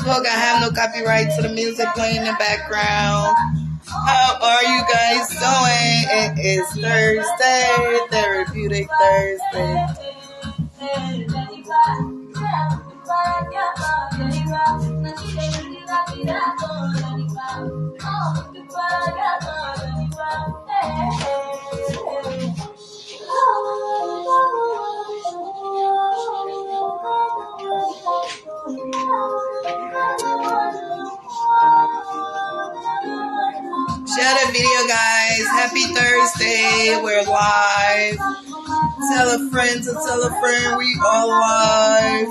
spoke. I have no copyright to the music playing in the background. How are you guys doing? It is Thursday, Therapeutic Thursday. Share the video, guys. Happy Thursday. We're live. Tell a friend to tell a friend we are live.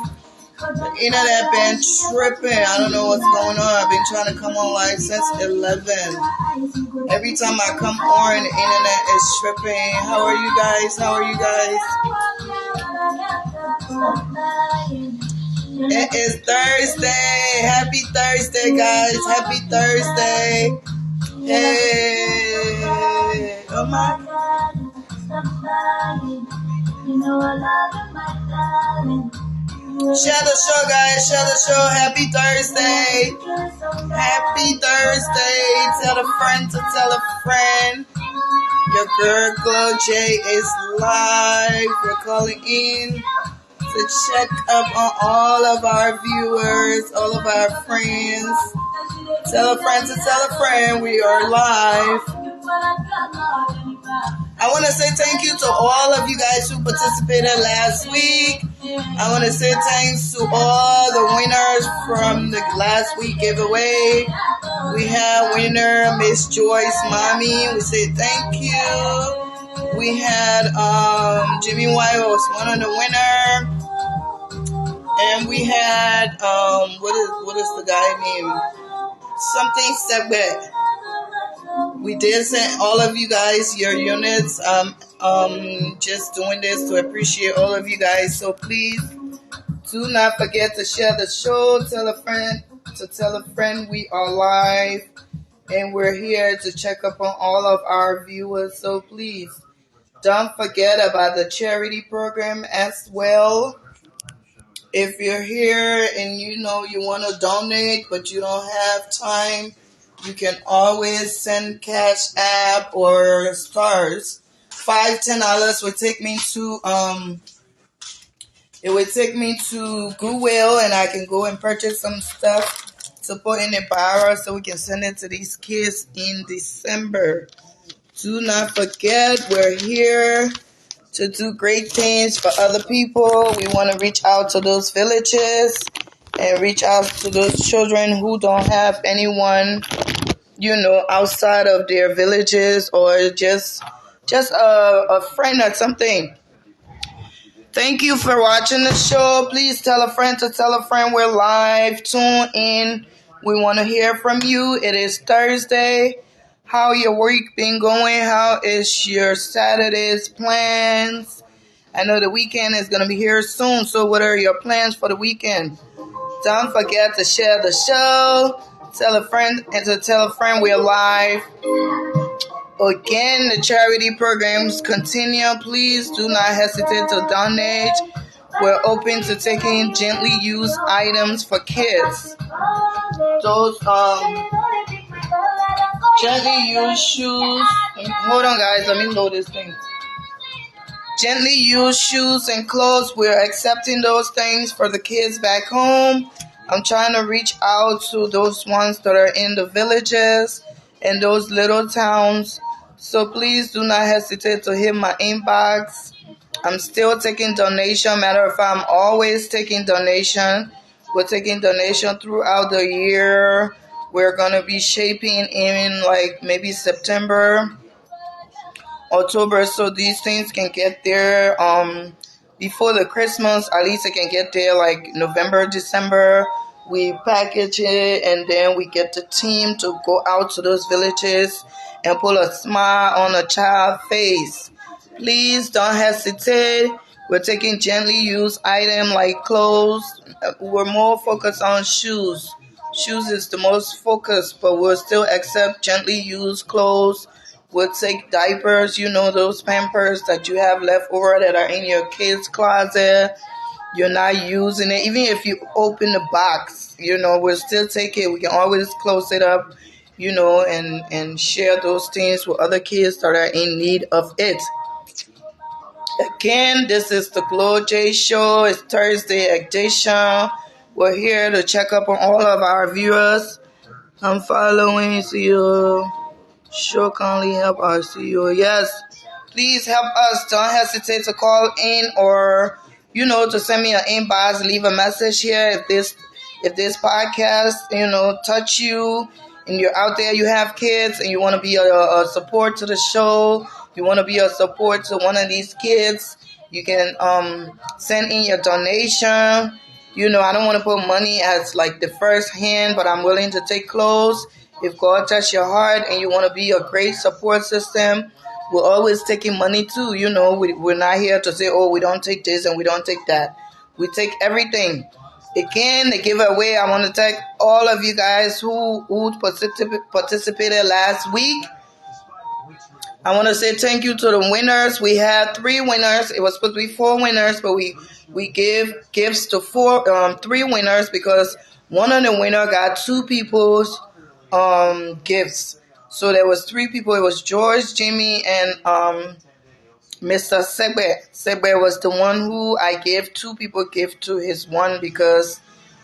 The internet been tripping. I don't know what's going on. I've been trying to come on live since 11. Every time I come on, the internet is tripping. How are you guys? How are you guys? It is Thursday. Happy Thursday, guys. Happy Thursday. Hey. Oh my God. Share the show, guys. Share the show. Happy Thursday. Happy Thursday. Tell a friend to tell a friend. Your girl Glo J is live. We're calling in to check up on all of our viewers, all of our friends. Tell a friend to tell a friend we are live. I want to say thank you to all of you guys who participated last week. I want to say thanks to all the winners from the last week giveaway. We have winner Miss Joyce Mommy. We say thank you. We had Jimmy White was one of the winner. And we had what is the guy named? Something Sebet. We did send all of you guys your units. Just doing this to appreciate all of you guys. So please do not forget to share the show. Tell a friend to tell a friend we are live. And we're here to check up on all of our viewers. So please don't forget about the charity program as well. If you're here and you know you want to donate but you don't have time, you can always send Cash App or stars. $5, $10 would take me to it would take me to Goodwill, and I can go and purchase some stuff to put in a barrel so we can send it to these kids in December. Do not forget, we're here to do great things for other people. We want to reach out to those villages and reach out to those children who don't have anyone, outside of their villages, or just a friend or something. Thank you for watching the show. Please tell a friend to tell a friend we're live. Tune in. We want to hear from you. It is Thursday. How your week been going? How is your Saturday's plans? I know the weekend is going to be here soon, so what are your plans for the weekend? Don't forget to share the show. Tell a friend and to tell a friend we're live. Again, the charity programs continue. Please do not hesitate to donate. We're open to taking gently used items for kids. Those gently used shoes. Hold on, guys. Let me load this thing. Gently used shoes and clothes. We're accepting those things for the kids back home. I'm trying to reach out to those ones that are in the villages and those little towns. So please do not hesitate to hit my inbox. I'm still taking donation. Matter of fact, I'm always taking donation. We're taking donation throughout the year. We're going to be shaping in maybe September, October, so these things can get there before the Christmas. At least it can get there November, December. We package it, and then we get the team to go out to those villages and put a smile on a child's face. Please don't hesitate. We're taking gently used items like clothes. We're more focused on shoes. Shoes is the most focused, but we'll still accept gently used clothes. We'll take diapers, those Pampers that you have left over that are in your kids' closet. you're not using it. Even if you open the box, we'll still take it. We can always close it up, and share those things with other kids that are in need of it. Again, this is the Glo J Show. It's Thursday edition. We're here to check up on all of our viewers. I'm following CEO. Sure kindly help our CEO. Yes, please help us. Don't hesitate to call in or to send me an inbox. Leave a message here if this podcast touch you and you're out there. You have kids and you want to be a support to the show. You want to be a support to one of these kids. You can send in your donation. I don't want to put money as like the first hand, but I'm willing to take clothes. If God touch your heart and you want to be a great support system, we're always taking money too. We're not here to say, oh, we don't take this and we don't take that. We take everything. Again, the giveaway, I want to thank all of you guys who participated last week. I want to say thank you to the winners. We had 3 winners. It was supposed to be 4 winners, but we gave gifts to 3 winners because one of the winner got 2 people's gifts. So there was 3 people. It was George, Jimmy, and Mr. Sebe. Sebe was the one who I gave 2 people gift to his one because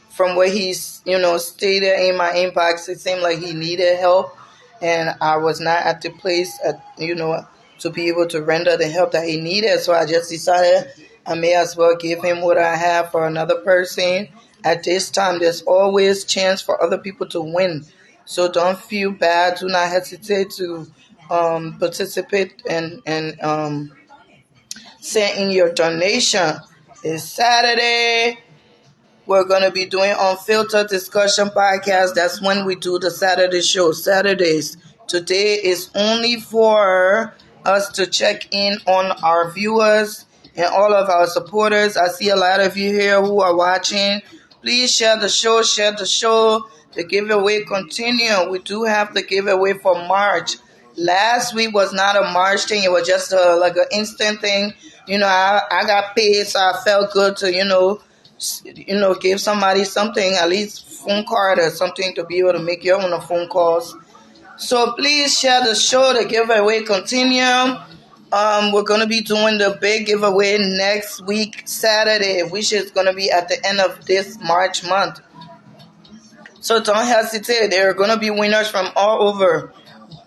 from what he's stated in my inbox, it seemed like he needed help. And I was not at the place, to be able to render the help that he needed. So I just decided I may as well give him what I have for another person. At this time, there's always chance for other people to win. So don't feel bad. Do not hesitate to participate and send in your donation. It's Saturday. We're going to be doing Unfiltered Discussion podcast. That's when we do the Saturday show, Saturdays. Today is only for us to check in on our viewers and all of our supporters. I see a lot of you here who are watching. Please share the show, The giveaway continue. We do have the giveaway for March. Last week was not a March thing. It was just like an instant thing. I got paid, so I felt good to, give somebody something, at least phone card or something to be able to make your own phone calls. So please share the show. The giveaway continue. We're going to be doing the big giveaway next week, Saturday, which is going to be at the end of this March month. So don't hesitate. There are going to be winners from all over.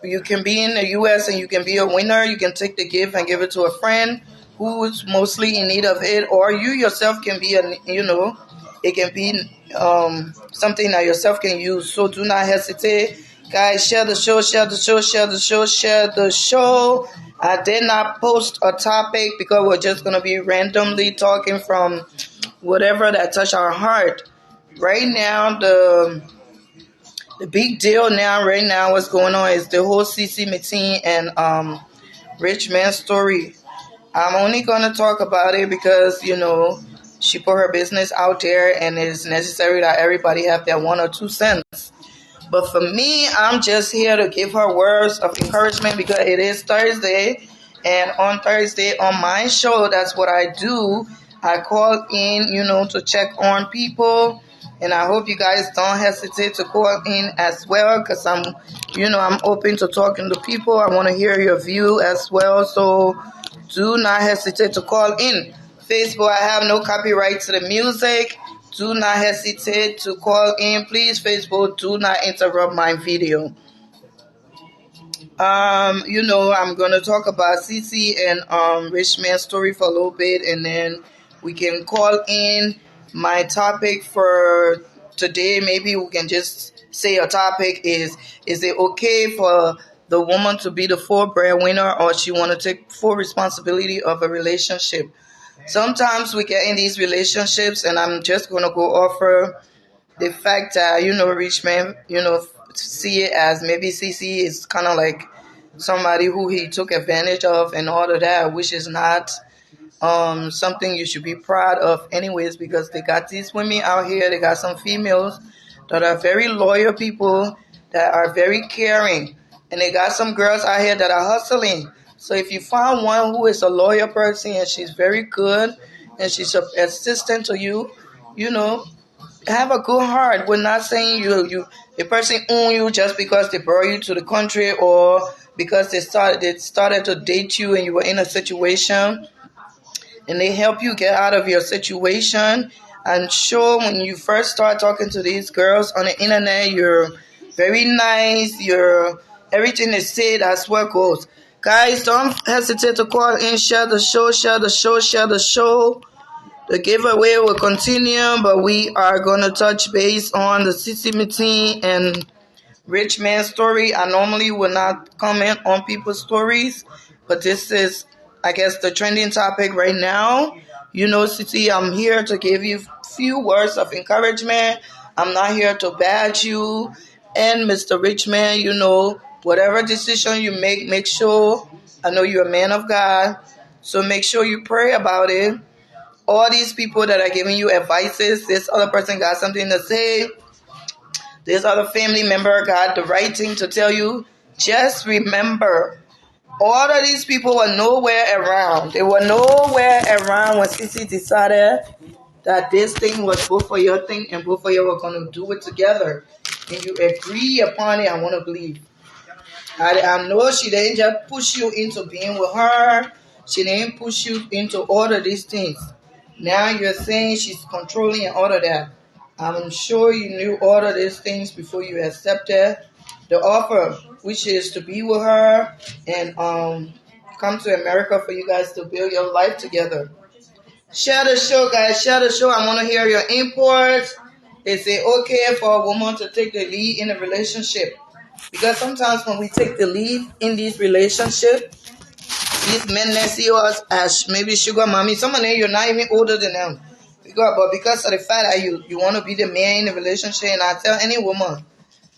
You can be in the U.S. and you can be a winner. You can take the gift and give it to a friend who's mostly in need of it, or you yourself can be it can be something that yourself can use. So do not hesitate, guys. Share the show. I did not post a topic because we're just gonna be randomly talking from whatever that touch our heart. Right now, the big deal right now, what's going on is the whole CC meeting and Rich Man story. I'm only going to talk about it because, she put her business out there and it's necessary that everybody have their 1 or 2 cents. But for me, I'm just here to give her words of encouragement because it is Thursday. And on Thursday, on my show, that's what I do. I call in, to check on people. And I hope you guys don't hesitate to call in as well because I'm open to talking to people. I want to hear your view as well. So do not hesitate to call in. Facebook, I have no copyright to the music. Do not hesitate to call in. Please, Facebook, do not interrupt my video. I'm going to talk about CC and Rich Man story for a little bit, and then we can call in. My topic for today, maybe we can just say a topic is it okay for the woman to be the full breadwinner, or she want to take full responsibility of a relationship? Sometimes we get in these relationships, and I'm just going to go offer the fact that, Rich Man, see it as maybe CC is kind of like somebody who he took advantage of and all of that, which is not something you should be proud of anyways, because they got these women out here, they got some females that are very loyal people, that are very caring, and they got some girls out here that are hustling. So if you find one who is a loyal person and she's very good and she's assistant to you, you know, have a good heart. We're not saying the person own you just because they brought you to the country or because they started to date you and you were in a situation and they help you get out of your situation. I'm sure when you first start talking to these girls on the internet, you're very nice. You're everything they say, that's what goes. Guys, don't hesitate to call in, share the show, share the show, share the show. The giveaway will continue, but we are going to touch base on the CC meeting and rich man story. I normally will not comment on people's stories, but this is, I guess, the trending topic right now. You know, City, I'm here to give you few words of encouragement. I'm not here to badge you. And Mr. Richman, you know, whatever decision you make sure, I know you're a man of God, so make sure you pray about it. All these people that are giving you advices, this other person got something to say, this other family member got the right thing to tell you. Just remember, all of these people were nowhere around. They were nowhere around when Sissy decided that this thing was both for your thing and both of you were going to do it together. And you agree upon it, I want to believe. I know she didn't just push you into being with her. She didn't push you into all of these things. Now you're saying she's controlling all of that. I'm sure you knew all of these things before you accepted the offer, which is to be with her and come to America for you guys to build your life together. Share the show, guys. Share the show. I want to hear your inputs. Is it okay for a woman to take the lead in a relationship? Because sometimes when we take the lead in these relationships, these men that see us as maybe sugar mommy, some of them you're not even older than them. But because of the fact that you want to be the man in the relationship, and I tell any woman,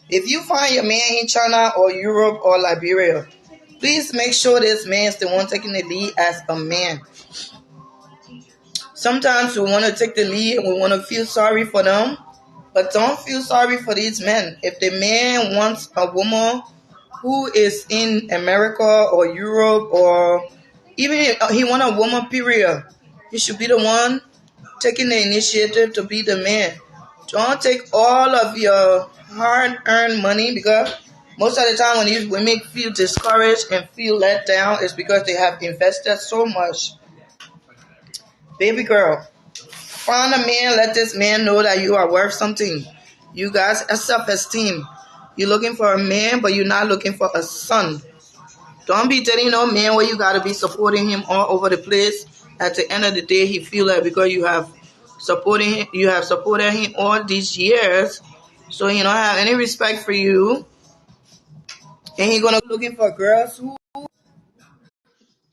if you find your man in China or Europe or Liberia, please make sure this man is the one taking the lead as a man. Sometimes we want to take the lead and we want to feel sorry for them, but don't feel sorry for these men. If the man wants a woman who is in America or Europe or even if he want a woman, period, he should be the one taking the initiative to be the man. Don't take all of your hard-earned money because most of the time when these women feel discouraged and feel let down, it's because they have invested so much. Baby girl, find a man, let this man know that you are worth something. You guys have self-esteem. You're looking for a man, but you're not looking for a son. Don't be telling no man where you gotta be supporting him all over the place. At the end of the day, he feel like because you have supported him all these years, so he don't have any respect for you, and he gonna be looking for girls who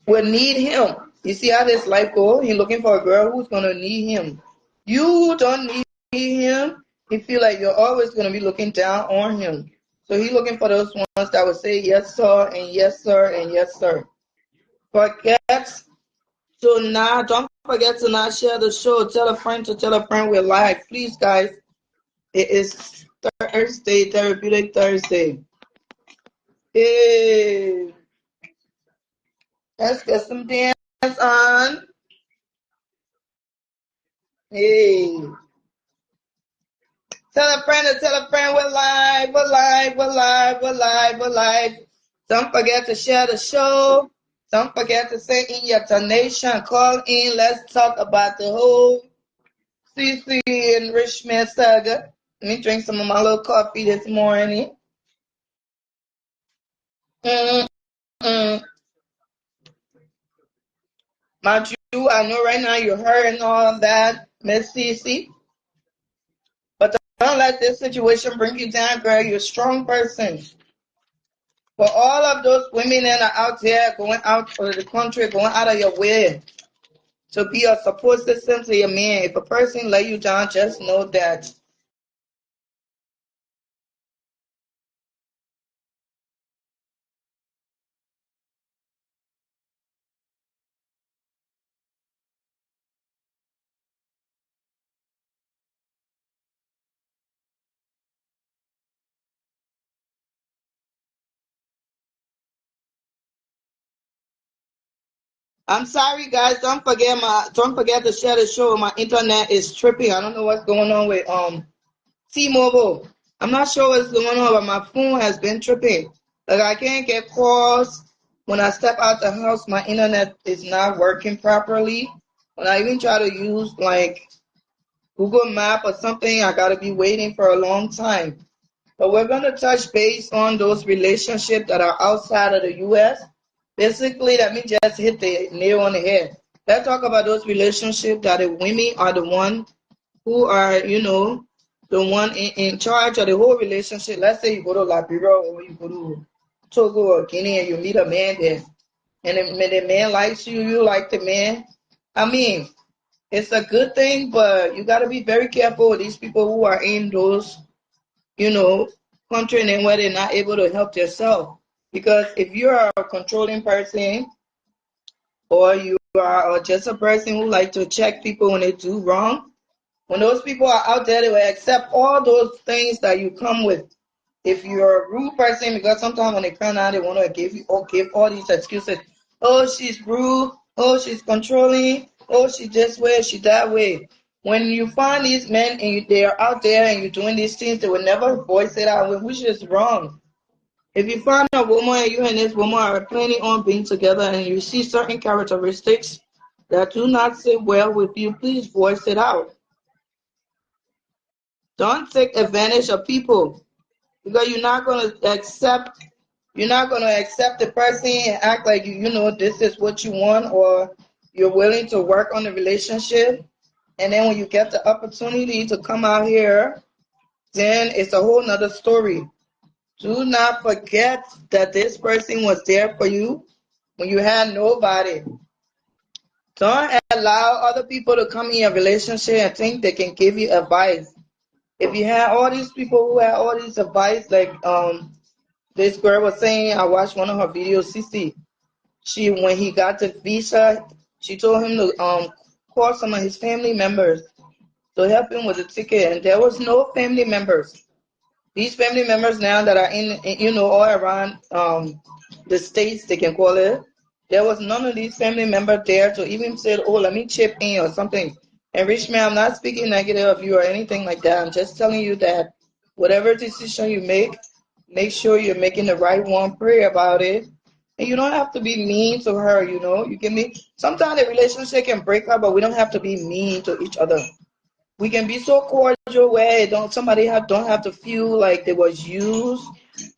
will need him. You see how this life go? He looking for a girl who's gonna need him. You don't need him. He feel like you're always gonna be looking down on him. So he looking for those ones that will say yes sir and yes sir and yes sir. Forget So now, don't forget to not share the show. Tell a friend to tell a friend we're live. Please, guys, it is Thursday, Therapeutic Thursday. Hey, let's get some dance on. Hey, tell a friend to tell a friend we're live, we're live, we're live, we're live, we're live. Don't forget to share the show. Don't forget to say in your donation. Call in. Let's talk about the whole CC and Richmond saga. Let me drink some of my little coffee this morning. Mm-mm. Mind you, I know right now you're hurting all that, Miss Cece, but don't let this situation bring you down, girl. You're a strong person. For all of those women that are out there going out of the country, going out of your way to be a support system to your man. If a person let you down, just know that I'm sorry, guys. Don't forget to share the show. My internet is tripping. I don't know what's going on with T-Mobile. I'm not sure what's going on, but my phone has been tripping. Like I can't get calls. When I step out the house, my internet is not working properly. When I even try to use like Google Map or something, I gotta be waiting for a long time. But we're gonna touch base on those relationships that are outside of the US. Basically, let me just hit the nail on the head. Let's talk about those relationships that the women are the one who are, the one in charge of the whole relationship. Let's say you go to Liberia or you go to Togo or Guinea and you meet a man there, and the man likes you, you like the man. I mean, it's a good thing, but you got to be very careful with these people who are in those, you know, country and where they're not able to help themselves. Because if you are a controlling person or you are just a person who like to check people when they do wrong, when those people are out there, they will accept all those things that you come with. If you're a rude person, because sometimes when they come out, they want to give all these excuses. Oh, she's rude. Oh, she's controlling. Oh, she this way, she that way. When you find these men and they are out there and you're doing these things, they will never voice it out, which is wrong. If you find a woman and you and this woman are planning on being together and you see certain characteristics that do not sit well with you, please voice it out. Don't take advantage of people because you're not gonna accept the person and act like this is what you want or you're willing to work on the relationship. And then when you get the opportunity to come out here, then it's a whole nother story. Do not forget that this person was there for you when you had nobody. Don't allow other people to come in your relationship and think they can give you advice. If you had all these people who had all these advice, like this girl was saying, I watched one of her videos, Cece. When he got the visa, she told him to call some of his family members to help him with the ticket, and there was no family members. These family members now that are all around the states, they can call it. There was none of these family members there to even say, oh, let me chip in or something. And Rich man, I'm not speaking negative of you or anything like that. I'm just telling you that whatever decision you make sure you're making the right one. Pray about it. And you don't have to be mean to her, You can be, sometimes a relationship can break up, but we don't have to be mean to each other. We can be so cordial where don't have to feel like they was used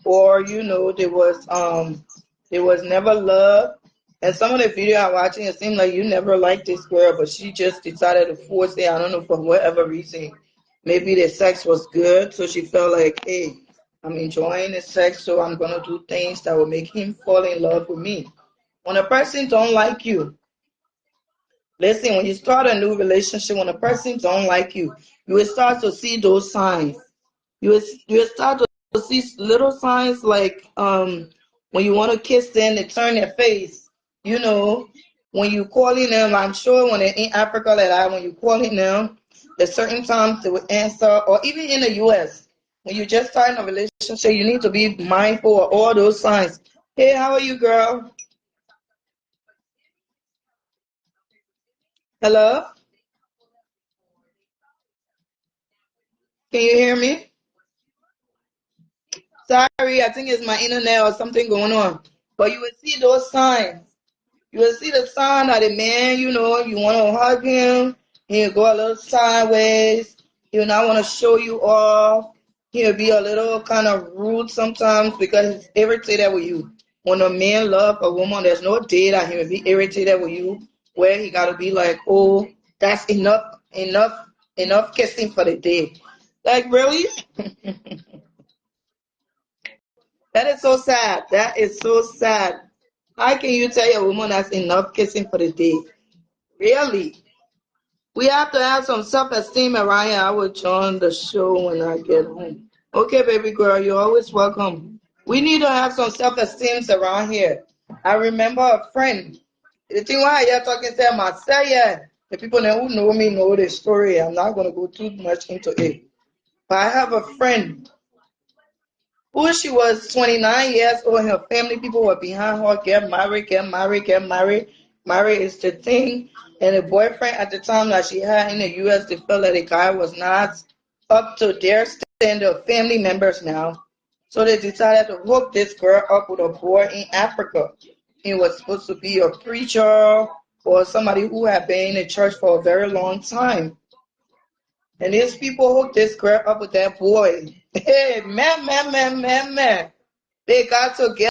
or there was never love. And some of the video I'm watching, it seemed like you never liked this girl, but she just decided to force it. I don't know, for whatever reason. Maybe the sex was good, so she felt like, hey, I'm enjoying the sex, so I'm gonna do things that will make him fall in love with me. When a person don't like you, listen, when you start a new relationship, when a person don't like you, you will start to see those signs. You will start to see little signs like when you want to kiss them, they turn their face. You know, when you calling them, I'm sure when they're in Africa like that, when you calling them, there's certain times they will answer, or even in the US, when you just starting a relationship, you need to be mindful of all those signs. Hey, how are you, girl? Hello? Can you hear me? Sorry, I think it's my internet or something going on. But you will see those signs. You will see the sign of the man, you want to hug him. He'll go a little sideways. He'll not want to show you off. He'll be a little kind of rude sometimes because he's irritated with you. When a man love a woman, there's no day that he will be irritated with you where he got to be like, oh, that's enough kissing for the day. Like, really? That is so sad. That is so sad. How can you tell a woman that's enough kissing for the day? Really? We have to have some self-esteem around here. I will join the show when I get home. Okay, baby girl, you're always welcome. We need to have some self-esteem around here. I remember a friend. The thing why you're talking to myself, yeah. The people who know me know the story. I'm not gonna go too much into it. But I have a friend who she was 29 years old, and her family people were behind her, get married, get married, get married. Marriage is the thing. And the boyfriend at the time that she had in the U.S., they felt that the guy was not up to their standard of family members now. So they decided to hook this girl up with a boy in Africa. He was supposed to be a preacher or somebody who had been in the church for a very long time. And these people hooked this girl up with that boy. Hey, man. They got together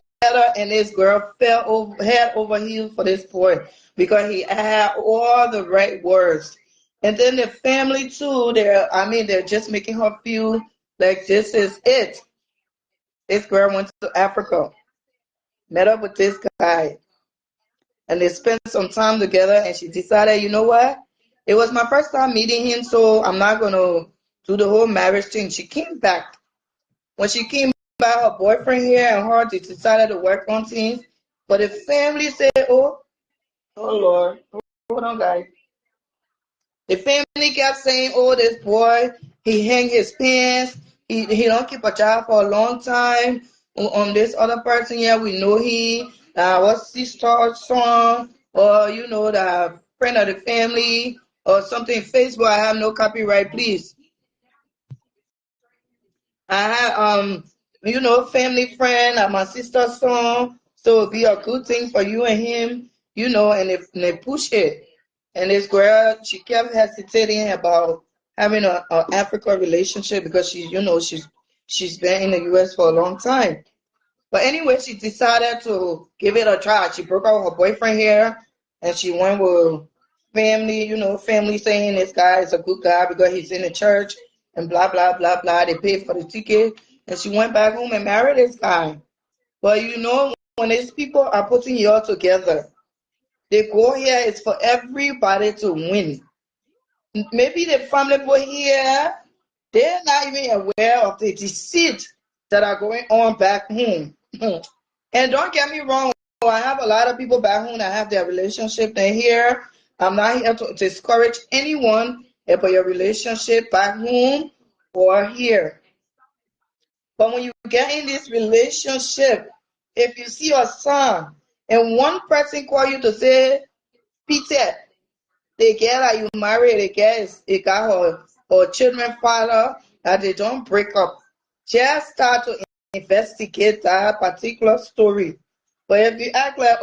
and this girl fell over, head over heels for this boy because he had all the right words. And then the family too, they're just making her feel like this is it. This girl went to Africa, met up with this guy, and they spent some time together and she decided, you know what? It was my first time meeting him, so I'm not gonna do the whole marriage thing. She came back. When she came back, her boyfriend here and her, they decided to work on things. But the family said, oh Lord, hold on, guys. The family kept saying, oh, this boy, he hang his pants. He don't keep a job for a long time. On this other person here, we know he was sister son, or the friend of the family, or something. Facebook, I have no copyright, please. I had family friend, my sister's son, so it'd be a good thing for you and him, and they push it. And this girl, she kept hesitating about having a Africa relationship because she's been in the US for a long time. But anyway, she decided to give it a try. She broke up with her boyfriend here and she went with family, family saying this guy is a good guy because he's in the church and blah, blah, blah, blah. They paid for the ticket and she went back home and married this guy. But when these people are putting you all together, the goal here is for everybody to win. Maybe the family people here, they're not even aware of the deceit that are going on back home. And don't get me wrong, I have a lot of people back home that have their relationship. They're here. I'm not here to discourage anyone about your relationship back home or here. But when you get in this relationship, if you see your son and one person call you to say, Peter, the girl that you married, the girl it got her children father, that they don't break up. Just start to investigate that particular story. But if you act like,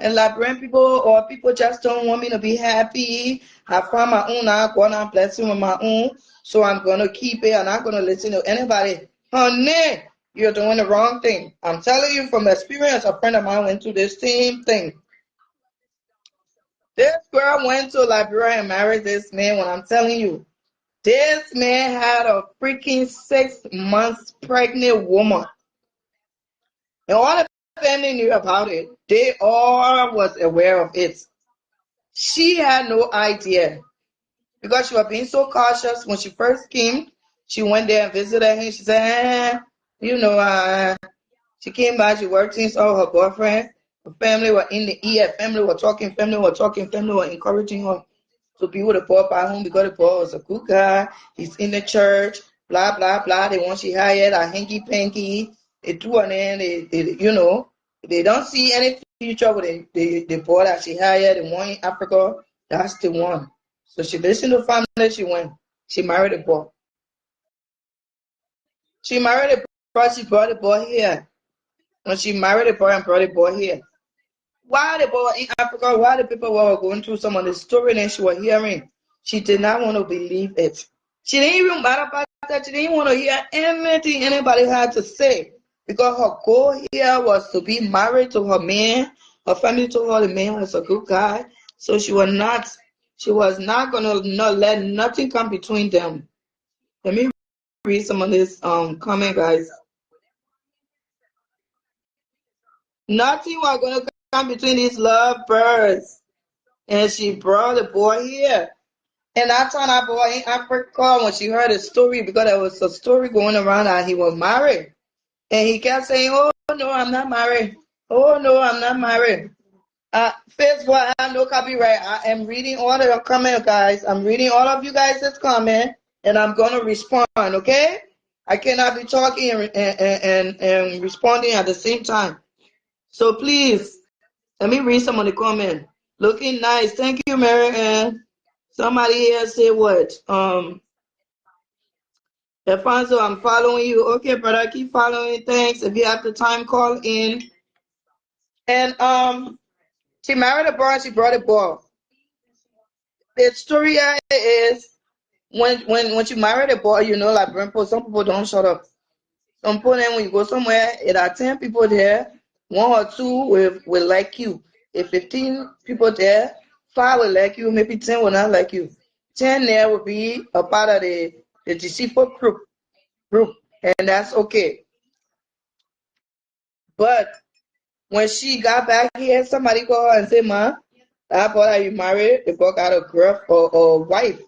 and Liberian people or people just don't want me to be happy, I found my own, I'm going to bless you with my own, so I'm going to keep it. I'm not going to listen to anybody. Honey, you're doing the wrong thing. I'm telling you from experience, a friend of mine went through the same thing. This girl went to Liberia and married this man. When I'm telling you, this man had a freaking 6 months pregnant woman. And all the family knew about it. They all was aware of it. She had no idea because she was being so cautious when she first came. She went there and visited him. She said, she came back, she worked things out with her boyfriend. Her family were in the ear. Family were talking, family were encouraging her to be with the boy back home because the boy was a good guy. He's in the church, blah, blah, blah. They want she hired a hanky panky. They do and then they don't see any future with the boy that she hired, the one in Africa. That's the one. So she listened to family, she went. She married the boy. She married the boy, she brought the boy here. When she married the boy and brought the boy here. While the boy in Africa, while the people were going through some of the story that she was hearing, she did not want to believe it. She didn't even matter about that. She didn't want to hear anything anybody had to say because her goal here was to be married to her man. Her family told her the man was a good guy, so she was not gonna let nothing come between them. Let me read some of this comment, guys. Nothing was gonna come between these lovebirds. And she brought the boy here. And I told that boy in Africa when she heard the story, because there was a story going around that he was married. And he kept saying, oh, no, I'm not married. Oh, no, I'm not married. First of all, I have no copyright. I am reading all of your comments, guys. I'm reading all of you guys' comment, and I'm going to respond, okay? I cannot be talking and responding at the same time. So please, Let me read some of the comment. Looking nice. Thank you, Mary Ann. Somebody here say what? Alfonso, I'm following you. Okay, brother, keep following. Thanks. If you have the time, call in. And she married a boy, she brought a boy. The story is when you marry a boy, you know, like Brimpo, some people don't shut up. Some people then when you go somewhere, it are 10 people there, 1 or 2 will like you. If 15 people there, 5 will like you, maybe 10 will not like you. 10 there will be a part of the deceitful group, and that's okay. But when she got back here, somebody called her and said, "Ma, that boy that you married, the boy got a girl or wife."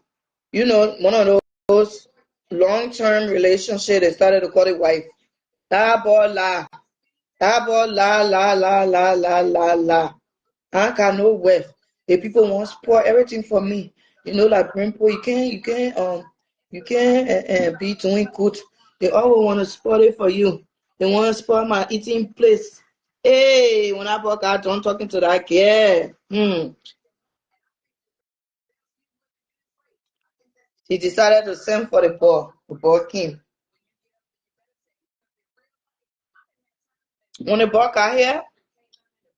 You know, one of those long-term relationship, they started to call it wife. That boy lie. That boy lie, lie, lie, lie, lie, lie, lie. I got no wife. If people want to spoil everything for me, you know, like Brimpo, you can't be doing good. They always want to spoil it for you. They want to spoil my eating place. Hey, when I walk out, I'm talking to that girl. He decided to send for the ball. The ball came. When the ball got here,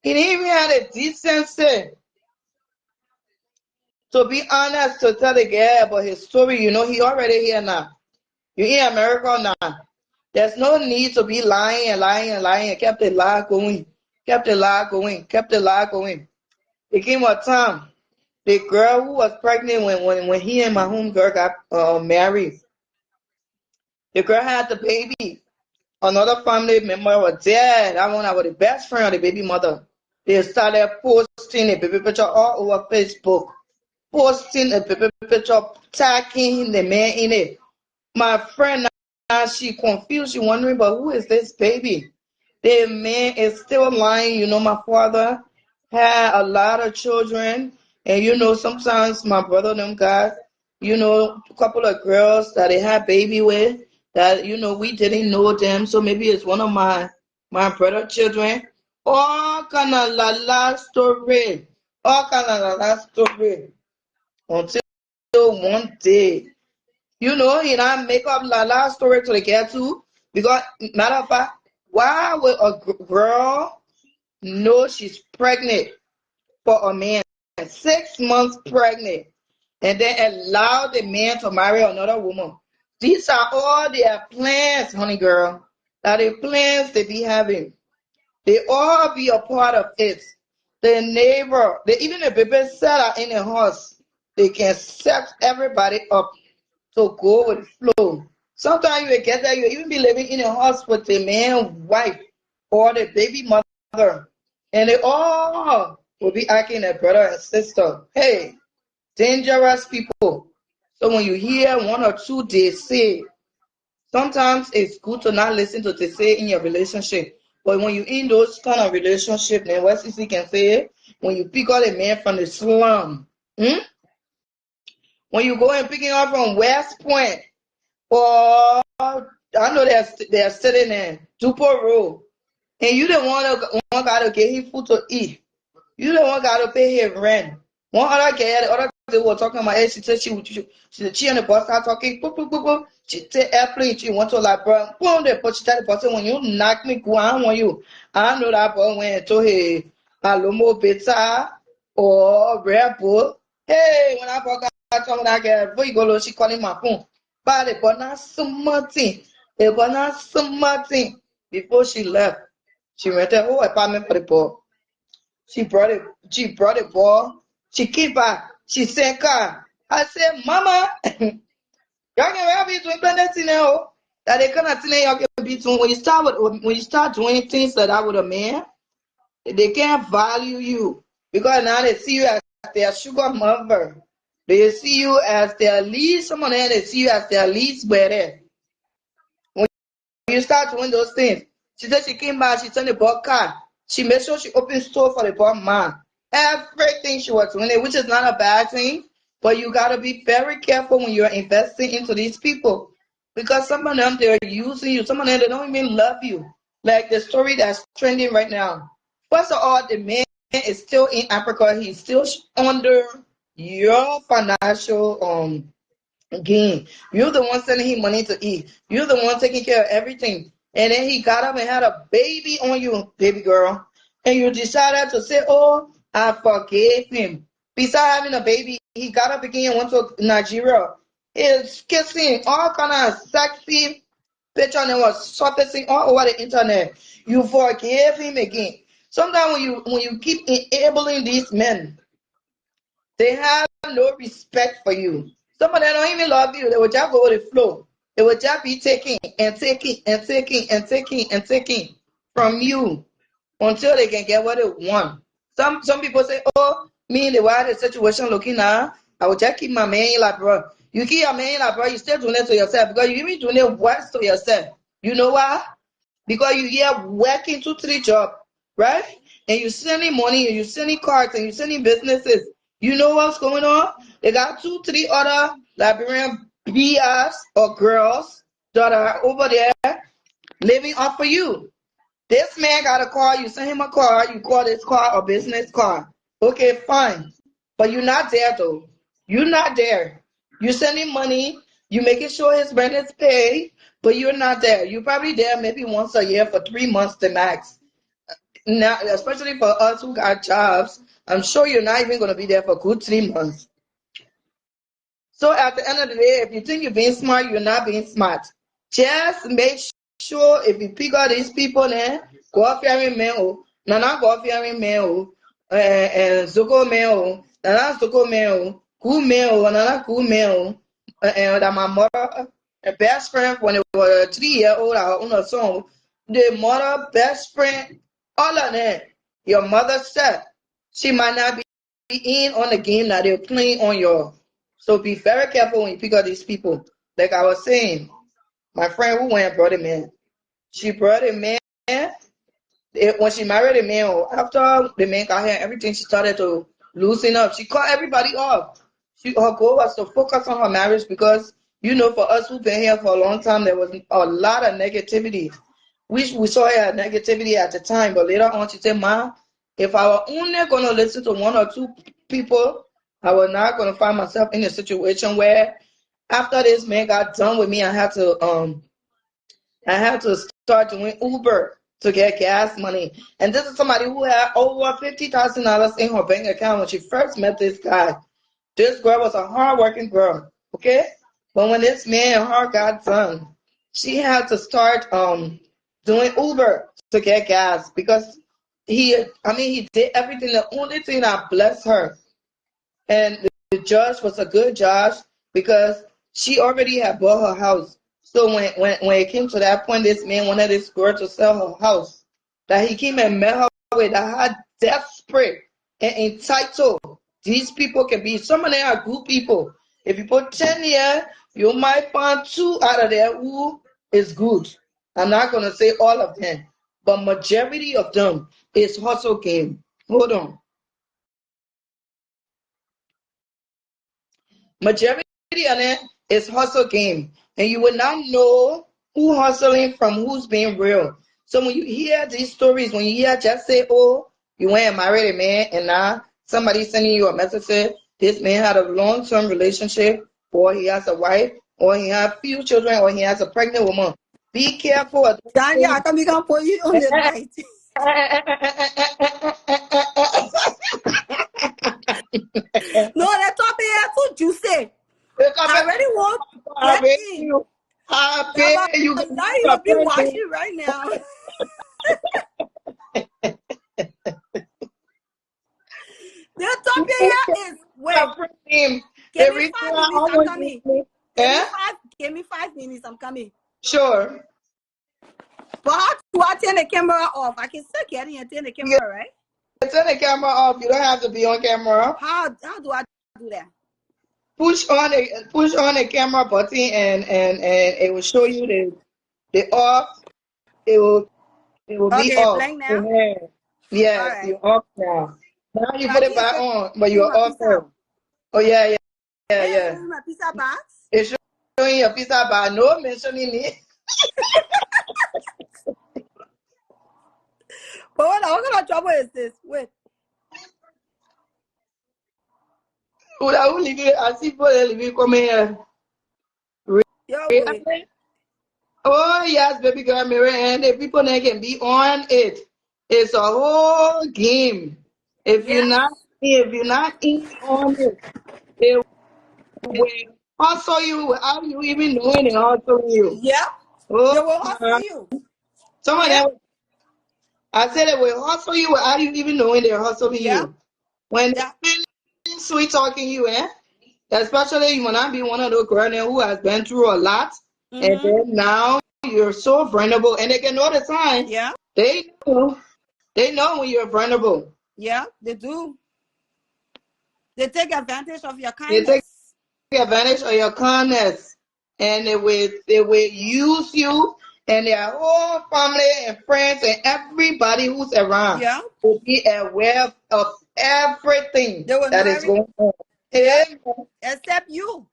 he didn't even have the decency to be honest to tell the girl about his story. You know, he already here now. You in America now. There's no need to be lying and lying and lying. Kept the lie going. Kept the lie going. Kept the lie going. It came a time. The girl who was pregnant when he and my home girl got married. The girl had the baby. Another family member was there. That one was the best friend of the baby mother. They started posting a baby picture all over Facebook. Posting a baby picture, tagging the man in it. My friend now she confused, she wondering, but who is this baby? The man is still lying. You know, my father had a lot of children, and you know, sometimes my brother them got, you know, a couple of girls that they had baby with that, you know, we didn't know them. So maybe it's one of my brother children. All kind of la story. All kind of la story. Until one day. You know, he not make up la story to the girl too. Because matter of fact, why would a girl know she's pregnant for a man, 6 months pregnant, and then allow the man to marry another woman? These are all their plans, honey girl. That the plans they be having. They all be a part of it. The neighbor, even the baby seller in the house, they can set everybody up to go with the flow. Sometimes you will get that you even be living in a house with the man's wife or the baby mother, and they all will be acting like brother and sister. Hey, dangerous people. So when you hear 1 or 2 they say, sometimes it's good to not listen to they say in your relationship. But when you in those kind of relationship, then what CC can say, when you pick up a man from the slum, when you go and pick him up from West Point, or I know they're sitting in Dupo Road, and you the one got to get him food to eat. You the one got to pay his rent. One other girl, the other they were talking about it. She said she on the bus start talking. Boop, boop, boop, boop. She take airplane. She went to like bro. Boom, they put she tell the person when you knock me, go. I don't want you. I know that boy went to his Alomo Beta or Red Bull. Hey, when I got talking that girl, before you go, she calling my phone. But they bought not something. They bought not something. Before she left, she rented a whole apartment for the boy. She brought it. She brought it, boy. She keep back. She sent car. I said, Mama, y'all can be doing plenty now. That they cannot tell y'all can be doing when you start doing things like that with a man, they can't value you because now they see you as their sugar mother. They see you as their least. Someone else they see you as their least better. You start doing those things. She said she came back, she sent the ball card. She made sure she opened store for the ball man. Everything she was doing it, which is not a bad thing, but you gotta be very careful when you're investing into these people. Because some of them they're using you, some of them they don't even love you. Like the story that's trending right now. First of all, the man is still in Africa. He's still under your financial gain. You're the one sending him money to eat. You're the one taking care of everything. And then he got up and had a baby on you, baby girl. And you decided to say, oh, I forgave him. Besides having a baby, he got up again and went to Nigeria. He's kissing all kind of sexy picture and it was surfacing all over the internet. You forgave him again. Sometimes when you keep enabling these men, they have no respect for you. Some of them don't even love you. They will just go with the flow. They will just be taking and taking and taking and taking and taking from you until they can get what they want. Some people say, oh, me and the way the situation looking now, I will just keep my man in like bro. You keep your man in like bro, you still doing it to yourself because you even doing it worse to yourself. You know why? Because you here working 2, 3 jobs, right? And you sending money and you sending cards and you sending businesses. You know what's going on? They got 2, 3 other Liberian BS or girls that are over there living off for you. This man got a car, you send him a car, you call this car a business car. Okay, fine. But you're not there though. You're not there. You sending money, you making sure his rent is paid, but you're not there. You're probably there maybe once a year for 3 months the max. Now, especially for us who got jobs, I'm sure you're not even gonna be there for good 3 months. So at the end of the day, if you think you're being smart, you're not being smart. Just make sure if you pick out these people there, God fearing men, oh, nana God fearing men, oh, Zoko men, oh, nana Zoko men, oh, cool men, oh, nana cool men, oh, and that my mother, best friend when they were 3 year old, our own son, the mother, best friend, all of them, your mother said she might not be in on the game that they're playing on your. So be very careful when you pick up these people. Like I was saying, my friend who went and brought a man. She brought a man. When she married a man, or after the man got here, everything she started to loosen up. She cut everybody off. Her goal was to focus on her marriage because, for us who've been here for a long time, there was a lot of negativity. We saw her negativity at the time, but later on she said, Ma, if I were only going to listen to 1 or 2 people, I was not going to find myself in a situation where after this man got done with me, I had to start doing Uber to get gas money. And this is somebody who had over $50,000 in her bank account when she first met this guy. This girl was a hardworking girl, okay? But when this man and her got done, she had to start doing Uber to get gas because he did everything. The only thing that blessed her, and the judge was a good judge because she already had bought her house. So when it came to that point, this man wanted this girl to sell her house. That he came and met her with that had desperate and entitled. These people can be, some of them are good people. If you put 10 here, you might find 2 out of there who is good. I'm not gonna say all of them, but majority of them is hustle game. Hold on. Majority of it is hustle game, and you will not know who hustling from who's being real. So when you hear these stories, when you hear just say, "Oh, you went and married a man," and now somebody sending you a message say, "This man had a long-term relationship, or he has a wife, or he has few children, or he has a pregnant woman." Be careful of those Danya, things. I can become put you on the night. No, that topic here too juicy. I really want to I get pay in. you. I Yeah, pay but you. now you will be watching right now. The topic here is wait. Him. Give The me reason why 5 minutes. I I'm want coming. you, Give me eh? five. Give me 5 minutes. I'm coming. Sure. But how do I turn the camera off? I can still get in and turn the You camera, right? can turn the camera off. You don't have to be on camera. How do I do that? Push on the camera button and it will show you the off. It will it will be Okay, off. playing now. Yeah. All Yes, right. you're off now. Now you I put it can't back say on, but in you're my off pizza. first. Oh yeah, yeah, yeah, Hey, yeah. showing my pizza box. It's showing your pizza bar. No mentioning me. But what kind of trouble is this? Wait. Who living? I see people living come here. Yo, boy. Oh yes, baby girl, Mary, and the people that can be on it. It's a whole game. If Yes. you're not in on it, they will hustle you without you even knowing they hustle you. Yep. Oh, They will hustle you. some of Yep. them, I said they will hustle you without you even knowing they're hustling Yep. you. When That. they're sweet talking you, especially you will not be one of those girls who has been through a lot, and Mm-hmm. then now you're so vulnerable, and they can know the signs. Yeah. They know. They know when you're vulnerable. Yeah. They do. They take advantage of your They take kindness. advantage of your kindness, and they will use you and their whole family and friends and everybody who's around Yeah. will be aware of everything They will know that is everything. going on. Yeah. Hey, Except you.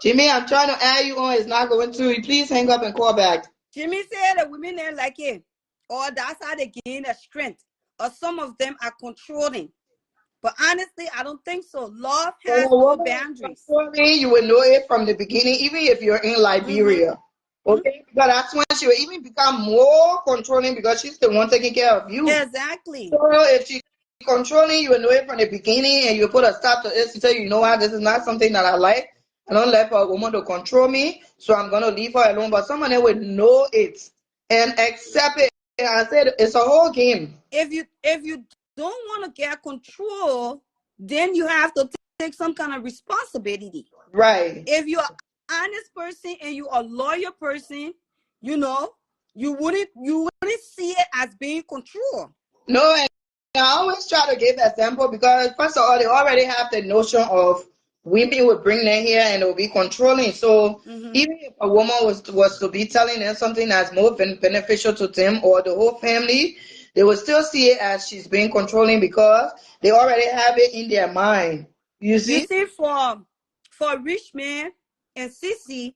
Jimmy, I'm trying to add you on. It's not going to. Please hang up and call back. Jimmy said the women there like it. Or that's how they gain their strength. Or some of them are controlling. But honestly, I don't think so. Love When has a no woman is boundaries. controlling, you will know it from the beginning, even if you're in Liberia. Mm-hmm. Okay, but that's when she will even become more controlling because she's the one taking care of you. Exactly. So if she's controlling, you will know it from the beginning, and you put a stop to it to tell you know what, this is not something that I like. I don't like for a woman to control me, so I'm gonna leave her alone. But someone will know it and accept it. And I said it's a whole game. If you don't want to get control, then you have to take some kind of responsibility. Right. If you're an honest person and you're a loyal person, you know, you wouldn't see it as being control. No, and I always try to give example because first of all, they already have the notion of women would bring them here and they'll be controlling. So Mm-hmm. even if a woman was to be telling them something that's more beneficial to them or the whole family, they will still see it as she's being controlling because they already have it in their mind. You You see? see, for Richmond and Sissy,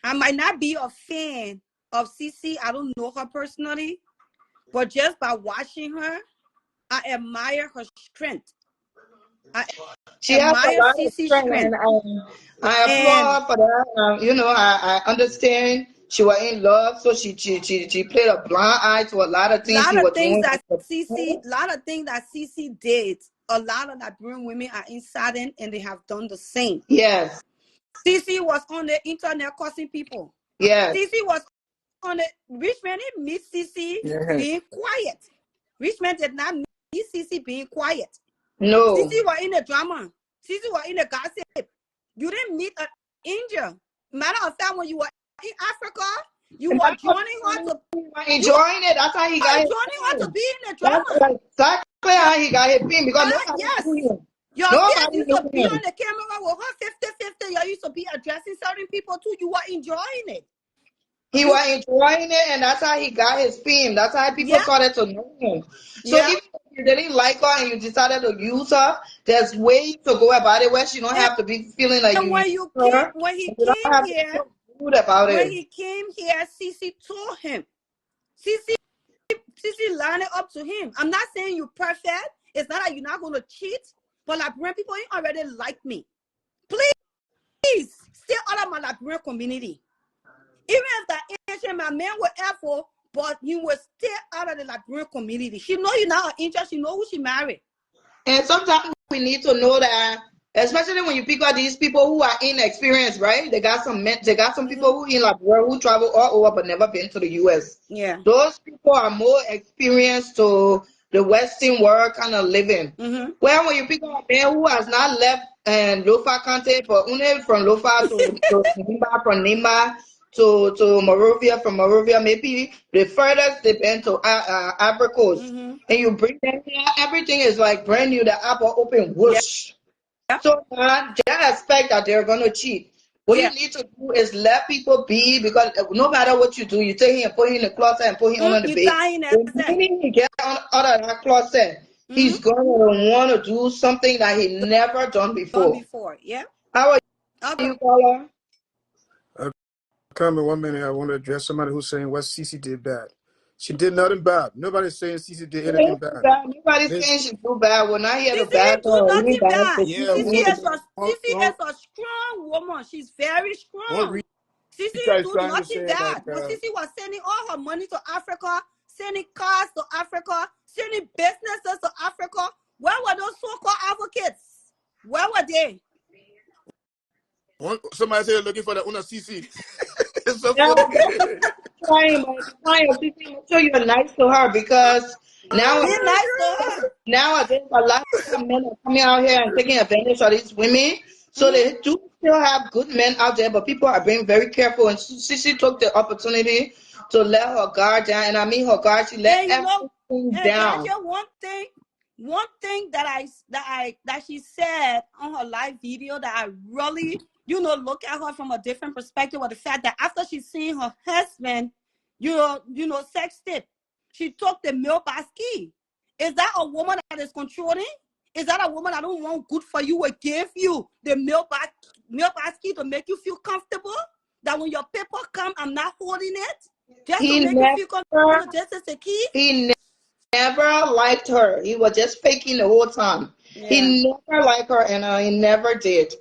I might not be a fan of Sissy. I don't know her personally, but just by watching her, I admire her strength. I She has a admire lot of Sissy's strength, and strength. I And applaud her for that. I understand she was in love, so she played a blind eye to a lot of things he was doing. lot of things that Sissy did, a lot of Liberian women are inside and they have done the same. Yes, Sissy was on the internet cursing people. yes, Sissy was on the Richmond didn't meet Sissy being quiet. Richmond did not meet Sissy being quiet. no. Sissy was in the drama. Sissy was in the gossip. You didn't meet an angel. Matter of fact, when you were in Africa, you And were that's what joining her to he was you enjoying it. That's how he got were his joining her to fame. be in the That's drama. exactly how he got his fame because nobody Yes. knew him. Your face Nobody used knew to be him. on the camera with her 50-50. You used to be addressing certain people too. You were enjoying it. He You was enjoying it, and that's how he got his fame. That's how people yeah, started to know him. So yeah. even if you didn't like her and you decided to use her, there's ways to go about it where she don't And, have to be feeling like and you use her, when he and you don't came have to here, feel rude about it. Cece told him. Cece Sissy line it up to him. I'm not saying you're perfect. It's not like you're not going to cheat. But Liberian people, you already like me. Please stay out of my Liberian community. Even if that Asian my man will for, but you will stay out of the Liberian community. She know you're not an angel. She know who she married. And sometimes we need to know that, especially when you pick out these people who are inexperienced, right? They got some Mm-hmm. people who in like world who travel all over but never been to the US. Yeah. Those people are more experienced to the Western world kind of living. Mm-hmm. Well, when you pick up a man who has not left and Lofa country, but only from Lofa to Nimba, from Nimba to Morovia, from Morovia, maybe the furthest they've been to Ivory Coast. Mm-hmm. And you bring them here, everything is like brand new, the apple open, Yeah. whoosh. So they expect that they're going to cheat. What you Yeah. need to do is let people be because no matter what you do, you take him, put him in the closet and put him on the You bed. tying that. The minute he get out of that closet, Mm-hmm. he's going to want to do something that he never done Done before. before. Yeah. How are Okay. you, caller? Come in 1 minute. I want to address somebody who's saying what Cece did bad. She did nothing bad. Nobody's saying Cece did anything bad. Nobody's This saying she do bad. We're not here to Sissy bash ain't do her or even nothing bash bad. the yeah, Sissy Cece. is a strong woman. She's very one strong. Sissy Rita ain't is do trying to nothing say like bad. When Sissy was sending all her money to Africa, sending cars to Africa, sending businesses to Africa, where were those so-called advocates? Where were they? somebody said looking for the Una Cece. It's so Yeah, funny. trying, but if you're trying, Cece, make sure you're nice to her because now Be nice to her. nowadays a lot of men are coming out here and taking advantage of these women. So Mhm. they do still have good men out there, but people are being very careful. And she took the opportunity to let her guard down. And I mean her guard, she let And everything and down. Georgia, one thing that she said on her live video that I really, look at her from a different perspective, was the fact that after she seen her husband, sex tip, she took the milk basket. Is that a woman that is controlling? Is that a woman that don't want good for you will give you the milk basket to make you feel comfortable? That when your paper come, I'm not holding it just to He make you feel never, comfortable, just as a key? he never liked her. He was just faking the whole time. Yeah. He never liked her, and he never did.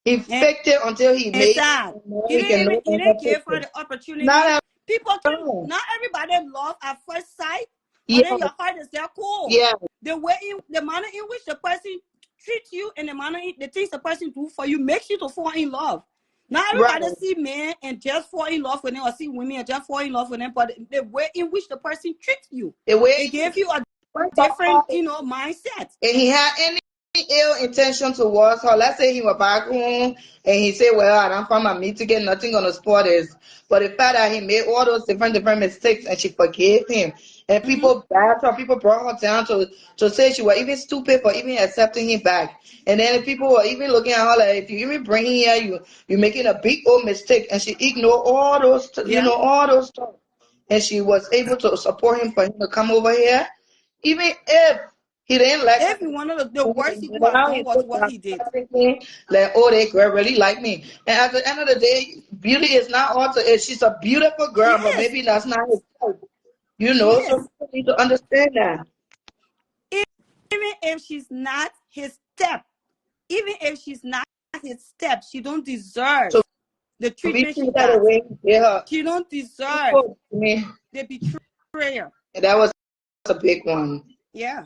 He And faked it until he it's made sad. it, and now He he can didn't even no he longer didn't fake give her it. the opportunity. Not People at can all. not everybody love at first sight, but then Yeah, your heart is there cold. yeah, The manner in which the person treats you and the things the person do for you makes you to fall in love. Not right. everybody see men and just fall in love with them, or see women and just fall in love with them, but the way in which the person treats you, The way it gives you a first of different, all, mindset. if he had any ill intention towards her, let's say he was back home and he said, well, I don't find my meat to get nothing on the spot is. But the fact that he made all those different mistakes and she forgave him. And Mm-hmm. people bashed her, people brought her down to say she was even stupid for even accepting him back. And then people were even looking at her like, if you even bring him here, you're making a big old mistake. And she ignored all those, Yeah. all those stuff. And she was able to support him for him to come over here. Even if he didn't like her, Every one of the worst he could have now done he was took what he did. like, oh, they girl really like me. And at the end of the day, beauty is not all to it. She's a beautiful She girl, but is. maybe that's not his type. She So is. people need to understand that. Even if she's not his step, even if she's not his step, she don't deserve So the be treatment she treated that got. way, yeah. She don't deserve People, I mean, the betrayal. that was a big one. Yeah.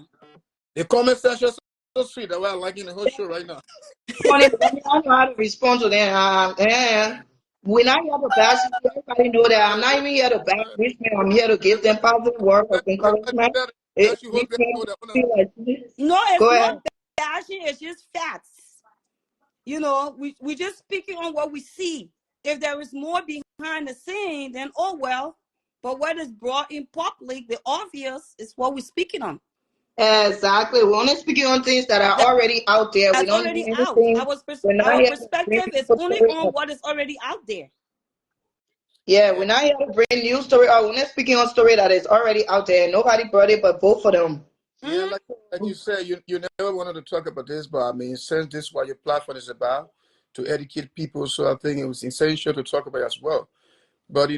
The comment section is so sweet. That's why I'm liking the whole show right now. Funny, but I don't know how to respond to them. And when I hear the bash, everybody know that I'm not even here to bash rich men. I'm here to give them positive words of encouragement. If That you rich hope they men know that Una feel like this, No, it's go not ahead. bashing, it's just facts. We just speaking on what we see. If there is more behind the scene, then oh well. But what is brought in public, the obvious, is what we're speaking on. Exactly. We're only speaking on things that are That, already out there. We that's don't know already out. anything. We're not Our here to bring perspective is people's only story on up. what is already out there. Yeah, Yeah, we're not here to bring new story out. We're not speaking on story that is already out there. Nobody brought it but both of them. yeah, Mm-hmm. like you said, you never wanted to talk about this, but I mean, since this is what your platform is about, to educate people, so I think it was essential to talk about it as well. But I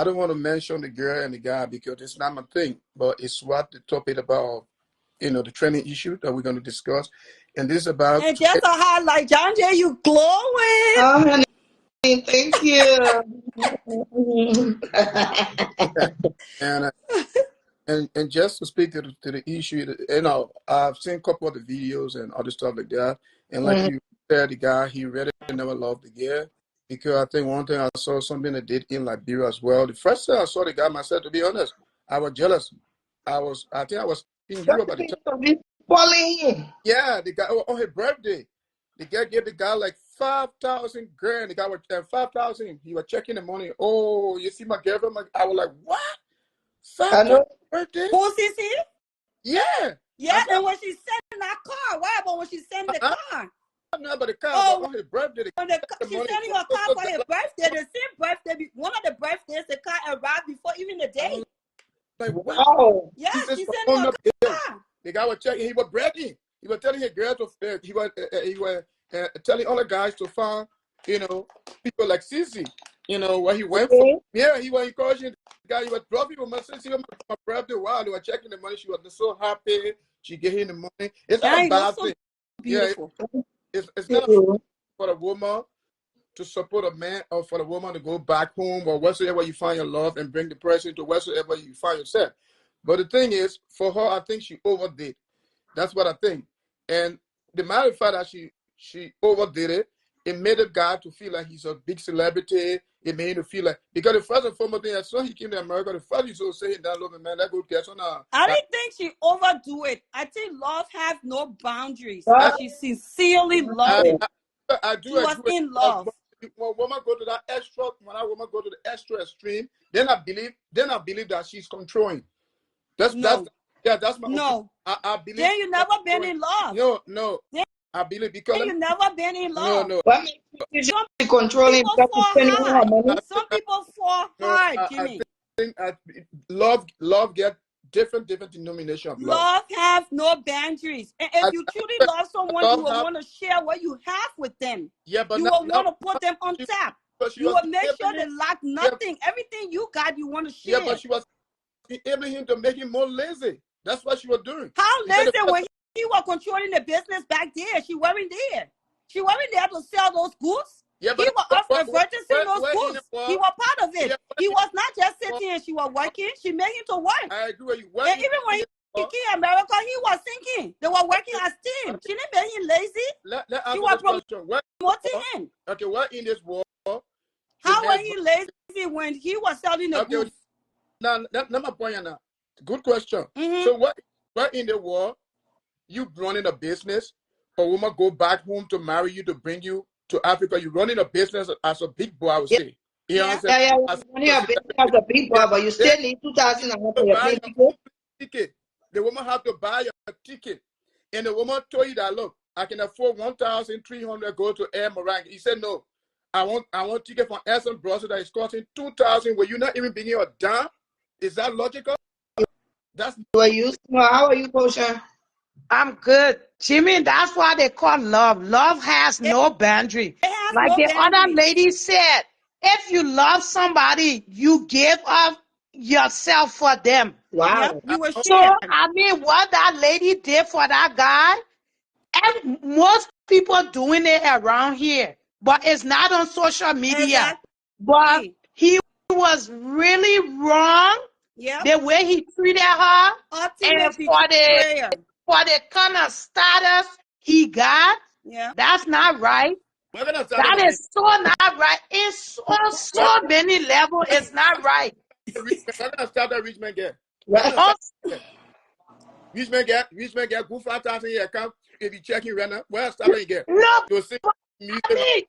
don't want to mention the girl and the guy because it's not my thing, but it's what the topic about, the training issue that we're going to discuss. And this is about And just a highlight, John J, you glowing. Oh, honey, thank you. and and just to speak to the issue, I've seen a couple of the videos and other stuff like that. And like Mhm. you said, the guy, he really never loved the girl because I think one thing I saw something that did in Liberia as well. The first time I saw the guy myself, to be honest, I was jealous. I think I was in Europe at the time. So we spoiling him. Yeah, the guy on his birthday, the guy gave the guy like 5,000 grand. The guy was 5,000. He was checking the money. Oh, you see my girlfriend? I was like, what? I 5,000 know. birthday? Who CC? Yeah. I Yes, said, and when she sent that car, what about when she sent the I car? don't know about the car, but Oh, on his birthday, the when guy checked the she money. sent you a car for his birthday, the same birthday, one of the birthdays, the car arrived before even the I was day. like, what? Wow. Yeah, He says, she sent on you the a bill. car. The guy was checking. He was bragging. He was telling his girl to, he was telling other guys to find, people like Sissy. You know what he went for? Okay. Yeah, he was encouraging the guy. He was dropping for my sister. My birthday. Wow, they were checking the money. She was so happy. She gave him the money. It's not Yeah, a he looks bad so thing. Yeah, beautiful. it's not a for the woman to support a man or for the woman to go back home or whatsoever you find your love and bring the person to whatsoever you find yourself. But the thing is, for her, I think she overdid. That's what I think. And the matter of fact that she overdid it, it made the guy to feel like he's a big celebrity. It made him feel like, because the first and foremost thing, as soon as he came to America, the first he's so saying that, look, man, that good catch on I didn't think she overdo it. I think love has no boundaries, I, and she sincerely loved him. I do She was agree. in love. When woman go to that extra, when a woman go to the extra extreme, then I believe that she's controlling. That's No, yeah, that's my opinion. no. I believe Then you never been in love. no. Then I believe because you never been in love. no. What makes you think Some she controlling people because she's fall spending all her hard. money? Some people fall No, hard, I Jimmy. think love get different denomination of love. Love have no boundaries. And if I, you truly I, love someone, you love will have want to share what you have with them. yeah, but You now, will now want to put them on she, tap. but she You was will make sure enabling they him. lack Yeah, nothing. Everything you got, you want to yeah, share. but she was enabling him to make him more lazy. That's what she was doing. How Because lazy when he was controlling the business back there? She wasn't there. She wasn't there to sell those goods. yeah, He but was advertising those where in the goods. He world? was part of it. Yeah, He was not just where, sitting and she was working. She made him to work. I agree with you. Where And even when in he the came to America, he was thinking. They were working as team. She didn't make him lazy. let She answer was this question. promoting him. Okay, where in this world the How was man? he lazy when he was selling the Okay, goods? now let my point now. Good question. Mm-hmm. So where in the world you running a business, a woman go back home to marry you to bring you to Africa? You running a business as a big boy, I would say. You Yeah. understand? Yeah, As you're running a a business as a big boy, but you then still need 2,000 a month to for your buy plane your ticket. ticket. The woman have to buy your ticket. And the woman told you that, look, I can afford 1,300 go to Air Morang. He said, no, I want ticket from Essen Brussels that is costing 2,000 where you're not even bringing a dime. Is that logical? That's Were you? How are you, Kosha? I'm good. Jimmy, that's why they call love. Love has It no boundary. has Like no the other boundaries. lady said, if you love somebody, you give up yourself for them. Yep. Wow. You will So, share. I mean, what that lady did for that guy, and most people doing it around here, but it's not on social media. But Exactly. he was really wrong Yep. the way he treated her, and Ultimate betrayer. for the kind of status he got, Yeah. that's not right. we're gonna start That at is so not right. It's we're so many levels. It's not right. we're gonna start at rich man get. We're Well, gonna start there. Rich man get good 5,000 year account if you checking right now. Where start you get No, to sing music I mean,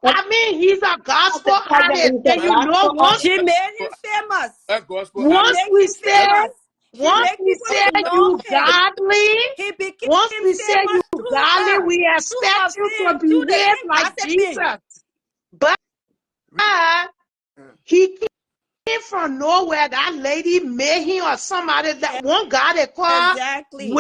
I mean, he's a gospel artist, he's a and you know, gospel artist. She made him famous. a gospel She artist. once made we him say, famous. She once made we people say to know you him. godly, He became once we say you famous through godly, her, we through her expect you to fame, through the behave thing like gossiping. Jesus. But he came from nowhere. That lady made him or somebody, Yeah, that one guy they call exactly.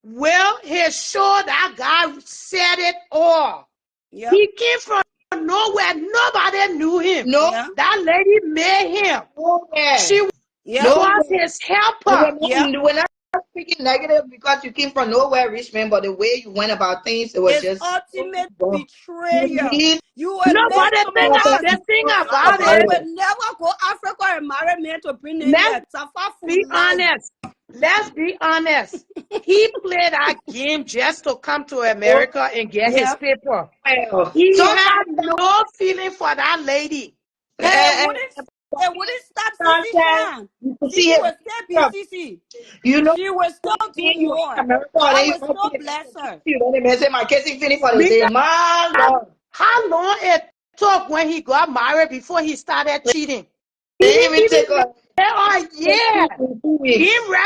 Will, he showed that guy said it all. Yep. He came from nowhere. Nobody knew him. No, Yeah. That lady made him. nowhere. She Yep. Nowhere. was his You helper. were not, Yep. you were not speaking negative because you came from nowhere, rich man, but the way you went about things, it was It's just ultimate wrong. You betrayer. need You will make Nobody some think of us. the thing Some of about us it. will never go Africa and marry men to bring them Let's here. Suffer for be life. honest. Let's be honest. He played that game just to come to oh, America and get his Yep. paper. well. He had Sometimes no feeling for that lady. And uh, it wouldn't stop CC sometimes Shine. you can see CC it. will still be CC. You know, She will still do being you in more. America, and God then you will come still to bless her. you know, they say my case is finished for the day. Because My Lord, how long it took when he got married before he started cheating? He they didn't even even take say a year. in 2 He weeks.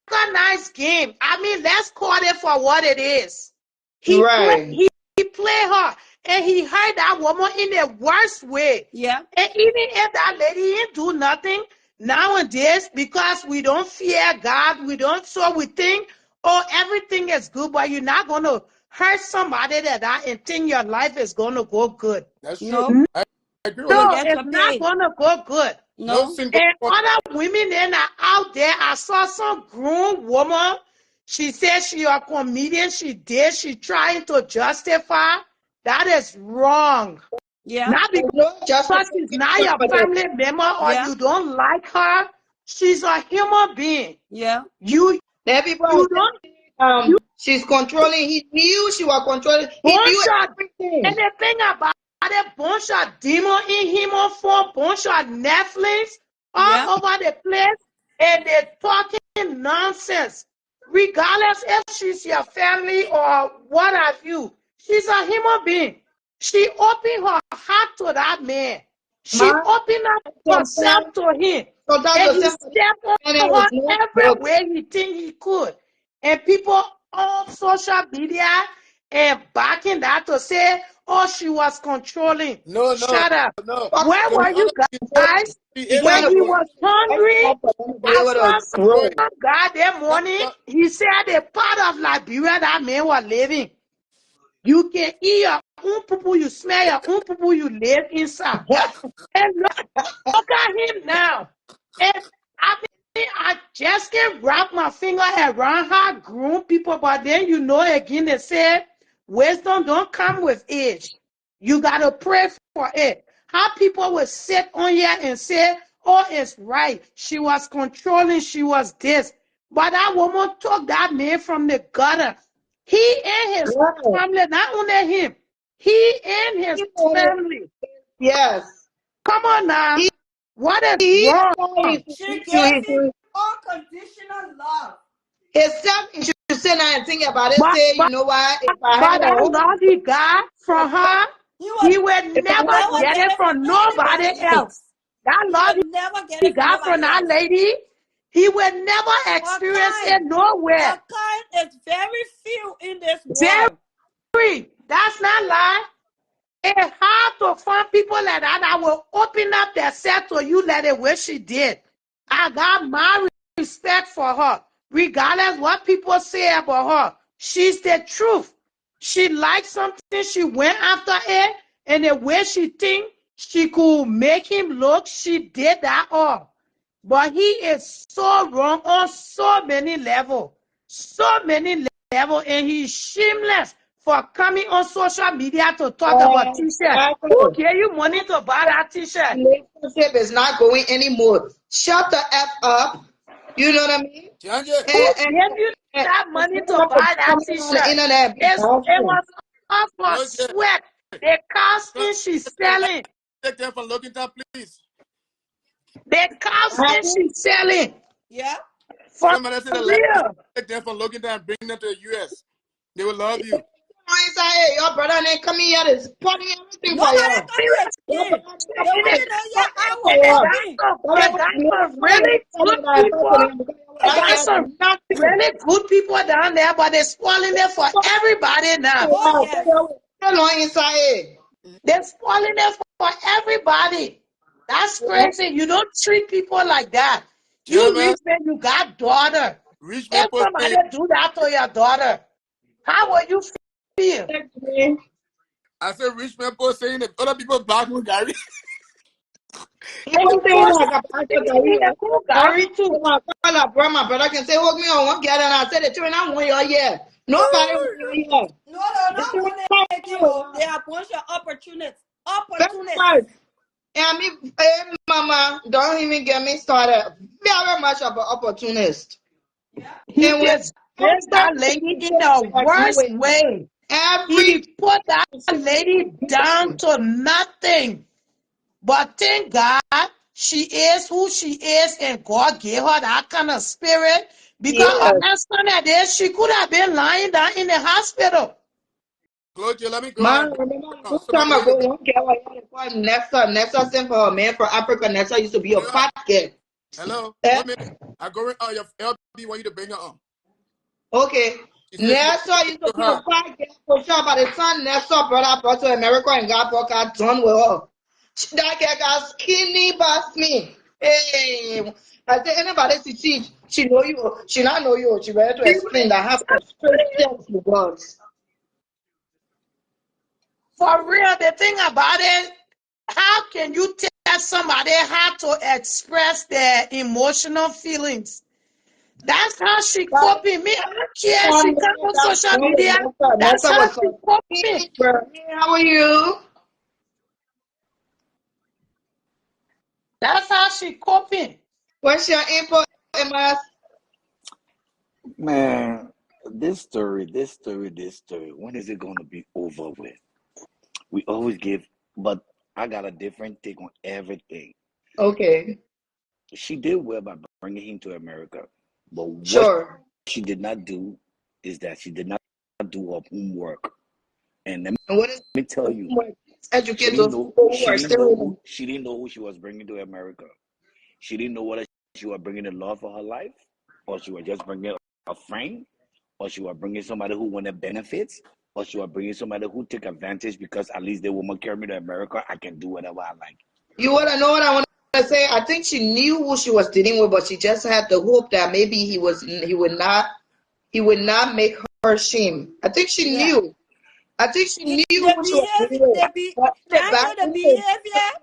recognized game. I mean, let's call it for what it is. He play, Right. he played her, and he hurt that woman in the worst way. Yeah. And even if that lady didn't do nothing, nowadays, because we don't fear God, so we think, oh, everything is good, but you're not going to hurt somebody and think your life is going to go good. That's true. No. agree with No, her. get it's your not pay. gonna go good. No No. single And woman. other women then are out there. I saw some grown woman. She said she a comedian. She trying to justify. That is wrong. Yeah. Not There's no because she's not justification your for this. family member or Yeah. you don't like her. She's a human being. Yeah. You Then people are you don't saying you she's controlling. He knew she was controlling. He bunch knew of everything. anything about a bunch of demon in him on phone, bunch of Netflix Yeah. all over the place, and they're talking nonsense. Regardless if she's your family or what have you, she's a human being. She opened her heart to that man. She Man, opened up herself sometimes, to him, sometimes and the he same stepped and on it was her no every joke. way he think he could. And people on social media and backing that to say, oh, she was controlling. No, no, Shut up. no. Fuck Where To be were you honest, guys she She's is trying when to he controlling. was protect hungry? herself for them to be I able saw to grow. some guy that That, morning. that, He said the part of Liberia that man was living. You can eat your own poo, you smell your own poo, you live inside. And look at him now. And I mean, I just can't wrap my finger around how grown people, but then you know again they say wisdom don't come with age. You gotta pray for it. How people will sit on here and say, oh, it's right. She was controlling, she was this. But that woman took that man from the gutter. He and his Yeah. family, not only him, he and his He wanted- family. Yes. Come on now. He, What is he wrong? She he, gave him unconditional love. himself, he should sit down and think about it. But, Say, you but, know what? If I had but a that home, love he got from her, He he was will if I never had never a get get it it from from nobody anybody else. else. That He love will never get he it from got from nobody that else. lady, he will never Her experience it kind. nowhere. Her kind is very few in this world. Very. That's not lie. It's hard to find people like that will open up themselves to you like the way she did. I got my respect for her, regardless what people say about her. She's the truth. She liked something, she went after it, and the way she think she could make him look, she did that all. But he is so wrong on so many levels. So many levels, and he's shameless for coming on social media to talk about t-shirt. Who exactly. gave you money to buy that t-shirt? Relationship is not going anymore. Shut the F up. You know what I mean? Tianje, Who And, and, gave you that and money you to have to buy that come on the t-shirt? internet and be It bashing. was off for Tianje, sweat. The costume she's selling. take them from looking down, please. The costume Happy? she's selling. Yeah. For Somebody said the last real. take them from looking down, bring them to the US. They will love you. I say, hey, your brother ain't coming here to party everything for Nobody y'all. come here Your again. brother The ain't women coming are here here for our y'all. opening. But I They was got making some fun of really good that I talk people. to them because They I got get some nothing. really good people down there, but they're spoiling it for everybody now. Oh yes. Still on inside it. They're spoiling it for everybody. That's crazy. You don't treat people like that. You Gentlemen, rich man, you got daughter. rich man If post somebody saying, do that to your daughter, how will you feel? I said rich man post saying that other people back with Gary. And People you saying post like I something got in the you. cool I Gary too. my brother can say, hold me on one get and I said the children I want your yeah. Nobody want your yeah. No, no, The not children one again. Oh, come they are a bunch of opportunists. very Opportunists. much. And me, mama, don't even get me started. Very much of an opportunist. Yeah. He And when disgraced that lady in the worst way. He every put that lady down to nothing. But thank God she is who she is, and God gave her that kind of spirit. Because yes, on that Sunday day, she could have been lying down in the hospital. Gloria, let me go man, ahead. remember a long So my time way to ago, be. one girl I had to call Nessa. Nessa sent for her man from Africa. Nessa used to be a Hello, fat girl. hello, Eh? 1 minute. I go in, your LB want you to bring her on. Okay. She says she Nessa wants to used to speak to be a her. fat girl for sure. By the time Nessa brought to America and got got done with her, that girl got skinny past me. Hey, I say anybody she know you, she not know you. She ready to explain that how frustrated she was. For real, the thing about it, How can you tell somebody how to express their emotional feelings? That's how she But coping. Me, I don't care. She one come minute, on I'm social going media. to Nessa. That's Nessa how was she talking. coping. Hey, how are you? That's how she coping. What's your input, Emma? Man, this story. When is it gonna be over with? We always give, but I got a different take on everything. Okay, She did well by bringing him to America, but what sure. she did not do is that she did not do her homework. And let And what is me tell you, she educate didn't those know people who she are didn't still know in? who she didn't know who she was bringing to America. She didn't know whether she was bringing the love for her life, or she was just bringing a friend, or she was bringing somebody who wanted benefits, or she was bringing somebody who take advantage because at least the woman carry me to America. I can do whatever I like. You want to know what I want to say? I think she knew who she was dealing with, but she just had the hope that maybe he would not make her shame. I think she Yeah. knew. I think she knew The who she was dealing behavior, with. But in the thank back, you.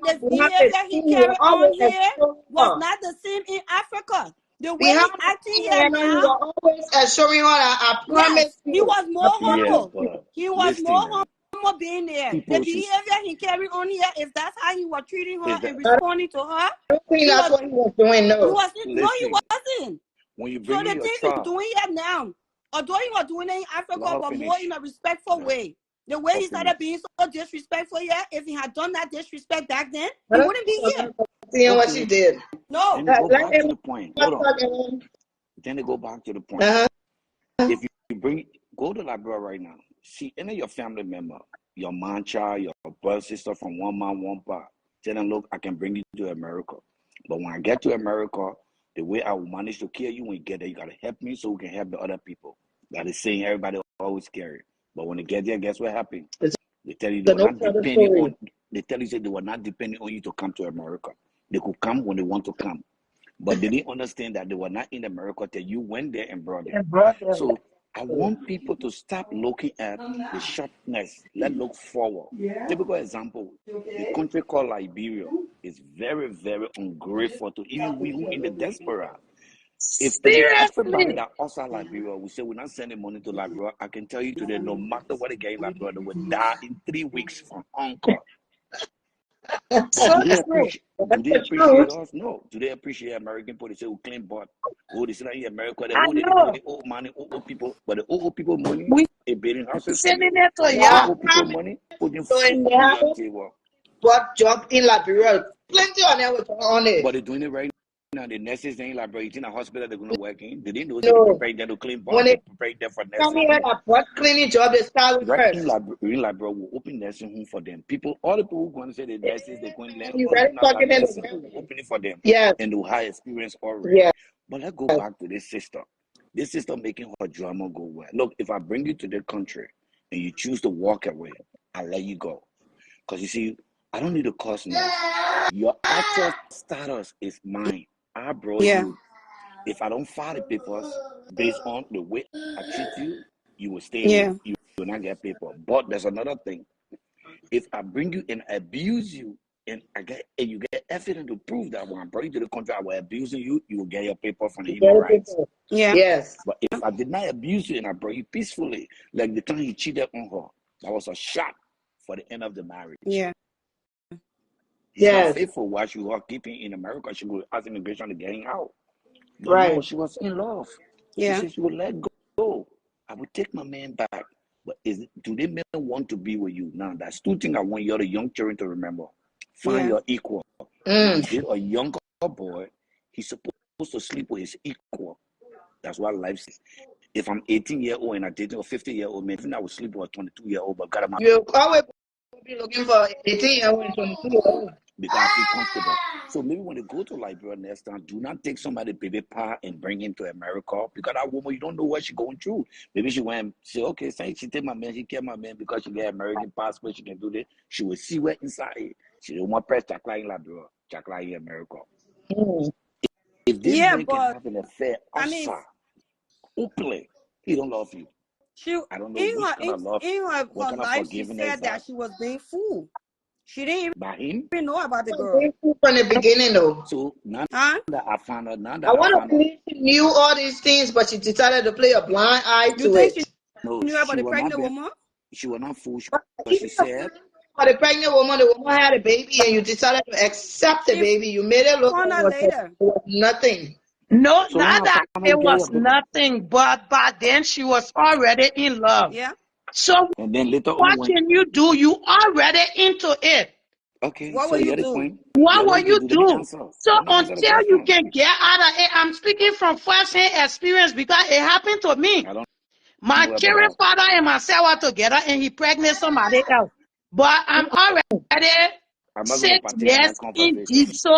The behind the behavior he scene, he was carried on always here assuring was her. not the same in Africa. The way Behind he the acting scene, here Hannah, he now, was always assuring her that I promise yes, he you. was more I Yeah, promise humble. you. but He was more listen, humble being there. The people should behavior he carried on here, if that's how he was treating her is and that I responding to her, don't think she that's was, what he was doing, he no. was, no, he listen wasn't. when you So bring in the your things he's child. doing here now, although he was doing it in Let Africa, her but more in finish. a respectful Let way. The way her he started finish. being so disrespectful here, if he had done that disrespect back then, I he don't wouldn't think be she was here. seeing what she Okay, did. then No. they go Let back to him the point. Hold on. talk again. Then they go back to the point. Uh-huh. If you bring go to Liberia right now, see any of your family member, your mom child, your brother, sister from one mom, one pa, tell them, look, I can bring you to America. But when I get to America, the way I will manage to care you when you get there, you gotta help me so we can help the other people. That is saying everybody always carry. But when they get there, guess what happened? It's They tell you they a were no not further depending story. on they tell you say they were not depending on you to come to America. They could come when they want to come. But they didn't understand that they were not in America till you went there and brought them. And brought them. So I want people to stop looking at the shortness. Let's look forward. Typical example, the country called Liberia is very, very ungrateful to even we who in the diaspora. If everybody Seriously. that outside Liberia will say we're not sending money to Liberia, I can tell you today, no matter what they get in Liberia, they will die in 3 weeks from hunger. But So true. do That's they the appreciate truth. us? No. Do they appreciate American people? They say we clean butt. Oh, they say that in America, they I hold they know. only owe money, owe people. But the owe people money, We they building houses for you. sending it to But when they y'all. owe people money, putting So in food the on your house, table. what job in Liberia? Plenty on there on But it. they're doing it right now. The nurses ain't like, bro, it's in a hospital, they're going to work in. They didn't know, so they No. prepare them to clean When butt. They they prepare them for come nursing here, home. that what cleaning job they start with Right first. in Liberia, will open nursing home for them. People, all the people who going to say the nurses, they're going to You ready open up a talking in nursing home, the open it for them, Yes, and they'll hire experience already. yes. But let's go back to this sister. This sister making her drama go well. Look, if I bring you to the country and you choose to walk away, I'll let you go. Because you see, I don't need to cost nurse. Your actual status is mine. I brought Yeah. you. If I don't file the papers based on the way I treat you, you will stay Yeah. home. You will not get paper. But there's another thing. If I bring you and abuse you, and you get evidence to prove that when I brought you to the country, I was abusing you, you will get your paper from the You human get it, rights. people. Yeah. Yes, But if I did not abuse you and I brought you peacefully, like the time he cheated on her, that was a shot for the end of the marriage. Yeah. He's not yes, faithful while she was keeping in America. She would ask immigration to get him out. But no, right. she was in love. She Yeah. said she would let go. I would take my man back. But do they men want to be with you? Now, that's two things I want you, the young children, to remember. Find Yeah. your equal. If you Mm. date a younger boy, he's supposed to sleep with his equal. That's what life is. If I'm 18-year-old and I dating a 50-year-old man, even I would sleep with a 22-year-old, but God, I'm You always be looking for 18-year-old and 22-year-old. because I feel comfortable. So maybe when they go to Liberia next time, do not take somebody baby pa and bring him to America because that woman, you don't know what she's going through. Maybe she went and say, okay, say she take my man, she care my man because she get American passport, she can do this. She will see what inside it. She don't want press Chakla in Liberia, Chakla in America. Mm. If this Yeah, man can but have an affair I mean, outside, openly, he don't love you. she I don't know in which her kind of love, in her, what her kind of life, she forgiveness said that that. she was being fooled. She didn't by him. even know about the girl. From the beginning, though. So now Huh? that I found out, I want to believe she knew all these things, but she decided to play a blind eye You to think it. she no, knew about she the was not pregnant being, woman? she was not foolish, But but even she said, for the pregnant woman, the woman had a baby, and you decided to accept the She baby. You made it look found like out later. it was nothing. No, so when not I that found it out was girl, nothing, but by then she was already in love. Yeah. So and then later on what when, can you do? You already into it. okay, What so will you here's the do? point. What Yeah, will you let me do? answer. So Let me answer the until you question. can get out of it, I'm speaking from first-hand experience because it happened to me. I don't My know about caring that. father and myself were together and he pregnant somebody else. But I'm already I'm not going to 6 partake in that years in conversation. deep. So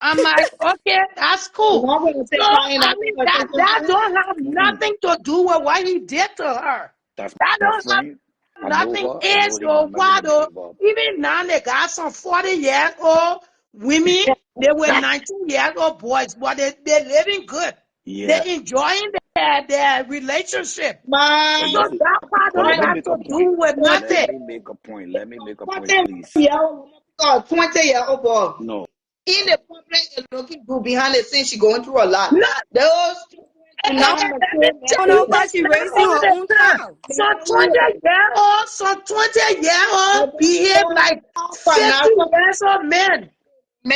I'm like, okay, that's You're cool. not going to So take part in I that mean conversation, that too? don't have Mm-mm. nothing to do with what he did to her. That's That my don't have friend. I know nothing her. I know age him. or I'm not going what to get or involved. even now they got some 40-year-old women, they were 19-year-old boys, but they living good. Yeah. They enjoying their relationship. But So you Man, see, that part but don't let me have make to a point. do with Let nothing. me make a point. Let me make a point, 20 please. year old woman, 20-year-old boy. No, In the public and looking good behind the scenes, she going through a lot. No, Those children do not let me mature tell Oh you no, mentally. that because she not raising all her the own time. child. They Some don't need it. 20-year-old, some 20-year-old They behave don't like have 50 financial years old men.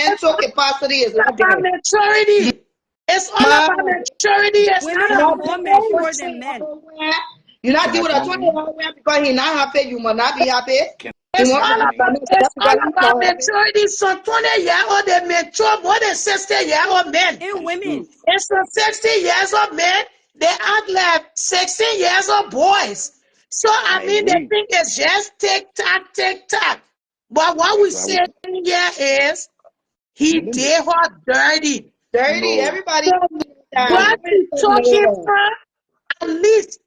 It's mental capacity is not about there. maturity. It's all Man, about maturity. It's Women not you're are not about more dealing with the a age. mature than 20 year men. old man. You're not can I dealing with a come 20 in? year old man because he's not happy. You must not be happy. Can You It's want to all come be in? about submissive because he's not happy. maturity. Some 20-year-old they mature more than 60-year-old men. And It's true. women. And some 60 years old men they act like 16 years old boys. So I I mean they agree. think it's just tick tock. But what we That's why we. saying here is he Limit. did her dirty. Dirty. No, Everybody So knows that. what no. Women he don't took know him that. from, at least,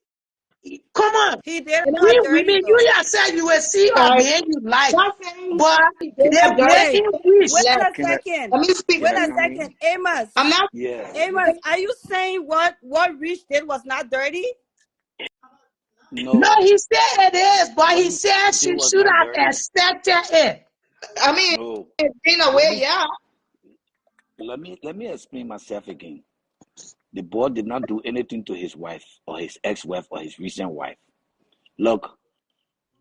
come on. He did You her We know, dirty women, you though. yourself, you will see a like, man you like. not saying But he did they her dirty. Wait, blatant He wish. wait left. a Can I second. Let me speak Wait can I a for come him. second. in? Amos. I'm not Yeah. Amos, are you saying what Rich did was not dirty? No, No. he said it is, but What he he said did she was should not have dirty. expected it. I mean, No. in a Let way, me yeah. let me explain myself again. The boy did not do anything to his wife or his ex-wife or his recent wife. Look,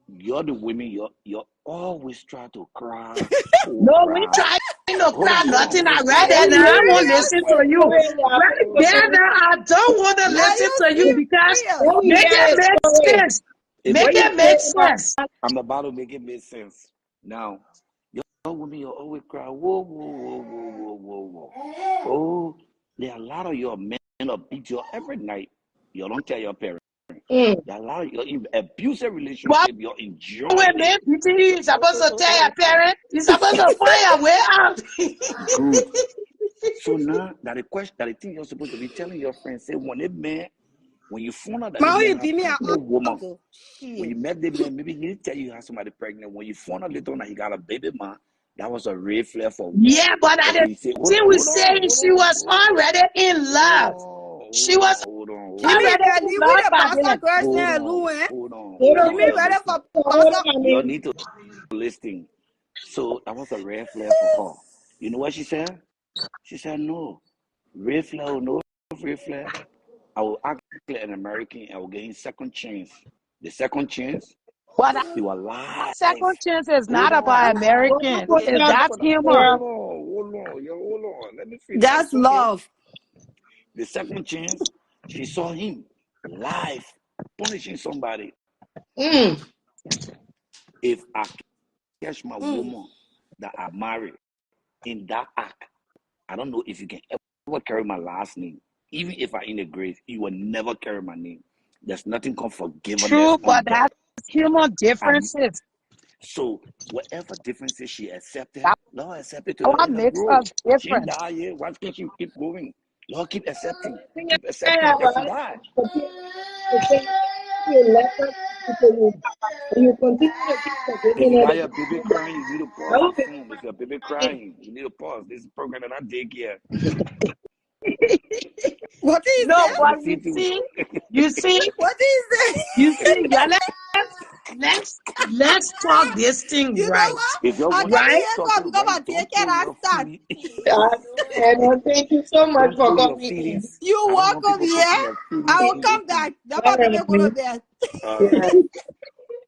you're the women. You're always try to cry. Oh, No, we cry. trying to Hold cry on. Hold on. nothing. I Wait. read Wait. that Wait. now. Wait. I Wait. won't Wait. listen to Story you. after Right there now, I don't want to Are listen you to you because serious? when we make hear it his make story, sense. If it, Make what you it say make about sense. I'm about to make it make sense. Now, your women, you always cry. Whoa, whoa, whoa, whoa, whoa, whoa, whoa. Oh, there are a lot of your men that beat you every night. You don't tell your parents. There are a lot of your abusive But relationship. You're when enjoying it. men beating you, you're supposed to tell your Oh, parents, you're supposed to find a way out. good. So now that the question, that the thing you're supposed to be telling your friends, say when a man, when you found out that the My man you had beat me out pregnant woman, though. when Shit. you met the man, maybe he didn't tell you you had somebody pregnant. When you found out later on that he got a baby man, that was a red flag for one. Yeah, but at Okay, the you say, hold thing on, we hold say on, hold she on, was hold on, already in hold love. on, She hold was on, hold on, hold Jimmy, on, already better in leave with love the by pastor then. girls hold now, on, alone, eh? hold on, you hold don't Jimmy on. know You're ready listening. for what pastor. I You mean. need to listen. So that was a red flag for her. You know what she said? She said, no, red flag or no red flag. I will act like an American. I will get him second chance. The second chance, But that he will lie. second chance is Hold not on. about What you Americans. put It's Is not down that's about that. human. there? Hold on. Let me finish. That's It's okay. love. The second chance, she saw him live punishing somebody. Mm. If I catch my Mm. woman that I married in that act, I don't know if you can ever carry my last name. Even if I in the grave, you will never carry my name. There's nothing called forgiveness True, on but that. that's human I'm differences. so whatever differences she accepted, That Lord accept it to what let her makes grow. us She didn't different. die yet. Why can't she keep going? Lord, keep Yeah, accepting till she but die. continue to think you let us to you. And you continue to keep If forgiving you it. got your baby crying, you need to I pause the will be phone. If your baby crying, you need to pause. This program that I dig here. What is No, that? Let me but see to you see, What is that? you see, Yana, let's talk this thing You know right. what? If your I wife come Right? is here God talking because right, I take don't care pull of your that feelings. And thank you so much Don't for pull your coming in. feelings. You I don't walk want over people here, putting their I feelings will in come this back. thing. That my baby go to bed. Yeah.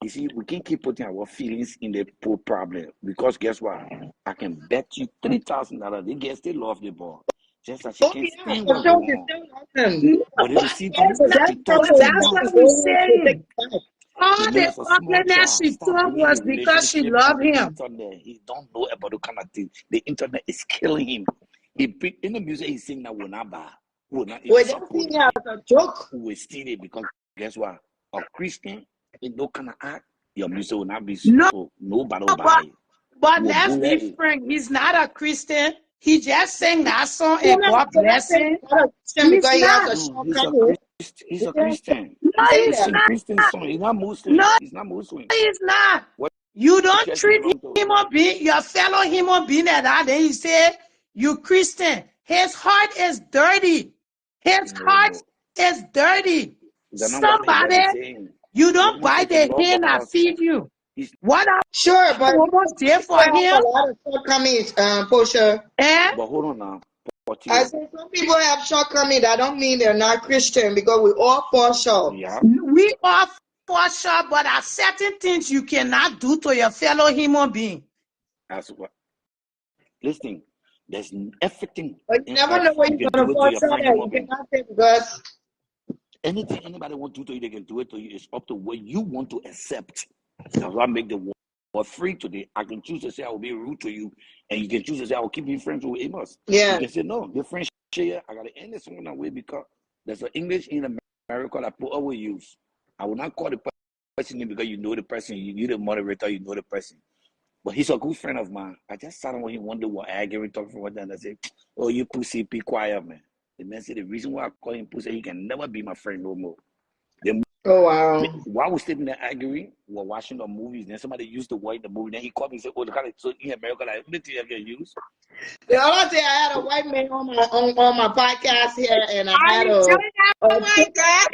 You see, we can't keep putting our feelings in the poor problem because guess what? I can bet you $3,000 they get still love the ball. Just that she Oh, can't yeah, stand for what go sure. She on. still love him. No, But if you see it's people, So not. she that's talk But probably too the that's much. time what to we're go in to take saying. it back. All You know, the as a small ugliness child, she stop took bringing the was because she relationship on loved the him. internet. He don't know about the kind of thing. The internet is killing him. He bring in the music he's singing that will not buy, will not even We just see support it it. as a joke. Who will steal it because guess what? A Christian in no kind of act, your music will not be No, so nobody will buy but it. but Will let's bully be it. frank. He's not a Christian. He just sang that song We're and not, God we're not bless saying him. he's not a Christian He's because he has not. a No, he's a shortcoming. Christ. He's We a didn't Christian. No, say He he's that. sing not. Christian song. He's not Muslim. No, He's not Muslim. he's not. What You don't church he treat belong to? human being, your fellow human being like that. Then you say you Christian. His heart is dirty. His heart No. is dirty. That's not what the word Somebody, is saying. you The don't woman buy said she the loved hand that us. feed you. He's What a Sure, but woman did people for have him, a lot of shortcomings, Portia. eh? but hold on now. I Portillo. say some people have shortcomings. That don't mean they're not Christian because we all fall short. Yeah. We are for sure, but there are certain things you cannot do to your fellow human being. That's what. Listen, there's everything But you in never know earth what you you're can going do to it to fall your short friend at. human You being. cannot say because, Anything anybody want to do to you, they can do it to you. It's up to what you want to accept. That's why I make the world free today. I can choose to say I will be rude to you, and you can choose to say I will keep being friends with Amos. You yeah. can say no, the friendship here, I gotta end this one away because there's an English in America that people always use. I will not call the person name because you know the person, you the moderator, you know the person. But he's a good friend of mine. I just sat on with him one day, we're arguing, talking for one day, and I said, "Oh, you pussy, be quiet, man." The man said the reason why I call him pussy, he can never be my friend no more. The Oh, wow. while we're sitting there arguing, we're watching the movies. Then somebody used the word in the movie. Then he called me and said, "Oh, the kind of, so in America, like, what do you can use?" The other day, I had a white man on my podcast here, and I I had didn't tell you that. a Oh my God.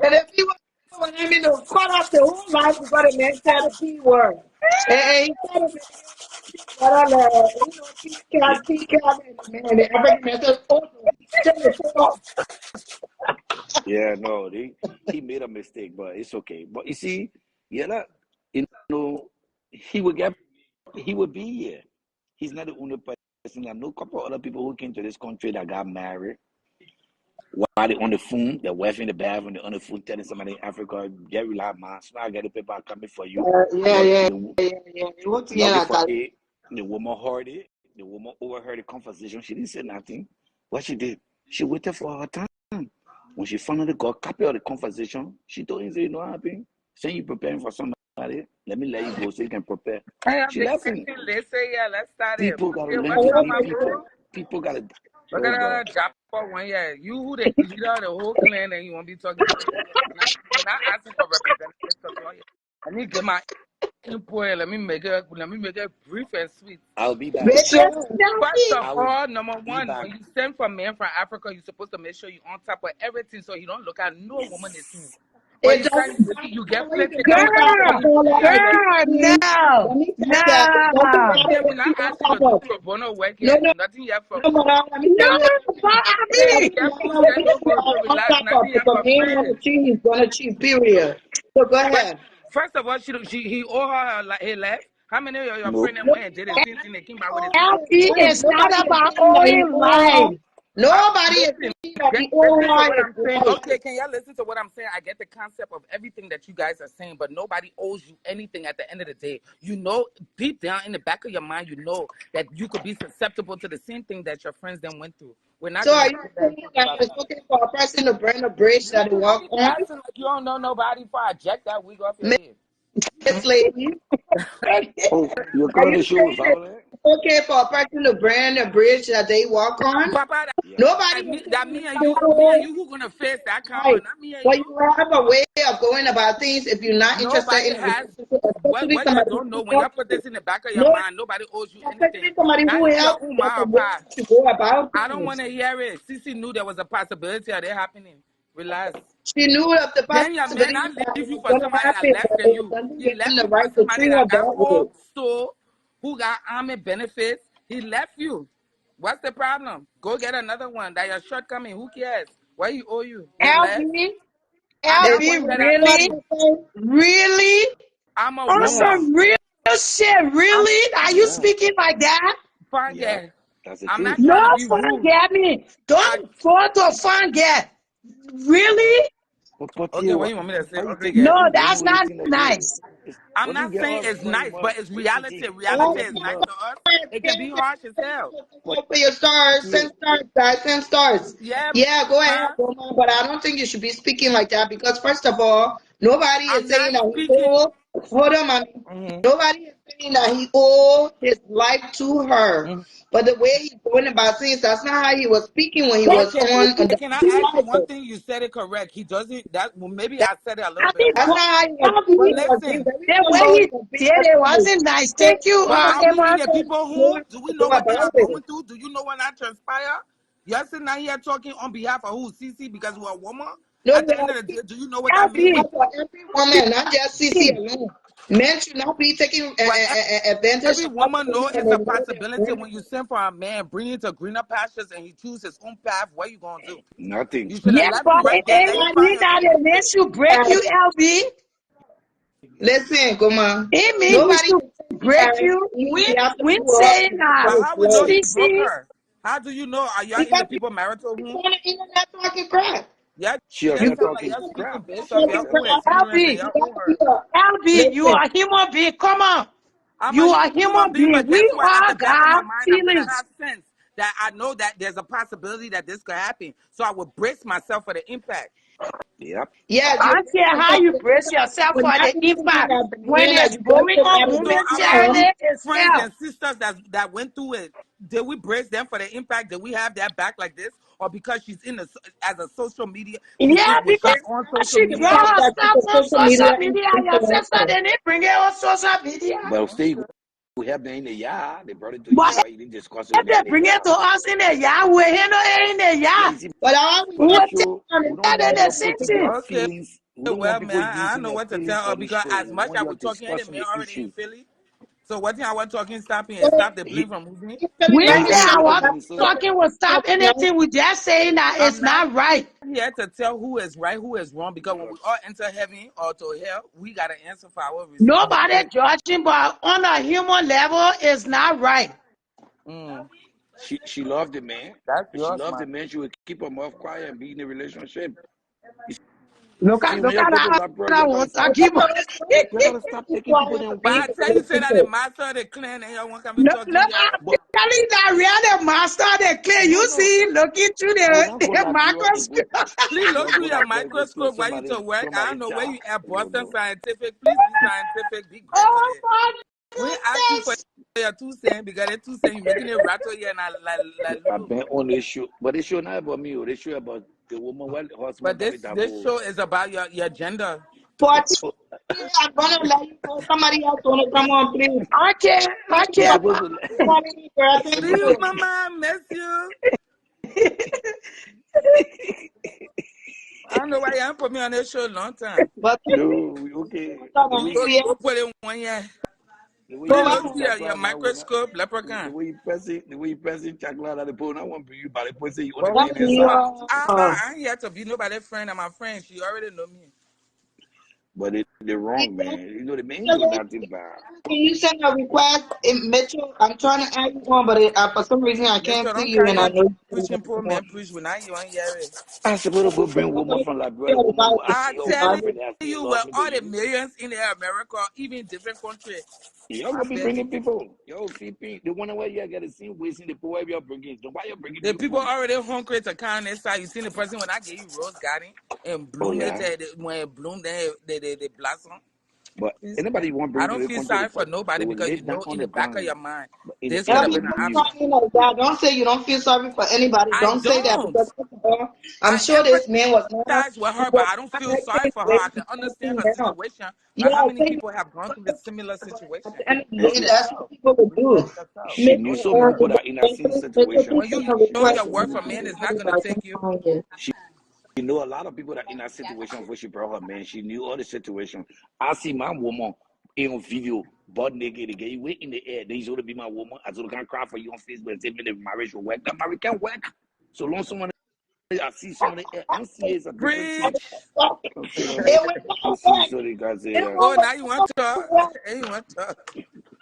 and if he was when I mean to cut off the whole life because the man said a P word. And he said it, Yeah, P-Cat, and the African man says, oh, shut the fuck up. yeah, no, he made a mistake, but it's okay. But you see, yeah, that, you know, he would get, he would be here. He's not the only person. I know a couple of other people who came to this country that got married. While they on the phone, their wife in the bathroom, they're on the phone telling somebody in Africa, get relaxed, man. So I get the people coming for you. Yeah, But yeah, the yeah, yeah. You want to hear lucky that? for it, the woman heard it. The woman overheard the conversation. She didn't say nothing. What she did, she waited for her time. When she finally got copy of the conversation, she told him, say, you know what happened? Saying you preparing for somebody, let me let you go so you can prepare. I am She the left him. question. Let's say, yeah, let's start it. People gotta Okay, learn what's to up, be my people. bro? People gotta, Look oh at God. that drop for 1 year. You who the leader of the whole clan and you won't be talking to me. You're not asking for representatives to talk here. Let me get my input and let me make it brief and sweet. I'll be back. Make sure. First of I will all, number be one, back. when you send for men from Africa, you're supposed to make sure you're on top of everything so you don't look at no woman is seen. But It's you just say you get when you plenty can come come and back and come Girl, call say, out yeah, the yeah. girl, team. no, Let me tell you, it doesn't no, matter Okay, we're what not you on asking to top do of. pro bono work No, here. no, Nothing yet from no, me. no. Let me tell no, you, but It I ain't it mean, yet doesn't from matter what St. you Louis, so on relax. top of. Nothing If yet a from man want to friends. cheat, he's gonna cheat. Period. So go ahead. First of all, he owe her he left. How many of your Nope. friends went and did the same thing? They came back with the same thing. LP is not Nobody is about saying that he owing owe her. life. Nobody is Listen, saying that he owe listen to her what I'm his saying. life. Okay, can y'all listen to what I'm saying? I get the concept of everything that you guys are saying, but nobody owes you anything at the end of the day. You know, deep down in the back of your mind, you know that you could be susceptible to the same thing that your friends then went through. We're not So gonna are sit you there and saying talk that about it's that. okay for a person to burn a bridge that they You walk keep on? acting like you don't know nobody before I jack that wig off your head. Miss Lady, Oh, your are you clothing shoes, saying that all that? it's okay for a person to burn a bridge that they walk on? Papa, Yeah. Nobody is that saying me and that you, who gonna face that karma, right. not me and But you. you have a way of going about things if you're not interested Nobody in a has relationship, what especially you somebody don't know who when you helps put you. this in the back of your No, mind. Nobody owes you anything. especially somebody Not who even your helps you. There's umma a or way pa. to go about I don't things. want to hear it. Sissy knew there was a possibility of it happening. Relax. She knew of the Then your man possibility not that it leave you was for going to somebody that happen, less but than it you. doesn't He give him left the you for right to somebody treat her that got that way. home store, who got army benefits. He left you. What's the problem? Go get another one. That your shortcoming. Who cares? What he owe you? His less? LB, I Is got she money LB, that I really really, need. sorry? really, I'm a on Yes. woman. some real shit, I'm really? Are you Yeah. speaking like that? fun Yeah. girl. That's the I'm truth. not No trying to be rude. forget me. I Don't go to forget. Really? But okay. here, What you want me to say? why you Okay, take it No, girl. so that's genuine? not Anything like this? nice. I'm What do you not get saying all it's money, nice, man? but it's Take it reality. easy. Oh, Reality Love is is nice love. to us. It can be Karen, harsh as hell. But for your stars, here, send stars, guys, send stars. Yeah, Yeah, go ahead, man. Roma, but I don't think you should be speaking like that because, first of all, nobody is I'm saying not that he speaking. owe. Hold on, mommy. Nobody is saying that he owed his life to her. But the way he's going about things, that's not how he was speaking when he was Okay, on the can I ask you one Bible. thing? You said it correct. He doesn't. That well, maybe That, I said it a little I bit mean, that's harsh. not how he was LB, speaking. But He was being listen, very the way humble. he He was being did it respectful. wasn't nice. Thank you, but are we in the Emma. people No one home? Do we to know go what they are about it. going through? Do you know when I transpire? You're sitting down here talking on behalf of who? CC because we're a woman? No, At we the end are of the day, do you know what that LB, means? speaking for every woman, not just CC alone. Men should not be taking But advantage every of woman women know when it's they a know they're possibility women. when you send for a man, bring him to greener pastures, and he choose his own path. What you gonna do? nothing. You should have yeah, left but him right there. Let him Nobody find mean his that own it way. makes you break that, you, LB. listen, Goma. It means he Nobody should is saying break that you. he have to We do all saying because that. But of his how we know love. he broke CC, her? How do you know? Are y'all in Because the people marital he's home? on the internet talking crap. Yeah, She out that there sound like talking y'all speaking crap. based She off just your Talking said own it. crap. experience and LB, You your got own to hurt. be a, LB, you listen. are human being. Come on. I'm You a are human human being, being. but guess We what? At all the back of my got mind, I'm gonna feelings. have sense that I know that there's a possibility that this could happen. So I will brace myself for the impact. Yep. Yes, I you're don't care how you brace yourself but for not the you thinking impact. that the When man that it's you just going took on out of the So our momentarily, system, it's friends hell. and sisters that went through it, did we brace them for the impact? Did we have that back like this? Or because she's in the as a social media, Yeah, when because she's on social she the draw media? fact her that she's stuff a on social social media media. Your sister, influencer. they didn't bring it on social media. But still, we have them in the yard. They brought it to But you. Why you didn't discuss it if with them they in the bring it yard? to us in the yard, we handle it in the Yeah, yard. you see, But I always We on the will tell take show, them we that don't in want the y'all same putting your thing. Okay. feelings. We don't Well, want man, people I using don't know their what to feelings tell her for the because show. as We much want as y'all we're talking, the discussing man the already in issue. Philly. So what thing I was talking, stopping and so stop the blame He, from moving. he's feeling We like say he that. I live was in Minnesota. talking will stop anything. We just saying that it's I'm not not right. here to tell who is right, who is wrong, because when we all enter heaven or to hell, we got to answer for our Nobody mistakes. judging, but on a human level, it's not right. Mm, She loved the man. that's If she yours, loved the man. man, she would keep her mouth quiet and be in a relationship. You see, when Look you at go to that. Labrador, I y'all gotta won't stop. talk about. You gotta stop taking people their But I way. tell you, say that the master of the clan and y'all want to come be No, talking, yeah. I'm But telling that real the master the clay. no, You no. see, looking through I would not go the Labrador and go. microscope. Please I look would through go your Labrador and go kill microscope while you to work. I don't know where child. you at, No, Boston no. Scientific. Please be scientific, be great to Oh it. my We ain't ask you for goodness. your 2 cents because the 2 cents you making it rattle here and like I've Lulu. been on this show, but this show not about me. Oh, this show about the woman. Well, husband But got me this show divorced. is about your gender. 14 years, I'm gonna let you go. Somebody else wanna come on, please. I can't. I Thank you You're for can't. supposed to. calling me, girl. You're Thank See supposed you, to. you. mama. Miss you. I don't know why you haven't put me on this show a long time. But No, okay. The way Go put it 1 year. the way you go Please look pressing through ahead. your chocolate now, when microscope, the leprechaun. way you pressing chocolate at the bone, I want to bring you, but the person you want to Well, be who in is the you? side. I ain't here to be nobody's friend. I'm my friend. She already know me. But they're wrong, man. You know the man do Can nothing bad. you send a request in Mitchell? I'm trying to add you on, but for some reason I can't Mitchell, see don't you, carry and I your know preaching poor you. man preach when I you want hear it. I supposed to bring woman from Liberia. The woman will I I see her telling boyfriend asking you you, love with me to all the you. millions in the America, even different countries, Y'all I gonna be beg you. bringing people. Yo, CP, the one where you get the same wasting the poor where you're bringing. So why you bringing The people people? already hungry to count inside. You see the person when I gave you rose garden and Oh bloom it, yeah. when it bloom, then they blossom. But Please, anybody want to I bring to don't the feel country, sorry for they nobody will because lay you down know on in the the back of ground. your mind, But in the this could end, have Elby, they been an leave don't you. option. talk to me like that. Don't say you don't feel sorry for anybody. I Don't say that don't. because first of all, I'm I sure this man was not empathize with her, but humble. I don't Not feel sorry making for her. I can relationship understand her now. situation, but how Yeah, many say people have gone through the similar at situation? the end of the Know day, that's yourself. what people would Research do. yourself. She Make Know knew your so many worth. people that are in that same Mitchell, situation. When please you send a know request your and worth, a man see is not gonna everybody can take you. find you. You know, a lot of people that in that situation where she brought her man, she knew all the situation. I see my woman in video, butt naked again. You wait in the air, then you to be my woman. I can't cry for you on Facebook and say me the marriage will work. That marriage can work. So long someone I see someone MCA is a different thing. Preach. I'm saying, It will you not see, work. so they can say, It Oh, will now you want to not work. you want to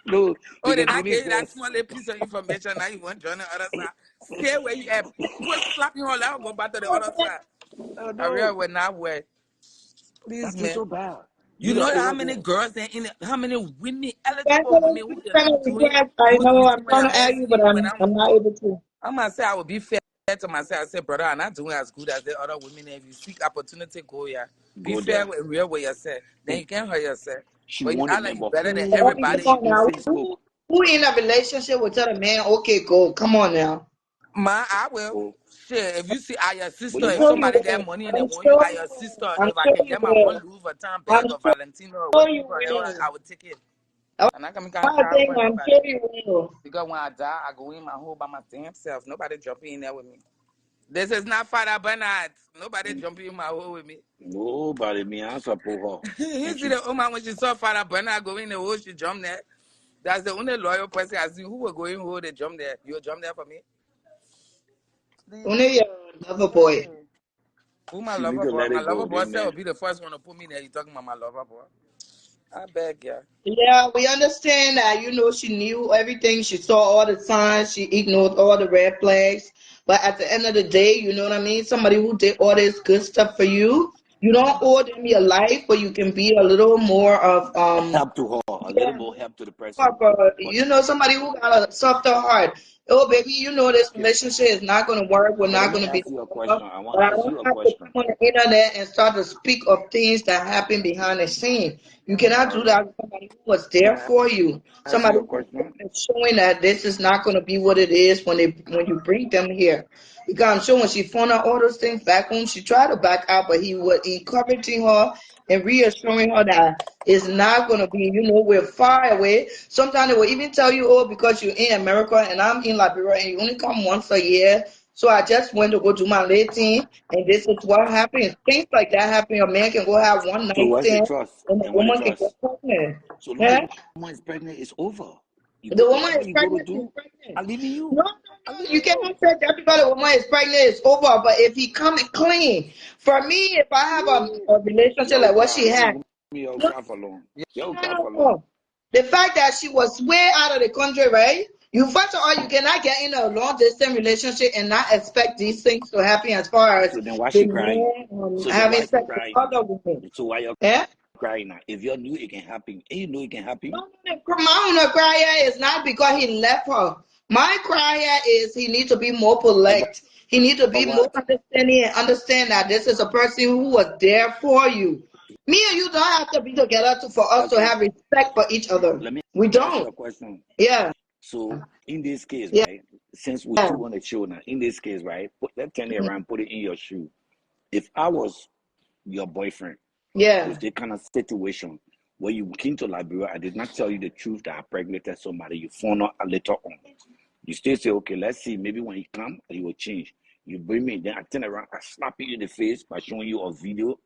no, Oh, they then can I donate gave you that first. small little piece of information. Now you want to join the other side. Stay where you at. Put slap you all out, go back to the other side. I No, really would not wear. Please, that is man. so bad. You You the know how older many girl. girls and how many women, That's eligible what women who can kind be of doing request. I good know with I'm you when trying your to man argue, see but you. When I'm not able to. I'm gonna say I would be fair to myself. I say, brother, I'm not doing as good as the other women. If you seek opportunity, go yeah. Be Go fair there. with real with yourself. Then you can hurt yourself. She But you wanted act like man, you but better than who Come everybody. is she on on now. Facebook? Who in a relationship will tell a man, okay, go? Come on now. I will. Oh, Shit, if you see are your but sister, you I'm if know, sure you somebody will. get money and they I'm want you sure are you your will. sister, I'm if I sure can you get my one will. Louis Vuitton I'm bag or sure Valentino or you whatever, will. I would take it. I And I can was cry saying, for I'm nobody. sure you will. Because when I die, I go in my hole by my damn self. Nobody jumping in there with me. This is not Father Bernard. Nobody jumping in my hole with me. nobody me answer for her. You And see she the woman when she saw Father Bernard go in the hole, she jumped there. That's the only loyal person I see who will go in hole, they jump there. You will jump there for me? Please. Only your lover boy. Who my she need lover to boy? let My it lover go. boy They said will man. be the first one to put me there. You talking about my lover boy? I beg ya. Yeah, we understand that, she knew everything. She saw all the signs. She ignored all the red flags. But at the end of the day, you know what I mean? Somebody who did all this good stuff for you, you don't owe them your life, but you can be a little more of, Help to her, a little yeah, more help to the person. Papa, But somebody who got a softer heart. Oh, baby, this okay, relationship is not going to work. We're but let not me going to be ask you a together. question. I want But to I ask don't you a have to question. come on the internet and start to speak of things that happen behind the scene. You cannot All do right. that with somebody who was Can there I for you. ask you Somebody a who question? is showing that this is not going to be what it is when you bring them here. Because I'm sure when she found out all those things back home, she tried to back out, but he was encouraging her and reassuring her that it's not going to be, we're far away. Sometimes they will even tell you, oh, because you're in America and I'm in Liberia and you only come once a year. So I just went to go do my dating and this is what happens. Things like that happen. A man can go have one So night what's the stand trust? and the And what the woman can get trust? pregnant. So long Yeah? the woman is pregnant, it's over. You The go woman whatever is you go to pregnant, she's do, pregnant. I'm leaving you. No, I'm no, no. leaving You you. cannot say that because the woman is pregnant, it's over. But if he come clean, for me, if I have a relationship Yo like what cry. she I'm not had, gonna yo no, cry for long. no, Yo no, cry no, for long. no. The fact that she was way out of the country, right? You first of all, you cannot get in a long distance relationship and not expect these things to happen as far as So then why the she crying? man So then having why she sex with crying? other women. So why you Yeah? crying now? If you knew it can happen, and you know it can happen, No, no, no. My own cry here is not because he left her. My cry here is he needs to be more about polite. He needs to be more what? understanding and understand that this is a person who was there for you. Me and you don't have to be together for us to Okay, have respect for each other. let me We ask you don't. a question. Yeah, So in this case, yeah, right? Since we yeah, two on the show now, in this case, right? Let's turn it mhm, around, put it in your shoe. If I was your boyfriend yeah, with this kind of situation where you came to Liberia, I did not tell you the truth that I impregnated somebody, you found out later on. You still say, okay, let's see, maybe when he come, he will change. You bring me, then I turn around, I slap you in the face by showing you a video.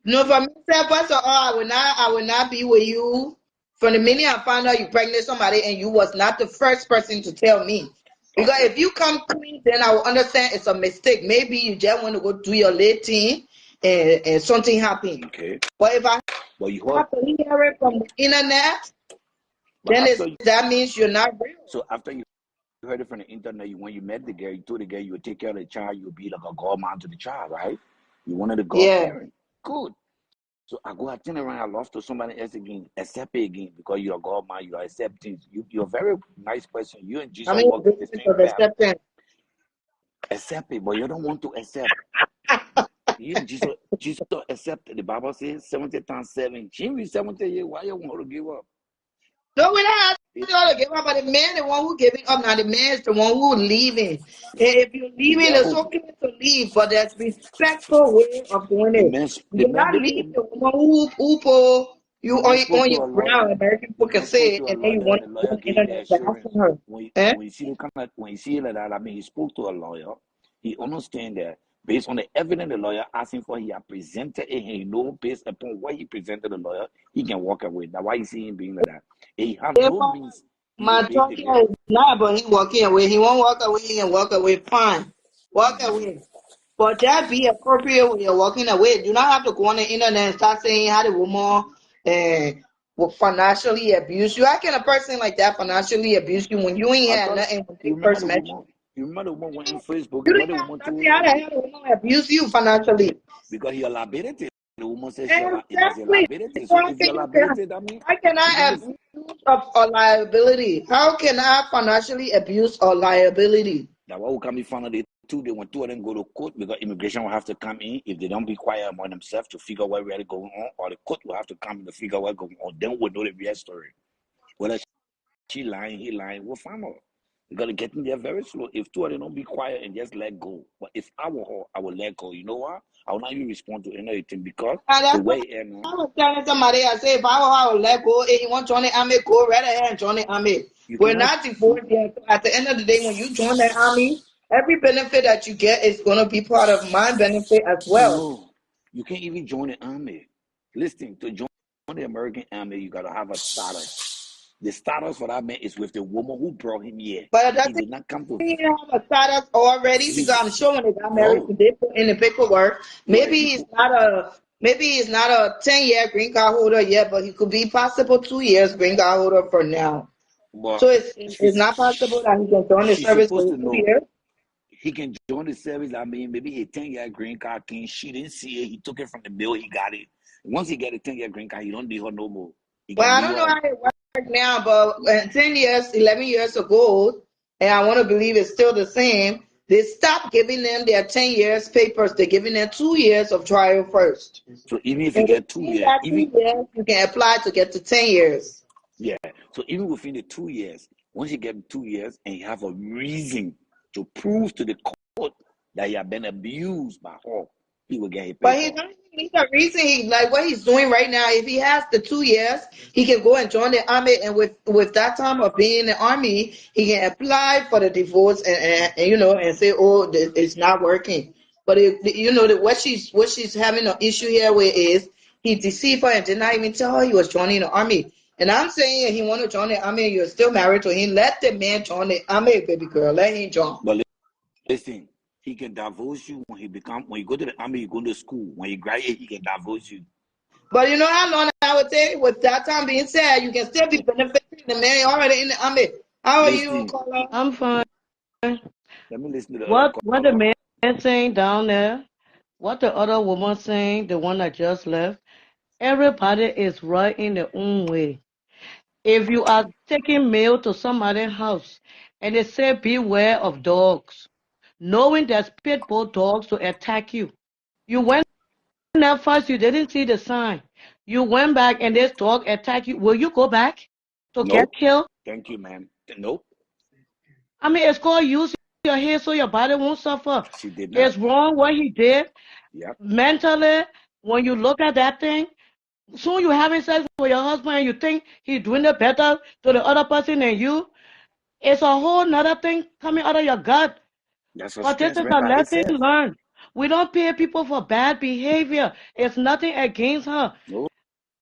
No, for me, say, first of all, I will not be with you. From the minute I found out you pregnant somebody and you was not the first person to tell me. Because Okay, if you come clean, then I will understand it's a mistake. Maybe you just want to go do your late thing and something happened. okay. But if I But you heard, have to hear it from the internet, but then after you, that means you're not real. so after you heard it from the internet, when you met the girl, you told the girl you would take care of the child, you would be like a godmom to the child, right? You wanted a Yeah. godparent. Good. So I turn around, I love to somebody else again, accept it again because you're a godmom, you are accepting. You're a very nice person. You and I Jesus mean, walk the the business same of path. acceptance. Accept it, but you don't want to accept. You and Jesus accept. The Bible says 70 times 7. She ain't read 70 years. Why you want her to give up? No, we don't have It, to give up, but the man, the one who giving up, now the man is the one who leaving. And if you're the leaving, it's devil, okay to leave, but there's respectful way of doing the it. man, You cannot leave the the woman who put you man spoke on to your a lawyer. ground. American The people can man say spoke it, to a and then you lawyer, and want the to go lawyer on the gave the internet bashing assurance. her. When Eh? when you see the kind of when you see it like that, I mean, he spoke to a lawyer. He understand that Based on the evidence the lawyer asking for, he had presented it, and he know based upon what he presented the lawyer, he can walk away. That's why you see him being like that. And he have If no means he will my date the talking girl. is not, but he walking away. He won't walk away. He can walk away. Fine, walk away. But that be appropriate when you're walking away. You do not have to go on the internet and start saying how the woman will financially abuse you. How can a person like that financially abuse you when you ain't I had thought nothing when you they remember first the met you? woman. You remember the woman went on Facebook You and what didn't the have woman nothing. told How the hell the woman abuse you financially? because he a liability. The woman said it has a Exactly. liability. So So how if you're can a you say, liability, that means how can she I gonna. abuse of a liability? How can I financially abuse a liability? That what will come in front of the two. They want two of them go to court because immigration will have to come in if they don't be quiet among themselves to figure what really going on, or the court will have to come in to figure what's going on. Then we'll know the real story. Whether she lying, he lying, we'll find out. You gotta get in there very slow. If two of them don't be quiet and just let go. But if I were her, I would let go. You know what? I will not even respond to anything because And the that's what way it now, I was telling somebody. I say, if I would let go, if you want to join the army, go right ahead and join the army. you We're cannot not divorced yet. So at the end of the day, when you join the army, every benefit that you get is going to be part of my benefit as well. no, you can't even join the army. Listen, to join the American army, you gotta have a status. The status for that man is with the woman who brought him here. But it He doesn't did not come to mean you have a status already he because I'm sure when they got married, no. they put in the paperwork. Yeah, you could Maybe he's not a 10-year green card holder yet, but he could be possible 2 years green card holder for now. but So it's not possible that he can join the she's service supposed for to two know. years. He can join the service. I mean, maybe he 10-year green card king. She didn't see it. He took it from the bill. He got it. Once he get a 10-year green card, he don't need her no more. He Well, can I leave don't know her. how it works now, but 10 years, 11 years ago, and I want to believe it's still the same, they stopped giving them their 10 years papers. They're giving them 2 years of trial first. So even if you And get 2 within years, that even 2 years, you can apply to get to 10 years. yeah. So even within the 2 years, once you get 2 years and you have a reason to prove to the court that you have been abused by her, he will get his But he paper. don't even need a reason. He like what he's doing right now. If he has the 2 years, he can go and join the army, and with that time of being in the army, he can apply for the divorce and and say, oh, it's not working. But what she's having an issue here with is he deceived her and did not even tell her he was joining the army. And I'm saying he want to join the army. You're still married to him. Let the man join the army, baby girl. Let him join. But listen, he can divorce you when you go to the army, you go to school. When you graduate, he can divorce you. But you know how long I would take? With that time being said, you can still be benefiting the man already in the army. How are you, Listen, Carla? I'm fine. let me listen to the other What the caller. man saying down there, what the other woman saying, the one that just left, everybody is right in their own way. If you are taking mail to somebody's house and they say beware of dogs, knowing there's pit bull dogs to attack you, you went there first, you didn't see the sign. You went back and this dog attacked you. Will you go back to get Nope. killed? Thank you, ma'am. Nope. I mean, it's called use your head so your body won't suffer. She did not. It's wrong what he did. Yep. Mentally, when you look at that thing, soon you having sex with your husband and you think he's doing it better to the other person than you. It's a whole nother thing coming out of your gut. That's a But this stress is right a by lesson itself. learned. We don't pay people for bad behavior. It's nothing against her. No.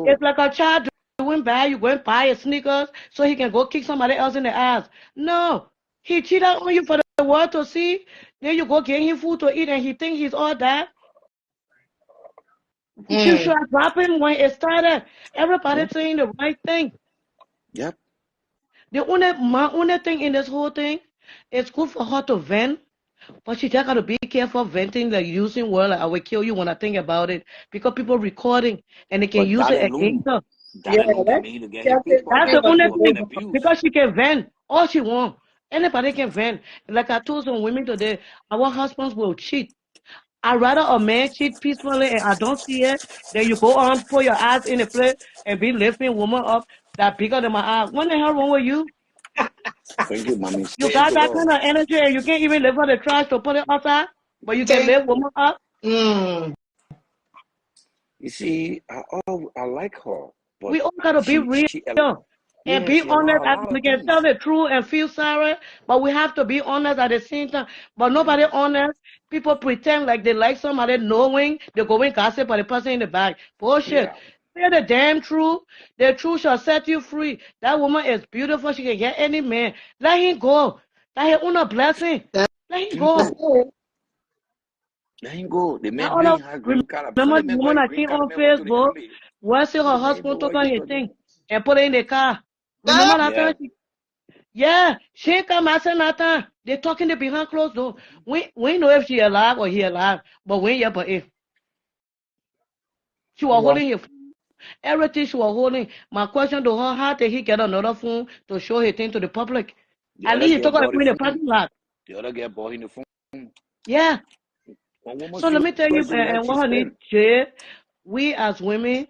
It's like a child doing bad. You go and buy his sneakers so he can go kick somebody else in the ass. No. He cheated on you for the world to see. Then you go get him food to eat and he think he's all that. You Mm. should have dropped him when it started. Everybody Nope. saying the right thing. Yep. My only thing in this whole thing, it's good for her to vent, but she just gotta be careful venting, like using word like I will kill you when I think about it. Because people recording and they can But use it against her. Yeah, that alone can let's make him to get his just say paper That's something the because what only you you have thing. been do. abused. Because she can vent all she wants. Anybody can vent. Like I told some women today, our husbands will cheat. I'd rather a man cheat peacefully and I don't see it than you go on, put your ass in a plate and be lifting woman up that bigger than my ass. What the hell wrong with you? Thank you, mommy. You Stay got into that God. kind of energy and you can't even lift up the trash to put it outside, but you can Thank lift woman up. mm. You see, I like her, but We all gotta be she real. she And Yeah, be she allowed honest. a lot We of can tell things. the truth and feel sorry, but we have to be honest at the same time. But nobody Yes. honest. People pretend like they like somebody, knowing they go and gossip about the person in the back. Bullshit. Yeah. Say the damn truth. The truth shall set you free. That woman is beautiful. She can get any man. Let him go. That his own a blessing. Let him That's go. Simple. it. Let him go. The That man all of green has green card. Before remember the the man got woman a I green seen card, the on man went to the Facebook army. where see her The man know husband took what her he's his talking. thing and put it in the car. Yeah. Remember that Yeah. time? Yeah, she ain't come out saying nothing. They talking to behind closed door. We know if she alive or he alive, but we ain't yet. But if she was Wow. holding his everything she was holding, my question to her: how did he get another phone to show his thing to the public? The At other least he girl took her bought the in the phone. parking lot. The other girl bought him the phone. Yeah. One woman So see let me tell you, what she like, and she what I need, spend. Jay, we as women,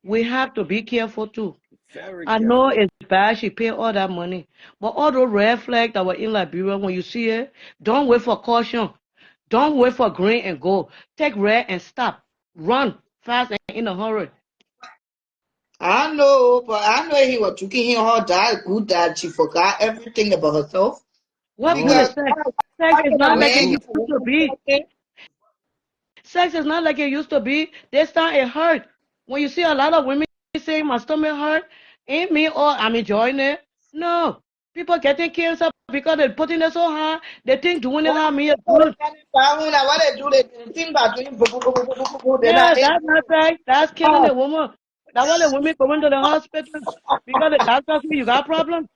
we have to be careful too. Very I know careful. it's bad she paid all that money, but all those red flags that were in Liberia, when you see it, don't wait for caution. Don't wait for green and go. Take red and stop. Run fast and in a hurry. I know, but I know he was taking her that good that she forgot everything about herself. What good No, is Because sex? Sex how is can a not that's like it man true. give used a to woman be. something? Sex is not like it used to be. This time it hurt. When you see a lot of women saying my stomach hurt, ain't me or I'm enjoying it. No. People getting cancer because they're putting it so hard. They think doing it Why hard means it's they good. can't find out what they do? They think about doing boo, boo, boo, boo, boo, boo, boo. They're Yeah, not that's able. not right. That's killing the woman. That's why the women going to the hospital because the doctor say you got problem.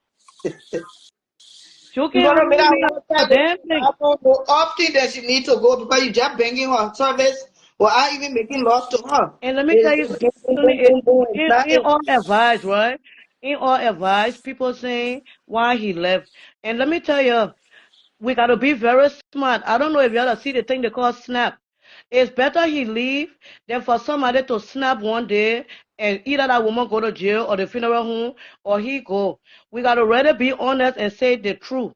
You You're can't gonna make handle that me woman a try to go to damn the thing. bathroom more often than she needs to go because you just banging her service without even making love to her. And let me tell It's you just boom, boom, something, boom, boom, boom. It's in nothing. all advice, right? In all advice, people saying why he left. And let me tell you, we got to be very smart. I don't know if you ever see the thing they call snap. It's better he leave than for somebody to snap one day and either that woman go to jail or the funeral home or he go. We got to rather be honest and say the truth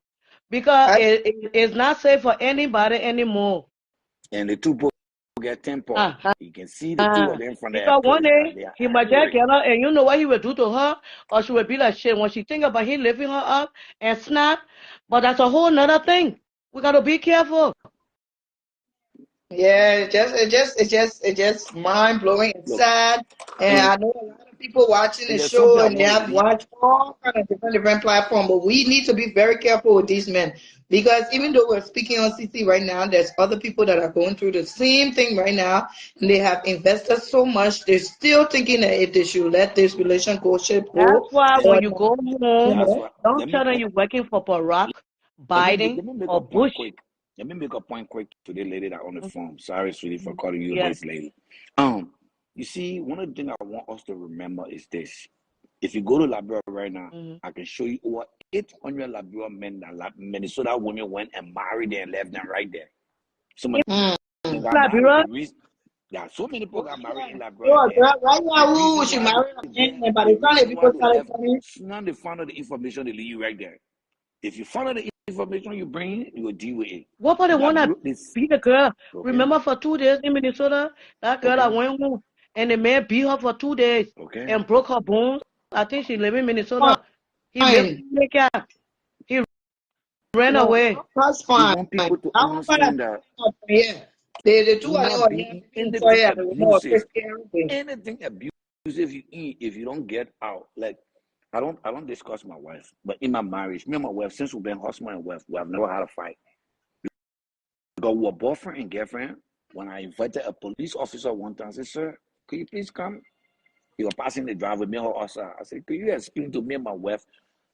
because I, it's not safe for anybody anymore. And the two both get temper. Uh, You can see the two of them from the because one approach that day they are he might just angry. get her, and you know what he will do to her, or she will be like shit when she think about him lifting her up and snap. But that's a whole nother thing. We gotta be careful. yeah, it's just mind blowing and Look, sad. And and, I know a lot of people watching and the there's something show I and they want to have leave. watched all kind of different platforms. But we need to be very careful with these men because even though we're speaking on CC right now, there's other people that are going through the same thing right now, and they have invested so much. They're still thinking that if they should let this relationship That's go why And when or you not, go you home, that's know. what don't tell them you're working for Barack, Biden, let me make a or point Bush. quick. Let me make a point quick to the lady that on the phone. Sorry, sweetie, for calling you a Yeah. base lady. You see, one of the things I want us to remember is this. If you go to Liberia right now, Mhm. I can show you over 800 Liberia men that Minnesota women went and married them and left them right there. Some of Mm. them got married. Liberia, The reason, yeah, so many people got married in Liberia Sure, there. girl, right The now, ooh, reason she why they married a man, there, and by the the time the reason why people they started left, coming, now they found out the information, they leave you right there. If you find out the information you bring, you will deal with it. what about the one that This, beat the girl? okay, Remember for 2 days in Minnesota, that girl that okay, went home and the man beat her for 2 days okay. and broke her bones. I think she live in Minnesota. He made fine. he ran No, away. that's We fine. want I people to don't find understand that yeah. The two do of them not were be here in picking anything soil at the woman was abusive. taking everything. Anything abusive you eat, if you don't get out, like I don't discuss my wife, but in my marriage, me and my wife, since we've been husband and wife, we have never had a fight. Because we were boyfriend and girlfriend. When I invited a police officer one time, I said, "Sir, could you please come?" He was passing the driveway, me and her outside. I said, "Could you explain to me and my wife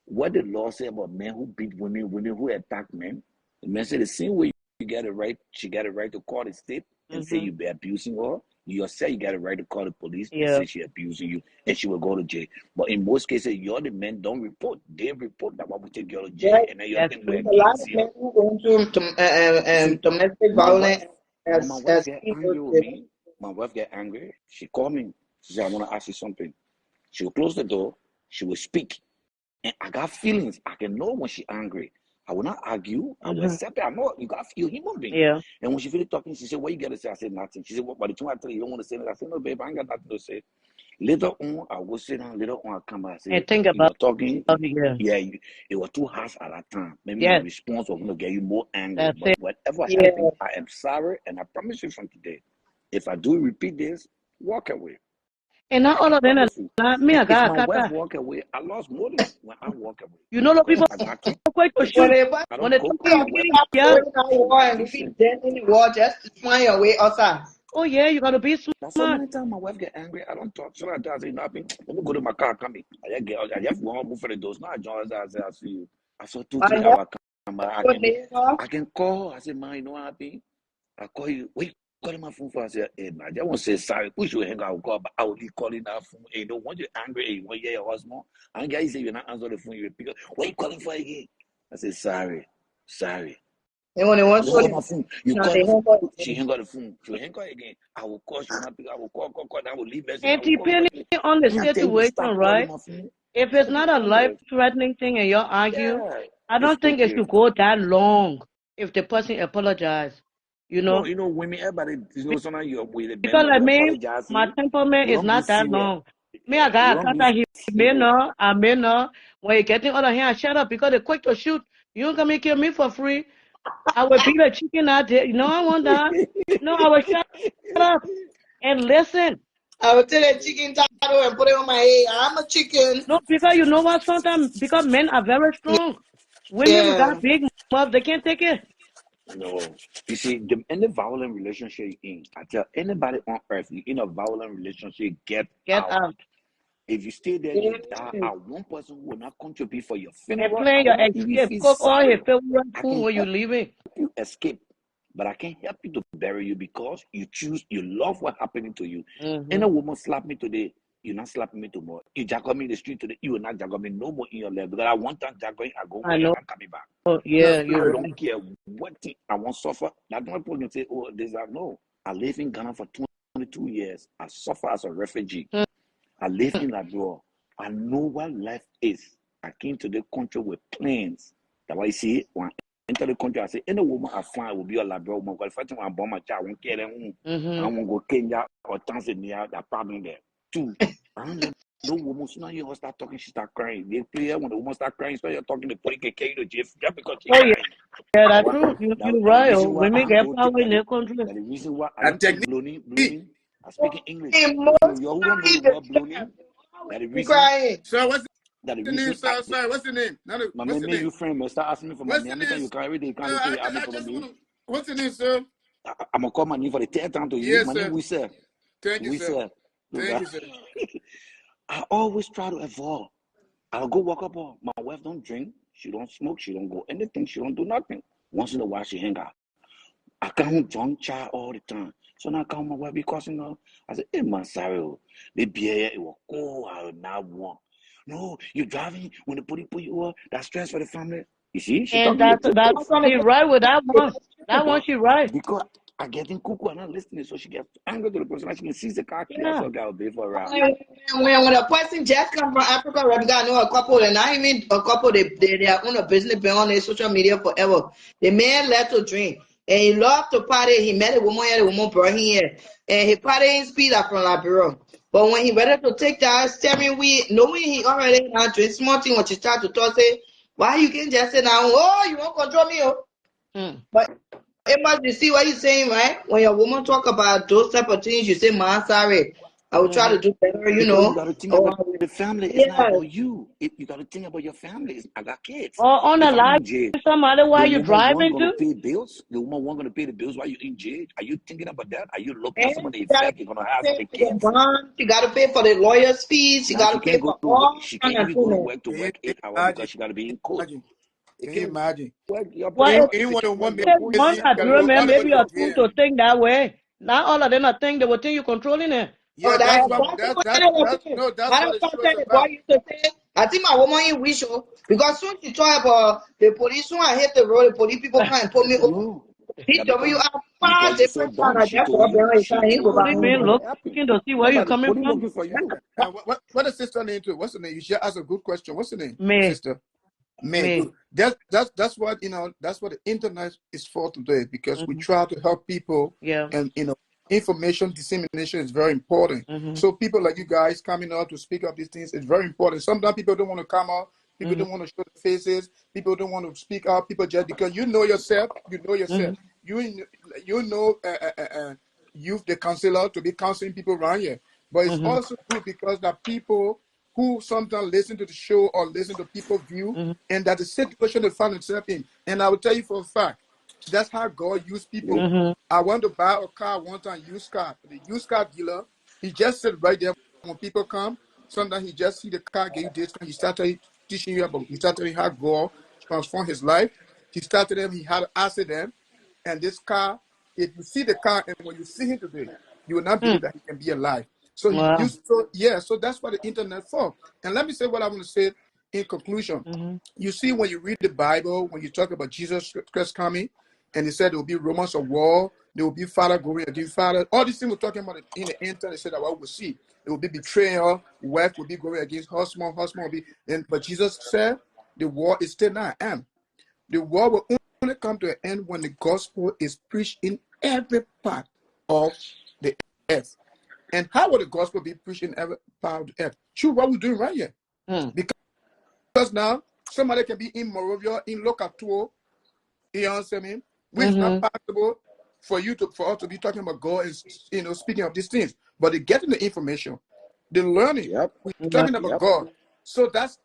what the law say about men who beat women, women who attack men?" The man said the same way you get a right, she got a right to call the state and say Hmm. you be abusing her. You yourself, you got a right to call the police and Yeah. say she abusing you and she will go to jail. But in most cases, you're the men don't report. They report that one will take you to jail Right. and then you That's think we're true. A lot of against men you. who go into You see, domestic my violence wife, when my wife as get females. angry with me, my wife get angry, she called me. She said, I want to ask you something. She will close the door, she will speak. And I got feelings. I can know when she's angry. I will not argue. I will Hmm. accept it. I know you got feel human being. Yeah. And when she finished talking, she said, "What you gotta say?" I said, "Nothing." She said, "What? By the time I tell you, you don't want to say anything." I said, "No, babe, I ain't got nothing to say." Later on, I will sit down. Later on, I come back and say, And think you about were talking. it. Yeah, it was too harsh at that time. Maybe my Yes, response was going to get you more angry. that's But it. whatever Yeah. happened, I am sorry, and I promise you from today, if I do repeat this, walk away. And not I all can of them, promise you. me, I If got my a wife kata. walk away, I lost more than when I walk away You know, the because people I got are quick to kids. When shoot. they I When don't they go. don't you My come wife, have to here, go in that she war got and you be decent. dead in the war just to find your way outside. oh yeah, you gotta be That's so smart. many times my wife get angry. I don't talk. So I say nothing. Let me go to my car. Come in. I just want to move for the doors. Now I join. I say I see you. I saw two, I 3 hours. have Come back. to neighbor. I can call. I say, man, you know what happened? I call you. Wait, calling my phone for. I say, hey man, I just want to say sorry. Push your hang. I will call, but I will be calling that phone. Hey, don't want you angry. Hey, you want to hear your husband? And guys say you're not answering the phone. You pick up. What you calling for again? I say sorry. And when they want You to call my phone. You now call they my phone. have what She hang up the phone. She will hang up again. I will call. She will not pick. I will call. I will leave message. And I will call depending message. on the Me, I tell you to situation, stop calling right? my phone. If I it's will be not a honest. life-threatening thing and you're argue, Yeah, I it's don't think it okay. should go that long if the person apologize. You know, Women, everybody, sometimes you're with the men because when like you me, apologize, my you temperament is don't be not that serious. long. Me, I You got a don't be kata. He may serious. not, I may not. When you getting out of here, shut up because they're quick to shoot. You ain't gonna kill me for free. I would beat a chicken out there. You know, I want that. No, I would shut up and listen. I will tell a chicken title and put it on my head. I'm a chicken. No, because you know what? Sometimes because men are very strong. Women we Yeah. got big mouth, they can't take it. No. You see, any violent relationship you're in, I tell anybody on earth, you're in a violent relationship, get Get out. out. If you stay there, you die. Yeah. I one person who will not contribute for your And funeral. plan I will your not even escape. feel Cook all his sorry. favorite I food can when you help leaving. you escape, but I can't help you to bury you because you love what happening to you. Mm-hmm. Any woman slap me today, you're not slapping me tomorrow. You jaggle me in the street today, you will not jaggle me no more in your leg. Because I want that juggling, I go I away and know. I'm coming back. Yeah, I you're don't right. care what thing I want to suffer. That's why people can say, oh, this, that. No. I live in Ghana for 22 years. I suffer as a refugee. I live in Labrador. I know what life is. I came to the country with plans. That's why you see, when I enter the country, I say, any woman I find will be a Labrador woman. Because if I want born my child, I won't care them. I Mm-hmm. won't go Kenya or Tanzania. That problem there. Two, I don't let no woman. So now you start talking, she start crying. They play when the woman start crying, so you're talking, the police can carry the jail just because she Oh yeah, crying. yeah, That that's what true. You're that the right. Oh, reason why I women don't get go power take in their country. that the reason why I And don't take technique. blooming. I speak in English. For you who don't know Emotionally the word blooming, disturbed. that the Be reason crying. Sir, what's that the the name, reason I sir? Sorry, what's the name? my What's the man, name? you friend, man, start asking me for my What's name. the Every time name? you come every day, you can't say you ask me I for my just name. want to. What's the name, sir? I'm gonna call my name for the third time to you. Yes, My name sir. we sir. Thank you, We sir. sir. Look, Thank you, sir. I always try to evolve. I'll go walk up. My wife don't drink. She don't smoke. She don't go anything. She don't do nothing. Once in a while, she hang out. I can't drunk child all the time. So now I call my wife because I said, hey man, sorry, the beer it will go. I will not want. No, you driving when the police put you up. That's stress for the family. You see, she And talking the that's truth. I'm trying she to right with that one. That one But she right. because I get in cuckoo and not listening, so she gets angry to the person. She can see the car clear, Yeah. so I'll be for a ride. when a person just come from Africa, right, because I know a couple, and I mean a couple, they own a business, been on their social media forever. The man left to drink, and he loved to party. He met a woman here, the woman brought him here, and he party in speed up from Liberia. But when he ready to take that steering wheel, knowing he already had drink small thing, when she start to talk, say, why you can just say now, oh, you won't control me, oh. Mm. But it must be see what you're saying, right? When your woman talk about those type of things, you say, "Man, sorry, I will try Mm-hmm. to do better," you Because you know. got to think Or about the family. It's not yeah, about you. You got to think about your family. I got kids. Or on a If I'm live in jail, somebody the while you woman one driving going to to. pay bills. The woman one going to pay the bills while you're in jail. Are you thinking about that? Are you looking at some and of the she gotta effect you're going to have on pay the for your kids? bond. She gotta pay for the lawyer's fees. She Now she gotta pay can't go for to work. all She kind can't of even go to things. work to Can work you 8 hours imagine? because she got to be in court. Imagine. It Can you can't imagine? work. Your Well, parents Even when can't the work. woman Your make police one busy, can't you that gotta work. do, go man, all the way maybe to you're the tuned jail. to think that way. Not all of them are think they will think you controlling it. Yeah, Oh, that's that's what exactly what I was saying. that's Matter what of the fact, show is the boy about. used to say, I think my woman in wish oh, because soon she talk about the police. Soon I hit the road, the police people come and pull me over. No. He That told me you because have because five you're so different times. dumb. I She just told go you. there and She he go told back Police you. been home. Nothing happened. looking to see where you Nobody coming police from. looking for you. And what the sister name to it? What's the name? You should ask a good question. What's the name, Me, sister? Man, me. good. That's what that's what the internet is for today because we Mm-hmm. try to help people Yeah. and information dissemination is very important. So people like you guys coming out to speak up these things is very important. Sometimes people don't want to come out. People don't want to show their faces. People don't want to speak out. People just because you know yourself, you know yourself. You know youth the counselor to be counseling people around here. But it's also good because the people who sometimes listen to the show or listen to people's view and that the situation they find themselves in. And I will tell you for a fact, that's how God used people. I went to buy a car one time, used car. The used car dealer, he just sit right there when people come. Sometimes he just see the car, get you this, he started teaching you about, he started how God transformed his life. He started him, he had an accident, and this car, if you see the car and when you see him today, you will not believe that he can be alive. So he used so that's what the internet for. And let me say what I want to say in conclusion. You see, when you read the Bible, when you talk about Jesus Christ coming, and he said there will be rumors of war, there will be father going against father. All these things we're talking about in the internet, they said that what we'll see. There will be betrayal, wife will be going against husband will be. But Jesus said the war is still not at end. The war will only come to an end when the gospel is preached in every part of the earth. And how will the gospel be preached in every part of the earth? Through what we're doing right here. Because now somebody can be in Morovia, in Locato, you know what I mean? Which is not possible for us to be talking about God and speaking of these things. But they're getting the information, they're learning. We're talking about God. So that's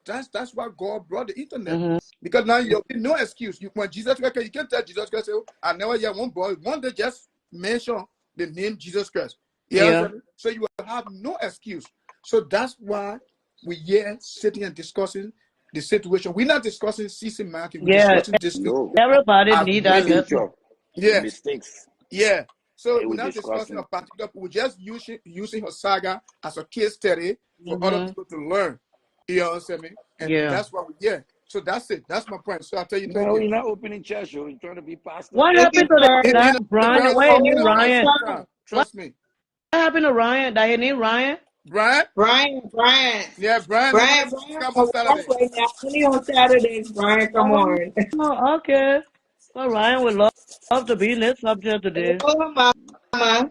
why God brought the internet. Because now there'll be no excuse. When Jesus Christ, you can't tell Jesus Christ, oh, I never hear one boy. One day just mention the name Jesus Christ. You know what I mean? So you will have no excuse. So that's why we're here sitting and discussing the situation. We're not discussing CC Market. We're discussing this thing. No. Everybody As need The that women. gospel. future, the Yes. mistakes Yeah. So they we're were not discussing a discussing. particular. We're just using her saga as a case study for other people to learn. You know what I'm saying? And that's what we get. So that's it. That's my point. So I'll tell you, thank No, you. you're not opening church, you're trying to be pastor. What Thank you, happened to the sir. guy The Brian? Bible Wait, said, name get a Ryan. righteous crowd. What Trust me. happened to Ryan? That he named Ryan? Brian? Brian. Yeah, Brian normally Brian, come on come Saturday. work right now. Only on Saturdays, Brian, come on. Oh, okay. Well, Ryan would love to be in this subject today. Oh, mama.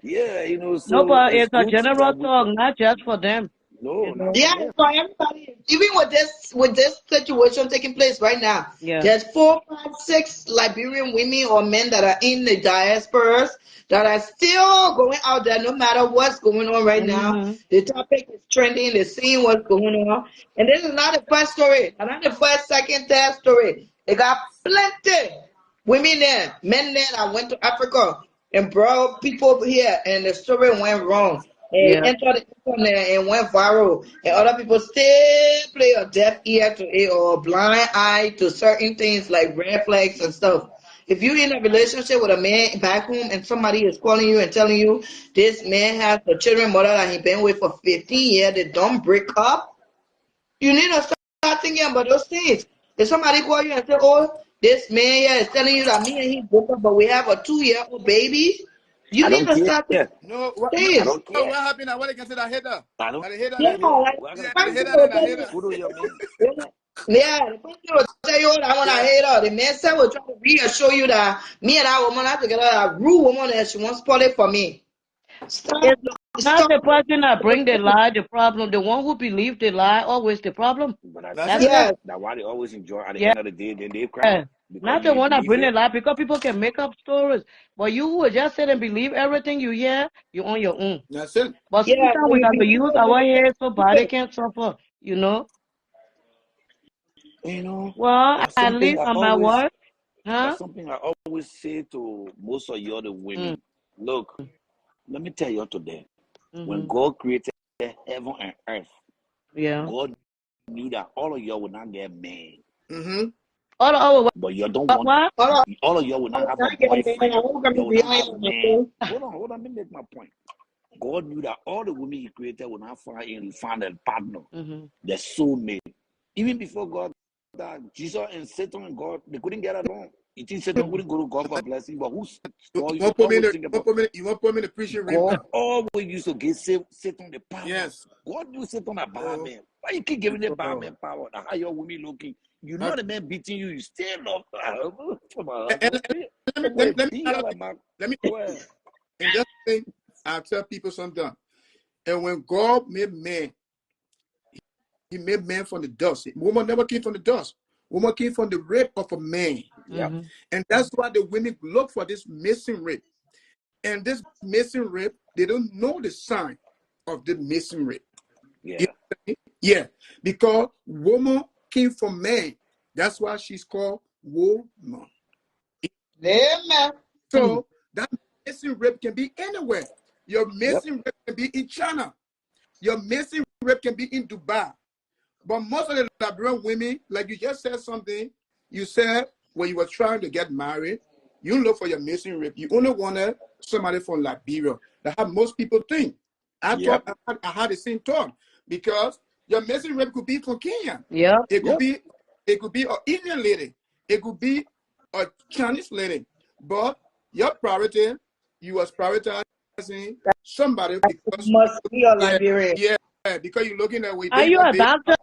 Yeah, No, so but it's it's a good general that we, talk, not just for them. no, You not know? for Yeah, them. it's for everybody. Even with this situation taking place right now, Yeah. there's 4, 5, 6 Liberian women or men that are in the diasporas that are still going out there no matter what's going on right now. The topic is trending, they're seeing what's going on. And this is not the first story, not the first, second, third story. They got plenty women there, men there that went to Africa and brought people here and the story went wrong. And it Yeah. entered the internet and went viral. And other people still play a deaf ear to it or a blind eye to certain things like red flags and stuff. If you're in a relationship with a man back home and somebody is calling you and telling you this man has a children mother that he been with for 15 years, they don't break up, you need to start thinking about those things. If somebody call you and say, "Oh, this man here is telling you that me and he broke up, but we have a 2-year-old baby," you I need don't to start thinking care. No, I things. don't care. what happened? I want to get to that hater. I Now don't the hater Yeah, then. care. like We're the gonna Yeah, the put person hater will then, the tell you, hater. put on your man. yeah, the person will tell you, "Oh, I want to Yeah. hate her." The man said will try to reassure you that me and that woman are together, a rude woman, and she won't spoil it for me. Stop, It's not stop. the person that bring the lie, the problem. The one who believe the lie always the problem. But I That's That's it. it. Yes, That's why they always enjoy at the Yeah. end of the day, then they cry because Not the they one that believe bring the it. lie because people can make up stories. But you who will just sit and believe everything you hear, you on your own. That's it. But yeah, sometimes when we you got to believe use it, our you head so can't body keep it. can't suffer, you know? You know, Well, that's at something least on my work, huh? that's something I always say to most of you the Mm, women. Look, let me tell you today. When mm-hmm. God created heaven and earth, Yeah. God knew that all of y'all would not get married. Mm-hmm. Oh, But you don't what? want, What? Hold on, all of y'all will I not will have a not get mad. I boyfriend. won't come You will not behind have you, men. myself. Let me make my point. God knew that all the women He created would not find a partner, Mm-hmm. their soulmate. Even before God, that Jesus and Satan and God, they couldn't get along. You think Satan Mm-hmm. wouldn't go to God for blessing, but who You saw you want to put me in always the, think you want about to put me, you want to put me in the preaching ring God now? always used to give Satan the power. Yes. God knew Satan a bad Oh, man. Why you keep giving the bad oh. man power? Now how your women looking? You know the man beating you, you still love come on, And husband. let me let me add a thing. Let me Well, and just think I tell people sometimes. And when God made man, he made man from the dust. Woman never came from the dust. Woman came from the rib of a man. yep, And that's why the women look for this missing rib. And this missing rib, they don't know the sign of the missing rib. yeah, You know what I mean? Yeah. Because woman came from man. That's why she's called woman. Amen. So that missing rib can be anywhere. Your yep, missing rib can be in China. Your missing rib can be in Dubai. But most of the Liberian women, like you just said something, you said when you were trying to get married, you look for your missing rib. You only wanted somebody from Liberia. That's how most people think. I yep, thought I had the same thought because your missing rib could be from Kenya. Yeah. It could yep. be an Indian lady. It could be a Chinese lady. But your priority, you was prioritizing somebody because Must be a yeah, Liberian. yeah, because you're looking at way Are baby you a baby. doctor?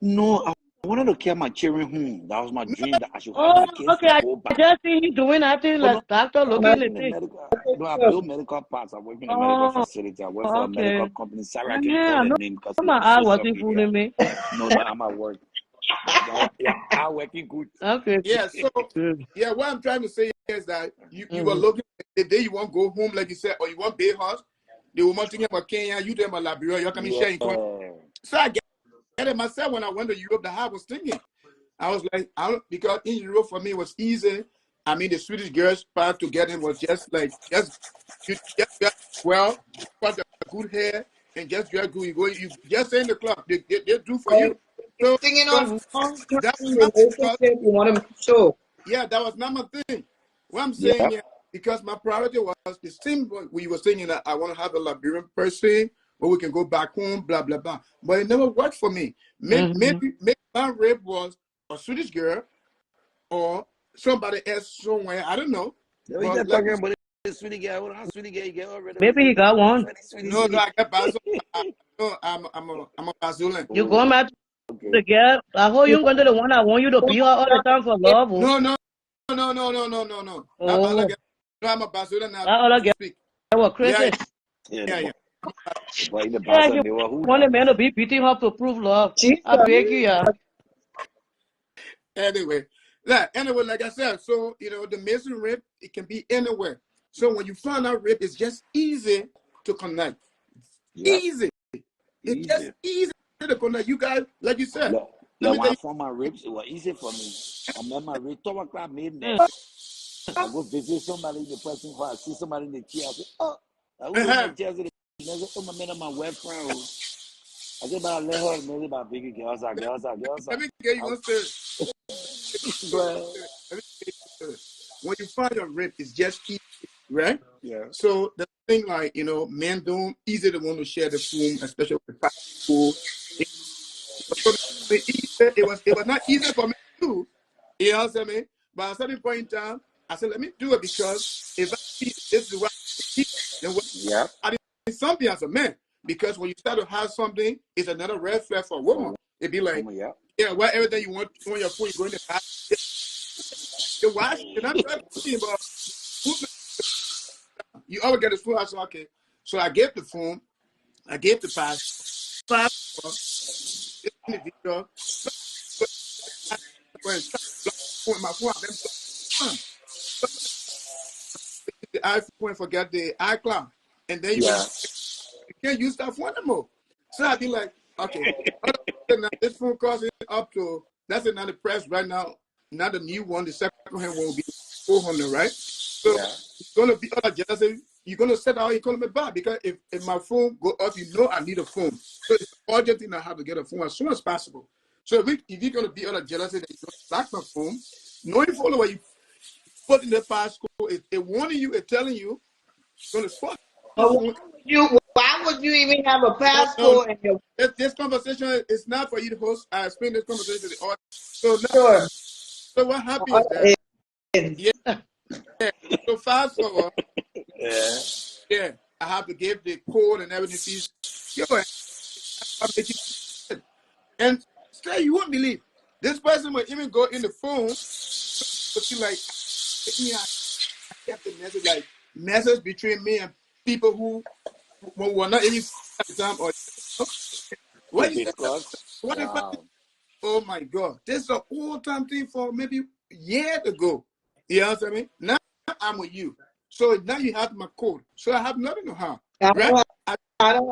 No, I wanted to carry my children home. That was my dream, that I should have Oh, my kids okay. I go back. just see you doing nothing Oh no, like doctor I looking work the in the thing. medical. No, I build medical parts. I work in the medical Oh, facility. I work for a okay. medical company. Sorry, I can Yeah, call I the know name because my it's eye social wasn't media. fooling me. No, no, I'm at work. Yeah, I working good. Okay. Yeah, so Good. yeah, what I'm trying to say is that you were Mm-hmm. looking the day you want to go home, like you said, or you want Bay House, the woman thinking about Kenya, you thinking about Liberia, you're coming sharing. Yeah, So I get it myself when I went to Europe, the I was thinking. I was like, because in Europe for me it was easy. I mean, the Swedish girls part to get in was just like you just dress well, cut the good hair, and just dress good. You go, you just stay in the club. They do for you. So Thinking so of long-term that was not because relationship, you want to show. yeah, that was not my thing. What I'm saying yep, here, because my priority was the same what we were saying that I want to have a Liberian person where we can go back home, blah blah blah. But it never worked for me. Mm-hmm. Maybe my rape was a Swedish girl or somebody else somewhere. I don't know. Yo, you But just like talking about this sweetie girl. Hold on, sweetie girl, you get already. Maybe he got one. no, I got Basil. No, I'm a Brazilian. You Oh, going back to okay. the girl? I hope you going to the one I want you to be her all the time for love. Oh, No, no, no, no, no, no, no, no. Not oh Balaga. No, I'm a Brazilian now that other to girl speak. was Yeah, crazy. Yeah, yeah, yeah. the boy in the Yeah, past, he they were who want a now? man to be beating her to prove love. Jesus. I beg you, yeah. Anyway, like I said, so the mason rib it can be anywhere. So when you find out rib, it's just easy to connect. Yep, Easy. It's just easy. easy to connect. You guys, like you said, let Like me when tell I you. found my ribs, it was easy for me. I met my rib, 2 o'clock midnight. Mm. I go visit somebody in the person car. I see somebody in the chair. I say, oh, I who in Uh-huh. the chair? I say, oh, my man, my web friend. I said, but I let her know about big girls. Let me get you I, one story. but, Let me get you one story. When you find your rib, it's just easy, right? yeah, So the thing like men don't easy to want to share the phone, especially with the people. It was not easy for me to do. You know what I mean? But at a certain point in time, I said, let me do it because if I see this is what I keep, then what yeah. I did something as a man. Because when you start to have something, it's another red flag for a woman. For It'd be like, woman, yeah. yeah, well, everything you want on your phone, you go in the bath, you wash, you're not trying to clean, but you always get the phone. I said, okay. So I gave the phone, I gave the pass, five for this individual. So I went and try to block my phone, I've been blocked. The iPhone and forget the iCloud. And then when Yeah, you can't use that phone anymore. So I'd be like, okay, now this phone costs up to that's another price right now. Not the new one, the second hand one will be 400, right? So yeah. it's gonna be all jealousy. You're gonna set out economy back because if my phone go up, I need a phone. So it's an urgent thing I have to get a phone as soon as possible. So if you're gonna be all jealousy, then you're gonna block my phone. Knowing follow what you put in the passcode, it warning you, it's telling you, gonna spot But this phone. why would you even have a No, no, passport in your this conversation is not for you to host. I explained this conversation to the audience. So now, store? so what happened is that, Is yeah, so fast forward, Yeah. yeah, I have to give the code and everything. She's, yo, I'm making it. And still, you won't believe This person will even go in the phone, but see, like, me, I kept the message, like, message between me and people who were not even at the time, or To what you say? discuss. What the fuck? Wow. Oh my God, this is an old time thing for maybe years ago. You know what I mean? Now I'm with you, so now you have my code, so I have nothing to harm, I right? don't,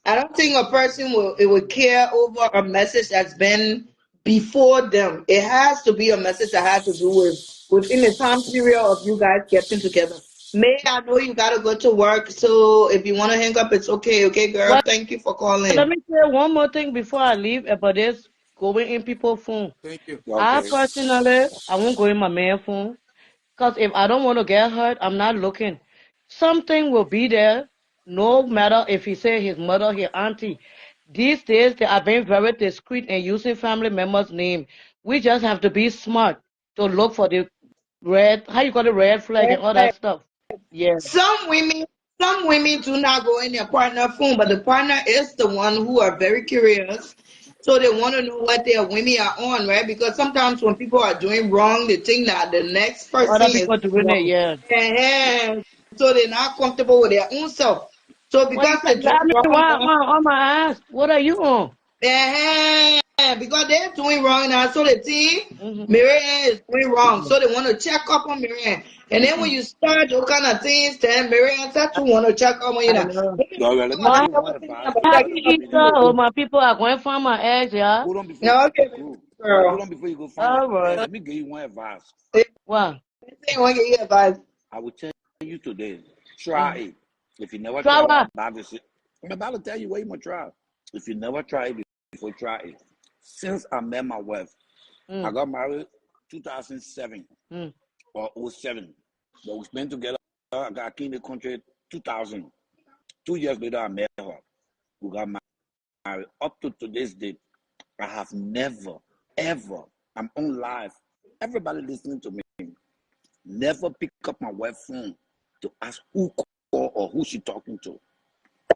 I don't think a person would care over a message that's been before them. It has to be a message that has to do with within the time period of you guys getting together. May, I know you gotta go to work, so if you want to hang up, it's okay. Okay, girl. But Thank you for let calling. me say one more thing before I leave about this going in people's phone. Thank you. I Okay. personally, I won't go in my man's phone. Because if I don't want to get hurt, I'm not looking. Something will be there, no matter if he say his mother, his auntie. These days, they are being very discreet and using family members' name. We just have to be smart to look for the red, how you call it, red flag and all that stuff. Yeah. Some women, some women do not go in their partner phone, but the partner is the one who are very curious. So they want to know what their women are on, right? Because sometimes when people are doing wrong, they think that the next person Other is people doing doing it, wrong. yeah. And so they're not comfortable with their own self. So Well, you because can they're doing grab me wrong why, now, on my ass. What are you on? because they're doing wrong now, so they think Mm-hmm. Miriam is doing wrong. So they want to check up on Miriam. And then when Mm-mm. you start those kind of things, then Miriam said you want to check up on you I now. know. Maybe All you right, let me are give Oh, not you one ever thinking advice about before happy you checking up leave on Easter. here. Oh, you. my people are going to find my eggs, yeah? Hold on before Now, okay, cool. Hold girl. on before you go find your All egg. right. Let me give you one advice. They What? say you want to get your advice. I will tell you today. Try Mm. it. If you never Try try what what? I'm about to say, I'm about to tell you what you must try. If you never try it before, try it. Since I met my wife, I Mm. got married 2007 Mm. or '07. But we spent together. I got in the country 2000. 2 years later, I met her. We got married. Up to today's date, I have never, ever, I'm on live. Everybody listening to me, never pick up my wife's phone to ask who call or who she talking to.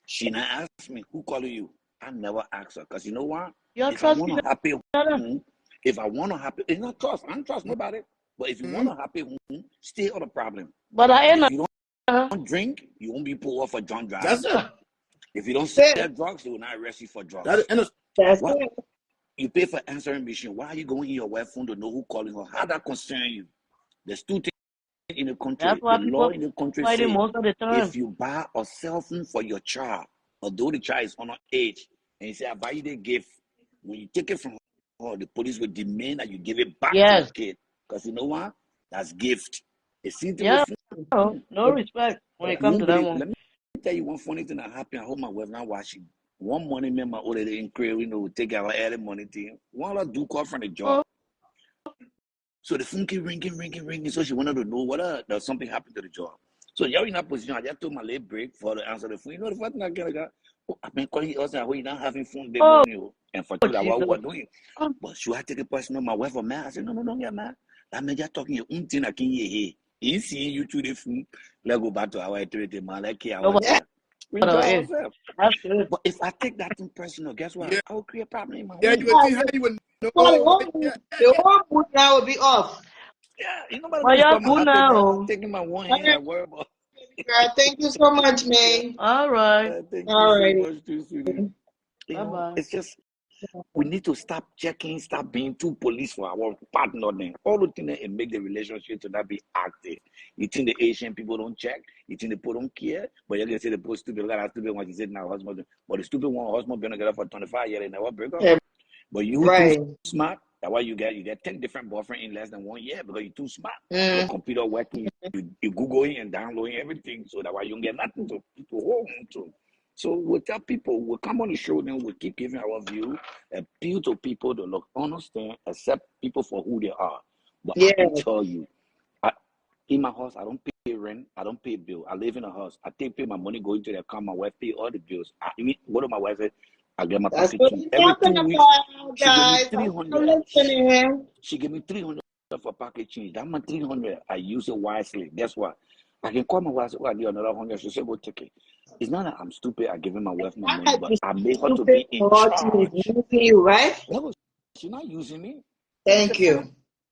She now asked me, who calling you? I never asked her. Because you know what? Y'all If I trust want each to happy other? home, if I want to happy, it's not trust. I don't trust nobody. But if you want Mm-hmm. to happy home, stay out of problem. But I And ain't if a you don't drink, you won't be pulled off for drunk That's driving. it. If you don't That's sell it. drugs, they will not arrest you for That drugs. and That's What? it. You pay for answering machine. Why are you going in your web phone to know who calling her? How that concern you? There's two things in the That's country. why The law people in the country fighting say most of the if time. you buy a cell phone for your child, although the child is under age, and you say, I buy you the gift, when you take it from her, the police will demand that you give it back to the Yes. kid. Because you know what? That's gift. It's same thing Yeah. with No, phone. no respect when it You comes to won't that believe. one. Let me tell you one funny thing that happened. I hope my wife not watching. One morning, me and my old lady in Korea, take our early morning thing. One of us do call from the job. Oh, So the phone keep ringing, ringing, ringing. So she wanted to know whether there's something happened to the job. So you're in that position. I just took my late break for the answer the phone. You know the first thing I got, oh, I've been calling you also. I you're not having phone the oh, morning. And for that, what Jesus. we're doing. Oh, But should I take it personal? My wife or man? I said, no, no, don't get mad. That man just talking your own thing. I can hear here. He seeing you to the phone. Let's go back to our activity, man. Let's care nobody ourselves. We enjoy is. ourselves. That's good. But if I take that thing personal, guess what? yeah, I will create a problem in my yeah. You home. would see how you would So the know. whole Yeah, mood, yeah, the yeah. whole mood now will be off. Yeah, you nobody Well, gonna y'all stop my good happiness. I'm now. taking my one All hand right, and worry about. girl. Thank you so much, Yeah, man. All right. thank you All so righty. much, too, sweetie. Bye-bye. It's just we need to stop checking, stop being too police for our partner. Then all the things that make the relationship to not be active. You think the Asian people don't check? You think the people don't care? But you're gonna say the poor stupid. Look at that stupid one. She said now husband, but the stupid one husband been together for 25 years. They never break up. Yeah, But you too right. smart. That's why you get 10 different boyfriend in less than 1 year because you're too smart. Your Mm, computer working, you Googling and downloading everything. So that's why you don't get nothing to hold on to. So we'll tell people, we'll come on the show, then we'll keep giving our view, appeal to people to look, understand, accept people for who they are. But I yeah, can tell you, I, in my house, I don't pay rent, I don't pay bill. I live in a house. I take pay my money, go into the account, my wife pay all the bills. What do my wife say? I get my that's pocket what change. we're Every talking 2 weeks, about, she give me guys. I'm 300. listening. She gave me 300 for pocket change. That my 300, I use it wisely. Guess what? I can call my wife, say, oh, I need another 100. She said, go take it. It's not that I'm stupid at giving my wife my money, Not but you I made her to stupid be in or she is charge. using you, right? No, she's not using me. Thank you.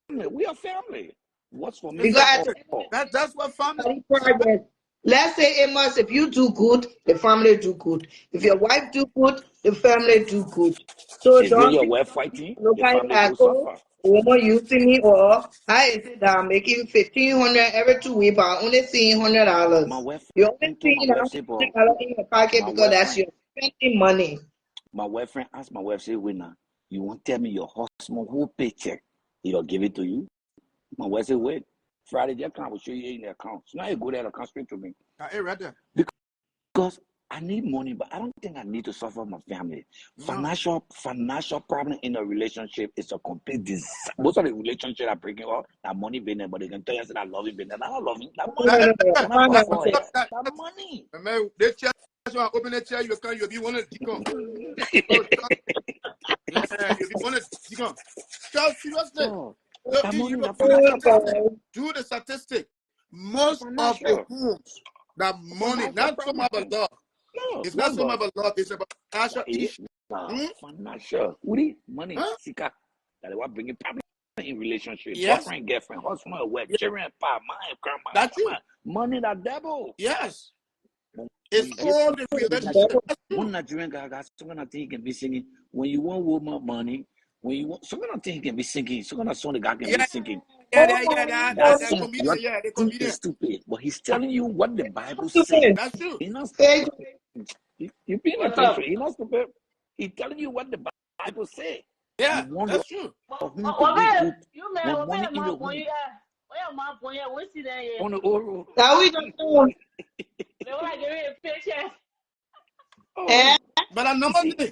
We are family. What's for me Because for at Exactly. the end of all. That's what family. the day, project, let's say, Amos, if you do good, the family do good. If your wife do good, the family do good. So If you and don't your be wife fighting, look the at it family as, go oh, suffer. the woman using me, or how is it that I'm making 1,500 every 2 weeks, but I'm only seeing My $100. wife You only friend told my seeing wife, that say, but $100 in your pocket my because wife that's friend, your spending money. my wife friend asked my wife, say, winner, you won't tell me your husband whole paycheck. He'll give it to you. My wife said, wait, Friday, the account will show you in the account. So now you go there, account straight to me. Hey, right there. Because I need money, but I don't think I need to suffer my family. No. Financial problem in a relationship is a complete disaster. Most of the relationships are breaking up. That money business, but they can tell you that I love you business. I don't love you. That No, money. no, no. When I Find fall out for say, it, That, that money. man, they chair, so I open the chair, you can, you'll be one of the Oh, yeah, you'll be one of the So seriously, So look, that you money, know, that do the oh, financial statistic. boy. Do the statistic. Most of the financial homes, that money, financial not so problem. much about love. No, It's not not so much love. about love. It's about financial That is issue. financial. Uri, money, Huh? sika. That is what bringing problem in relationship. Yes. Boyfriend, girlfriend, husband, wife, Yeah, children, pa, my that's grandma. true. Money, that devil. Yes. When It's you get all the relationship. relationship, That's true. one Nigerian guy got some kind of thing he can be singing. When you want woman money, when you want some kind of thing he can be singing, some kind of song the guy can be Yeah, singing. Oh, That that song, comedian, what yeah, the sing comedian. is stupid, but he's telling you what the Bible say. stupid. That's true. He's not Hey, you paying What's attention. up? He's not stupid. He's telling you what the Bible say. You Yeah, want your that's true. home to be good, You man, want what money man, in my your boy, home. where my boy, what's he there? On the oral. now we don't know. They want to give me a paycheck. Oh, Eh? But you another see, thing, that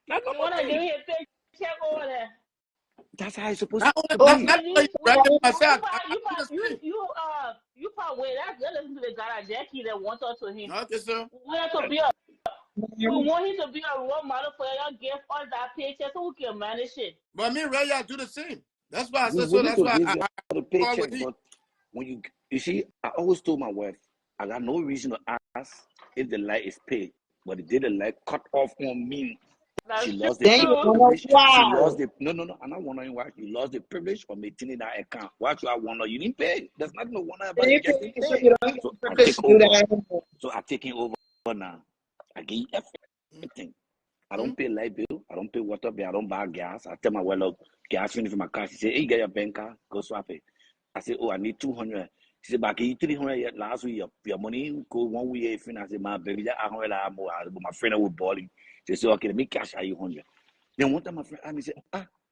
They number want to give thing. me a paycheck over there. That's how it's supposed not only to not, be. not When only you, when bragging you, myself, I you, do the same. you probably wait. That's listen to the guy that Jackie that wants us to him. Okay, sir. We want to be a, we want him to be a role model for your give us that paycheck so we can manage it. But me and Ray, I do the same. That's why I We said so. willing That's to why give I you the call paycheck, with him. but when you see, I always told my wife, I got no reason to ask if the light is paid, but the day the light cut off on me, she That's lost the Then you true. wonder privilege. She lost why. the no. I'm not wondering why she lost the privilege of maintaining that account. Why should I wonder? You didn't pay. There's nothing to wonder about. Then You you just didn't pay, so pay. you don't get So the I privilege take to do over. that anymore. So I taking over now. I give you everything. I don't pay light bill. I don't pay water bill. I don't buy gas. I tell my wife, look, gas finish for my car. She say, hey, get your bank card. Go swap it. I say, oh, I need 200. She said, but I gave you 300 yet last week. Your money go 1 week. I said, my baby, that 100 more. But my friend was balling. She said, okay, let me cash out you 100. Then one time my friend asked me, said,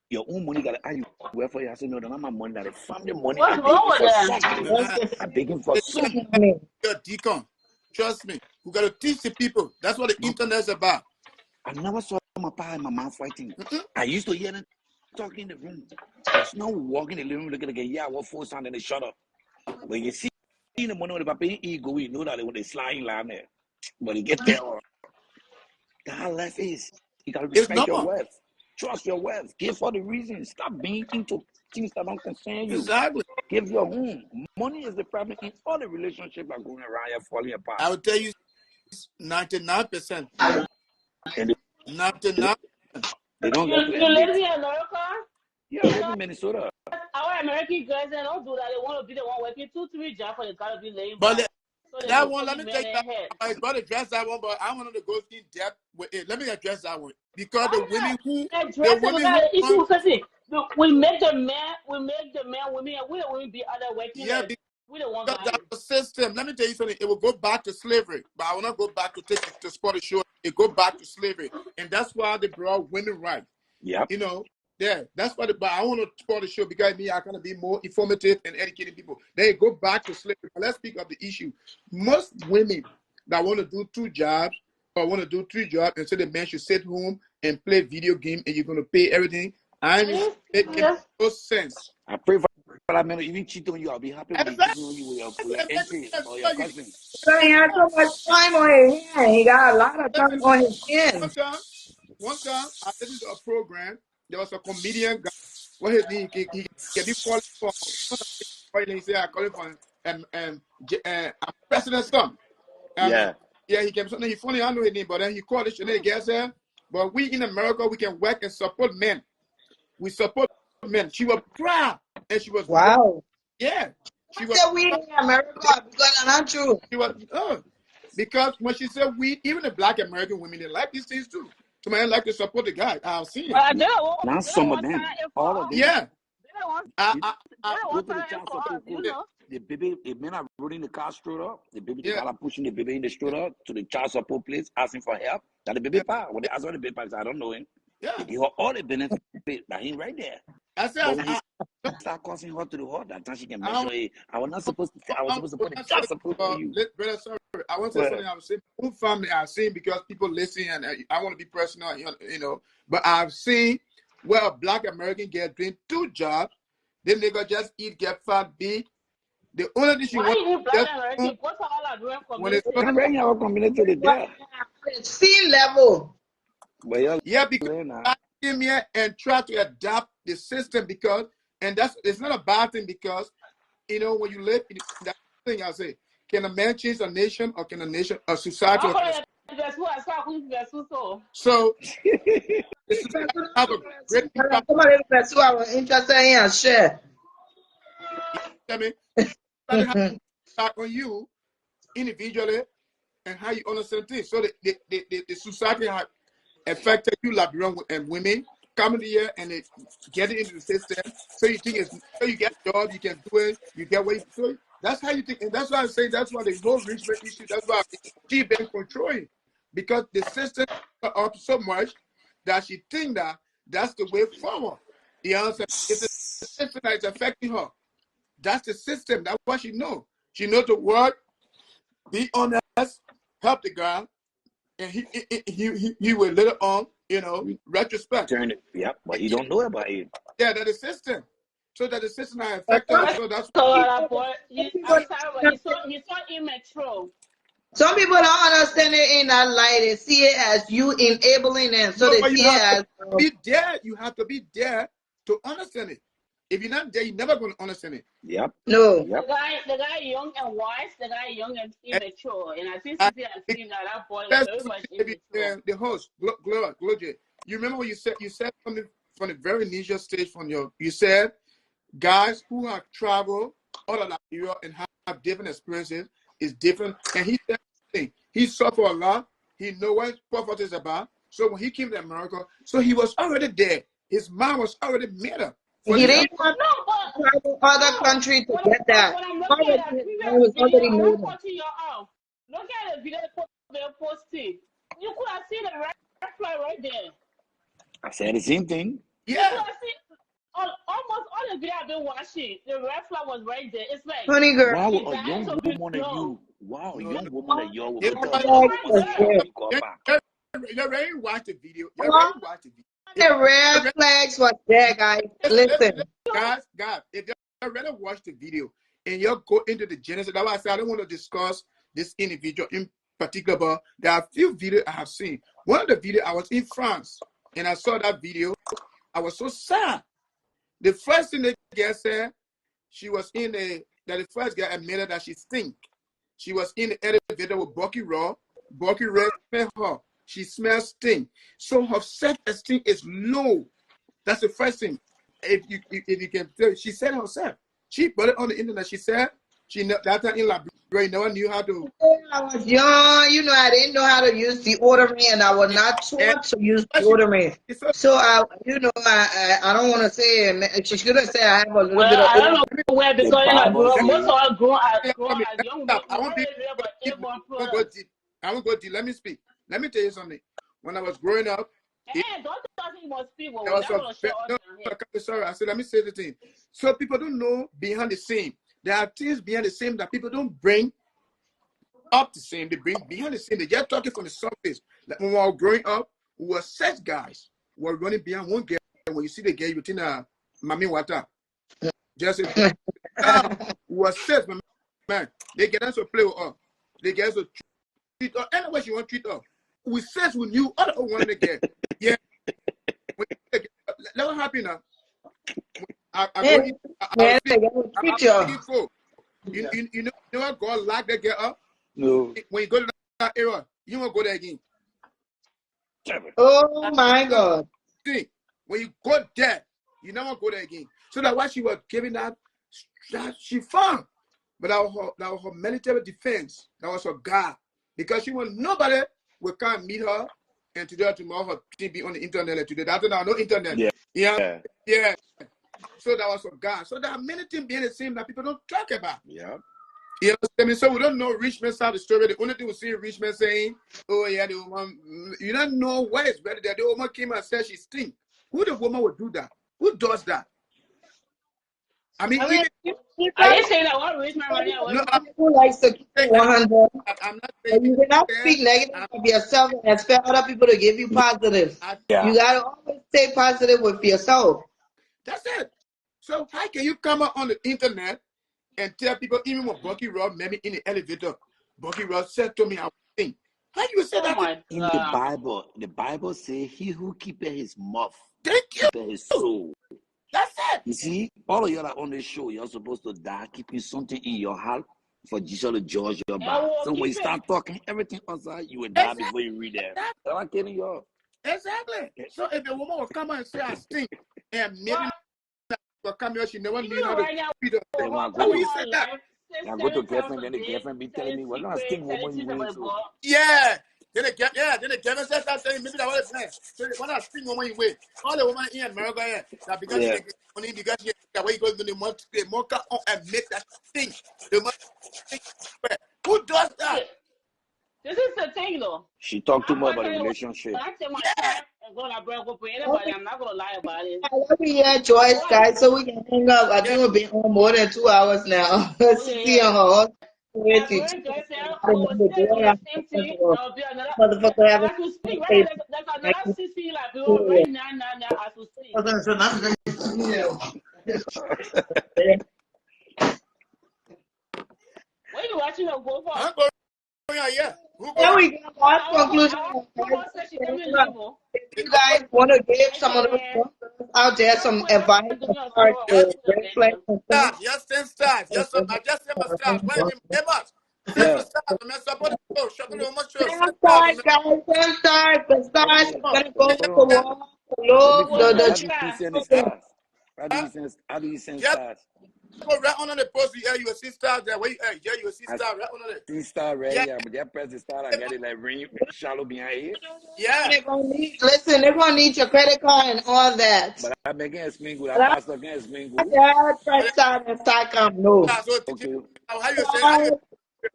your own money that I you work for you. I said, no, not my money. That the family money. I What's begging wrong with for that? something. That's Uh, the I begging for it's just something. money. a deacon. Trust me. We got to teach the people. That's what the My, internet's about. I never saw my pa and my mom fighting. Mm-mm. I used to hear them talking in the room. There's no walking in the living room looking like, yeah, what full sound and they shut up. When you see in the morning when the papa ego, you know that they want to slide line there. But you get there, that life is. You gotta It's respect your normal. wife. Trust your wife. Give her the reason. Stop being into things that don't concern you. Exactly. Give your home. Money is the problem in all the relationships are going around here falling apart. I will tell you 99%. And 99%. they don't get to You live admit. in America? Yeah, I You live know, in Minnesota. our American girls they don't do that. They want to be the one working 2, 3 jobs for the gotta be laying But back. So they that can one, put let the me tell man you, in head. I was about to address that one, but I wanted to go in depth with it. Let me address that one. Because the Why women who, not the address it? We women got who an issue want, because see, look, we make the man women, and we the women be other working yeah, and we the one because got that's it. the system. Let me tell you something. It will go back to slavery, but I will not go back to take it to spot the show. It go back to slavery, and that's why they brought women rights. Yep. You know, yeah, that's why. But I want to spot the show because me, I kind of be more informative and educating people. They go back to slavery. But let's speak of the issue. Most women that want to do 2 jobs or want to do 3 jobs and say the man should sit home and play video game and you're going to pay everything. I mean, it makes no sense. I pray for that man even cheat on you. I'll be happy when he cheat on you with your Exactly. auntie or your cousin. So he has so much time on his hand. He got a lot of time on his One hands. time, one time, I listened to a program. There was a comedian guy. What his name? He can be calling for. He said, "I calling for President son." I mean, Yeah. yeah, he came something. He funny. I know his name, but then he called it. Shanae guess here. But we in America, we can work and support men. We support men. She was proud, and she was very, Wow. yeah. I She was said we in America because it's not true. she was because when she said we, even the Black American women, they like these things too. So man, like to support the guy. I've seen it. Not some of them, all of them. Yeah, I, You I, I go to the child support court. yeah, The baby, the men are rolling the car straight up. The baby, the yeah, father pushing the baby in the straight up to the child support place, asking for help. That the baby yeah, pa. When they ask for the baby pa, he say, I don't know him. They yeah. give her all the benefit that he right there. I said, But when he I, start causing her to the heart, that time she can I, mention, hey, I was not supposed to. I was supposed to put the I child said, support on you. brother, sorry, I want to say Well, something. I'm saying, my own family, I've seen because people listen, and I want to be personal, But I've seen where a Black American girl doing 2 jobs, then they go just eat, get fat, big. The only thing she Why wants you need just Black American? Go to all our doing when it's community. I'm bringing our community to What there. sea level? But yeah, yeah, because now. I came here and try to adapt the system because, and that's it's not a bad thing because when you live in that thing, I say, can a man change a nation or can a nation, a society? How come you guys who are So the society have a great impact. Somebody who are interested in and share. I mean, society have an impact on you individually and how you understand things. So the society have affected you, Liberian and women coming here and they get it into the system. So you think so you get a job, you can do it, you get what so that's how you think, and that's why I say that's why the whole Richmond issue. That's why she been controlling because the system up so much that she think that that's the way forward. You understand? It's the system that is affecting her. That's the system. That's what she know. She know to work, be honest, help the guy, and he will later on, retrospect. Turn it. Yep, but he don't know about it. Yeah, that the system. So that the system are affected her. So that's so that boy, People I'm sorry, but he's so immature. Some people don't understand it in that light. They see it as you enabling them. So no, they but you see it have to as be there. You have to be there to understand it. If you're not there, you're never going to understand it. Yep. no. Yep. The guy young and wise, the guy young and And immature. And I think I, Cynthia has seen that boy is that's very much maybe, immature. the host, Gloria. You remember what you said something from the very initial stage you said guys who have traveled all of Nigeria and have different experiences is different. And he said he suffered a lot. He know what poverty is about. So when he came to America, so he was already there. His mind was already made up for He this. didn't have No, to but travel other no. country to get that. When I'm looking Already, at that his previous mind was video, already I'm made not up. cutting you off. Look at the video they're posting. You could have seen the red flag right there. I said the same thing. You Yeah. could have seen almost all the video I've been watching. The red flag was right there. It's like Honey girl. Wow, he a died young to be woman and known. you. Wow, a No, young no. woman and you will They put watch, your Flag phone was say, there. I'm call back. you already watched the video. You All already watched the video. the red flags was there, guys. Listen. Guys, if you already watched the video and you go into the genesis, that's why I said I don't want to discuss this individual in particular, but there are a few videos I have seen. One of the videos, I was in France and I saw that video. I was so sad. The first thing the girl said, she was that the first girl admitted that she stink. She was in the elevator with Bucky Raw. Bucky Raw smelled her. She smells stink. So her self-esteem is low. That's the first thing. If you can tell, she said herself. She put it on the internet. She said that time in Liberia, no one knew how to. I was young, I didn't know how to use deodorant, and I was not And taught to use she, deodorant. so, So I don't want to say it. She should have said I have a little bit Well, of I don't odor. know where The because Bible most says, of us grown let me as young women. stop. I We won't be already live about deep. 8 months I won't go plus. deep. I won't go deep. Let me speak. Let me tell you something. When I was growing up, Don't tell us you must speak, but there we're was not going to shut us no, down here. sorry. I said, let me say the thing. So people don't know behind the scene. There are things behind the scene that people don't bring up the scene. They bring behind the scene. They just talking from the surface. Like when we were growing up, we were such guys. We were running behind one girl. When you see the girl, you think, Mami Wata. Just we were set, man. They get us to play with us. They get us to treat us. Anyway, she want to treat us. We said we knew other one to get. Yeah. Let what happen now. I go eat. I Man, speak. they gotta I'm treat you. speaking full. You know what God like that get up? no. When you go to that area, you won't go there again. Oh my God. See, when you go there, You never go there again. So that's why she was giving that she found. But that was her military defense. That was her God. Because she was nobody will come and meet her and today or tomorrow her thing be on the internet like today. That's now no internet. Yeah. Yeah. So that was her God. So there are many things being the same that people don't talk about. Yeah. You understand me? So we don't know Richmond side of the story. The only thing we see Richmond saying, oh yeah, the woman, you don't know where it's better that the woman came and said she stink. Who the woman would do that? Who does that? I mean, even Are you saying that one rich man right now? no, People like to keep it 100. I'm not But saying you cannot that. speak negative of yourself and expect other people to give you positive. Yeah. You gotta always stay positive with yourself. That's it. So how can you come out on the internet and tell people, even when Bucky Ross met me in the elevator, Bucky Ross said to me, I think, how you say Oh that? my In the God. Bible say, he who keepeth his mouth, Thank you. keepeth his soul. That's it. You see, all of you are on the show, you're supposed to die keeping something in your heart for Jesus to judge your And back. we'll So when keep you it. start talking everything outside, you will die Exactly. before you read that. I'm not kidding you off. Exactly. So if a woman will come out and say I stink, and maybe But will come here, she never even knew how to right now, feed her. Then when I How go will coming you to say on that? live six, I go to 7 times girlfriend, a then the day, girlfriend be telling telling me, what kind of secrets, stink telling woman you things with? about So God. Yeah. Then the Kevin says that saying maybe that was saying. So when I stink woman you wait. All the woman in America here, that because she yeah. get money, because she that way you go to the more on and make that thing. The more thing. Who does that? See, this is the thing though. She talked too I'm much gonna about the tell you what, relationship. when I take my Yeah. time and go to break up with anybody, I'm not gonna lie about it. I love you here, Joyce, What? guys, so we can hang up. I Yeah. think we've been on more than 2 hours now. Oh yeah, Sissy yeah. and her My husband, brain just said, I we will remember stay on Gloria, the same team. There will be another, motherfucker having as we speak, right a now, there's another CC like doing baby. right now, as we speak. What you watching her go for? I'm going yeah. Who There going? we go. Last conclusion. Our mama said she gave me a level. If you guys want to give I some of those said, youngsters out there real some quick, advice give as me a far as story Yes, about the the red flag venture. concerned, stars. Yes, 10 stars. Yes, sir. I just said my stars. When you members, send Yeah. some stars. I'm support the show. Show me the woman show. Ten Send stars. stars, guys. 10 stars. The stars Okay. is Come on. gonna go Hey, to Hold the on. wall. The Let me love, We'll find out. go How do you try. send the yeah. stars? How do you send Just stars? go right under the post. Yeah, you will see stars there. Where you, yeah, you will see I stars right under it. see star right Yeah, here, but that press the star, I got it like ring shallow behind here. yeah. they're gonna need. Listen, they're gonna need your credit card and all that. But I make it explain good. I But pass again explain I good. got press start and Stockholm. No. So Okay. how you say? How you?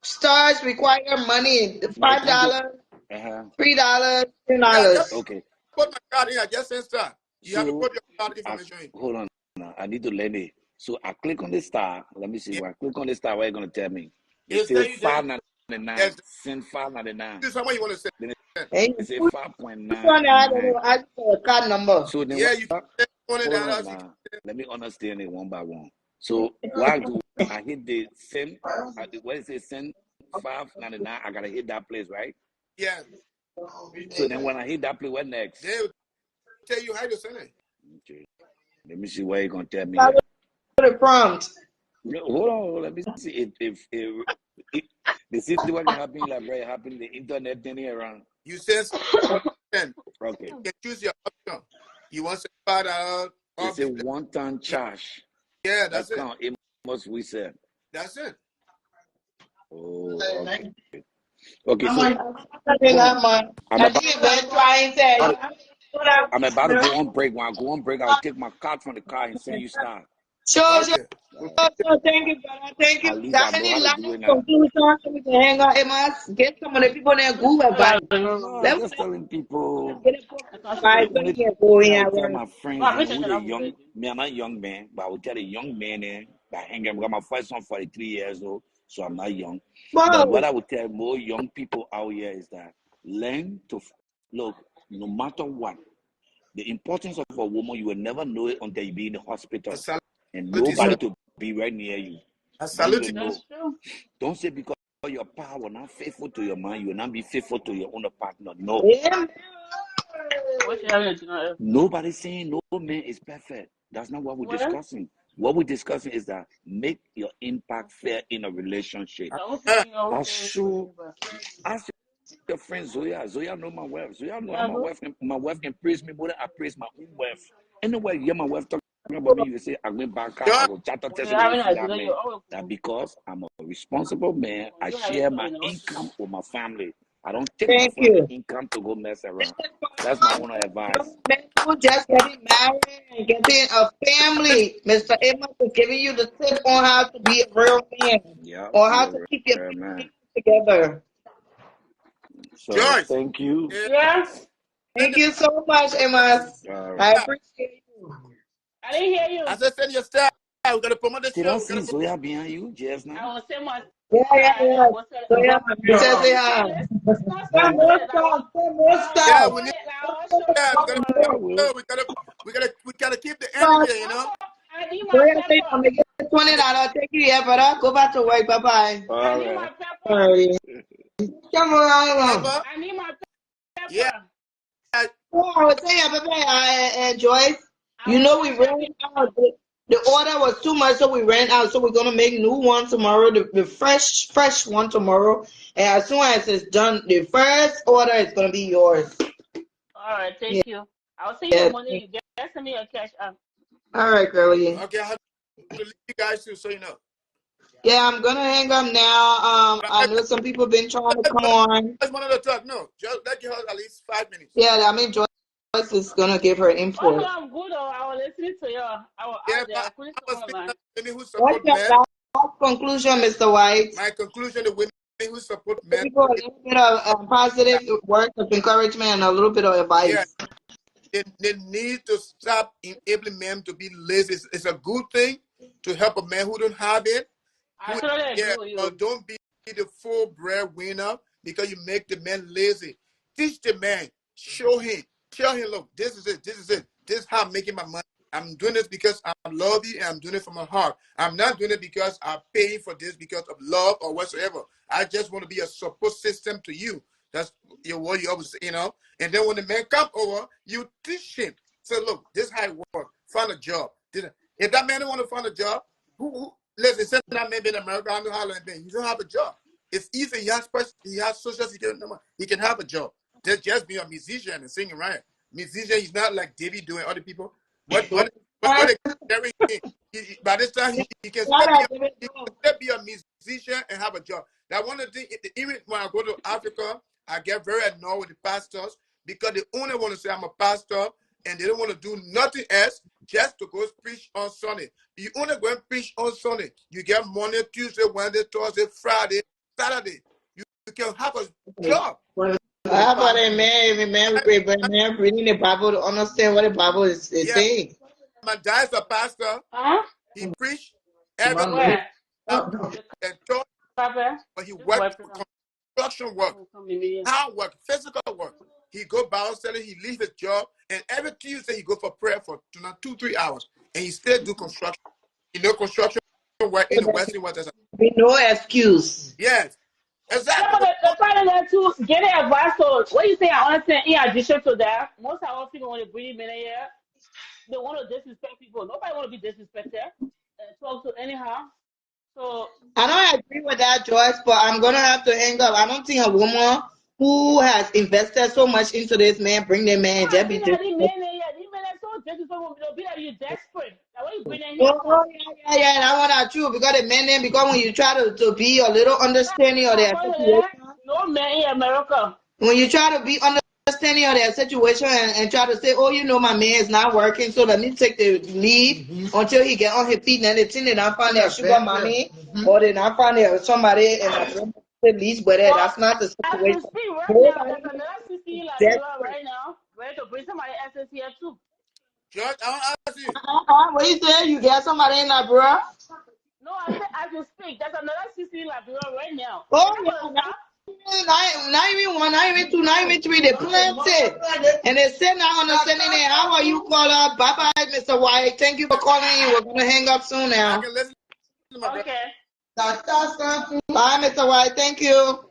Stars, stars require money. My $5, uh-huh. $3, Yeah, just $10. Okay. put my card in. I just send star. You have to So put your card I information in. hold on now. I need to learn it. So I click on the star. Let me see. Yeah, When I click on the star, what are you gonna tell me? It it's tell says you then. $5.99. Yes, Send $5.99. this is what you want to say. Then Hey, it says who's on there? I don't 5.99. know. I just know a card number. So then Yeah, you can what? send Hold on $20. You now. Let me understand it one by one. So what I do, I hit the send. When it says send 5.99, I gotta hit that place, right? yeah, So then when I hit that place, what next? they'll tell you how to send it. Okay. Let me see what you're gonna tell me I here. would have prompt. No, hold on, let me see if the city what can happen like right happen the internet thing here around. You send. Okay. You can choose your option. You want to send $5 or It's a one-time charge. yeah, that's it. Account it must reset. That's it. Oh, okay. Okay, I'm so like, I think hold on. I'm I about, did been trying I'm about to to. go on break. When I go on break, I'll take my card from the car and send you stuff. Sure, sure. Okay. Thank you, brother. Thank you. At least I Got know any how to last do it now. conclusion so we can hang out? It must get some of the people there good advice. No, I'm Let's just telling people. get a book advice The so we only can go thing I here. would tell my friends Well, and I'm who sure the that will young, be. me, I'm not a young man, but I would tell a young man that hang got my first son 43 years old, so I'm not young. But what Whoa. I would tell more young people out here is that learn to look, no matter what, the importance of a woman, you will never know it until you be in the I hospital salute and you, sir. nobody to be right near you. I Then you salute will you. know. That's true. Don't say because your power not faithful to your man, you will not be faithful to your own partner. No. Yeah, man. What you having to know? Nobody's saying no man is perfect. That's not what we're Well, discussing. What we're discussing is that make your impact fair in a relationship. I was Uh, thinking, I was I'll saying, show, ask your friend Zoya. Zoya know my wife. Zoya know how yeah, my wife can praise me more than I praise my own wife. Anyway, you hear my wife talk about me, you say, I went back, I Joyce, will chat to When test you're away having from a that dinner, you man. always That cook. because I'm a responsible man, When I you having share dinner, my you know what to do. income with my family. I don't take my Thank family you. income to go mess This around. is for That's my all own you advice. young men who just getting married and getting a family. Mr. Amos is giving you the tip on how to be a real man Yeah, or be how a to keep your real man. finances together. So Joyce, thank you. Yeah, send Thank you so much, Amos. All I right. your appreciate you. I didn't hear I you. said, send your staff. We're gonna promote the Did I show. We're see gonna promote. Zoya behind you just now? I will say my Yeah, yeah, and yeah. what's So that? yeah, he No, says no, say we hi. can't. Let's not stop Some doing more it. stuff, some more Yeah, stuff. we need Our show is staff. not We going gotta on. I promote the will. show. We gotta keep the Stuff. energy. You know. I need So my yeah, say I'm pepper. gonna get $20. Take you, yeah, but I'll go back to work. Bye bye. I All need my right. pepper. Alrighty. Come on. Pepper. I need my Yeah. pepper. Oh, I was saying, baby, Joyce, I you will know we cash up ran you. out. The order was too much, so we ran out. So we're gonna make new one tomorrow, the fresh one tomorrow. And as soon as it's done, the first order is gonna be yours. All right, Yeah. thank you. I'll send you the Yes. money. You get send me your cash up. All right, girlie. Okay, I have to leave you guys too, so you know. Yeah, I'm gonna hang up now. But I know some people been trying to come on. just wanted to talk. No, just let you have at least 5 minutes. Yeah, I mean Joyce is gonna give her Oh no, input. I'm good. Oh, I was listening to you. I was Yeah, out there. but I couldn't I'm say speaking online. of women who What's support your men. last conclusion, Mr. White? My conclusion: the women who support men, People a little bit of positive words of encouragement and a little bit of yeah, advice. they need to stop enabling men to be lazy. It's a good thing to help a man who don't have it. I Who, totally agree yeah, with but you. don't be the full breadwinner because you make the man lazy. Teach the man, show him, tell him, look, this is it, this is it, this is how I'm making my money. I'm doing this because I love you and I'm doing it from my heart. I'm not doing it because I'm paying for this because of love or whatsoever. I just want to be a support system to you. That's what you always say, you know. And then when the man come over, you teach him. Say, look, this is how it works. Find a job. If that man don't want to find a job, who listen, since that man been in America, I know how long it's been. He don't have a job. It's easy. He has social security number. He can have a job. Just be a musician and singing, right? Musician, he's not like David doing other people. What they carry him. By this time he can still be a musician and have a job. That one of the things, even when I go to Africa, I get very annoyed with the pastors because they only want to say I'm a pastor and they don't want to do nothing else just to go preach on Sunday. You only go and preach on Sunday. You get Monday, Tuesday, Wednesday, Thursday, Friday, Saturday. You can have a job. How about a man? If a man, man reading the Bible to understand what the Bible is Yeah, saying. my dad's a pastor. Huh? He preached every Where? The and taught, carpet? but he Just worked wipe it for off. construction work, Come in here. hard work, physical work. He go Bible study, he leave his job, and every Tuesday he go for prayer for 2-3 hours, and he still do construction. You know, construction work in the Western world. Be no excuse. Yes, Yeah, exactly. but the part of that too, getting advice. So what you say, I understand. In addition to that, most of our people when they bring men here, they want to disrespect people. Nobody want to be disrespected and talk to anyhow. So I don't agree with that, Joyce, but I'm gonna have to hang up. I don't think a woman who has invested so much into this man bring their no, man I just be think that disrespectful. these men are so disrespectful. They'll be like you desperate. Like what you bring them here for? Oh, yeah, that one not true because the men then because when you try to be a little understanding of their According to that, situation, no man in America. when you try to be understanding of their situation and try to say, oh, you know, my man is not working, so let me take the lead until he get on his feet. And then the thing they not find their sugar mommy or they not find their somebody and at least, but But that's not the as we situation. speak right now, Nobody there's another CC in is Liberia right now, ready to bring somebody else here too. George, I want to ask you. What you say? You get somebody in that, bro? No, I said as we speak, there's another CC in Liberia right now. They're Oh, not yeah. gonna stop. Not even one, not even two, not even three. They planted. And they said now understanding it. How are you, caller? Bye bye, Mr. White. Thank you for calling in. We're going to hang up soon I now. can listen to my brother. Okay. Bye, Mr. White. Thank you.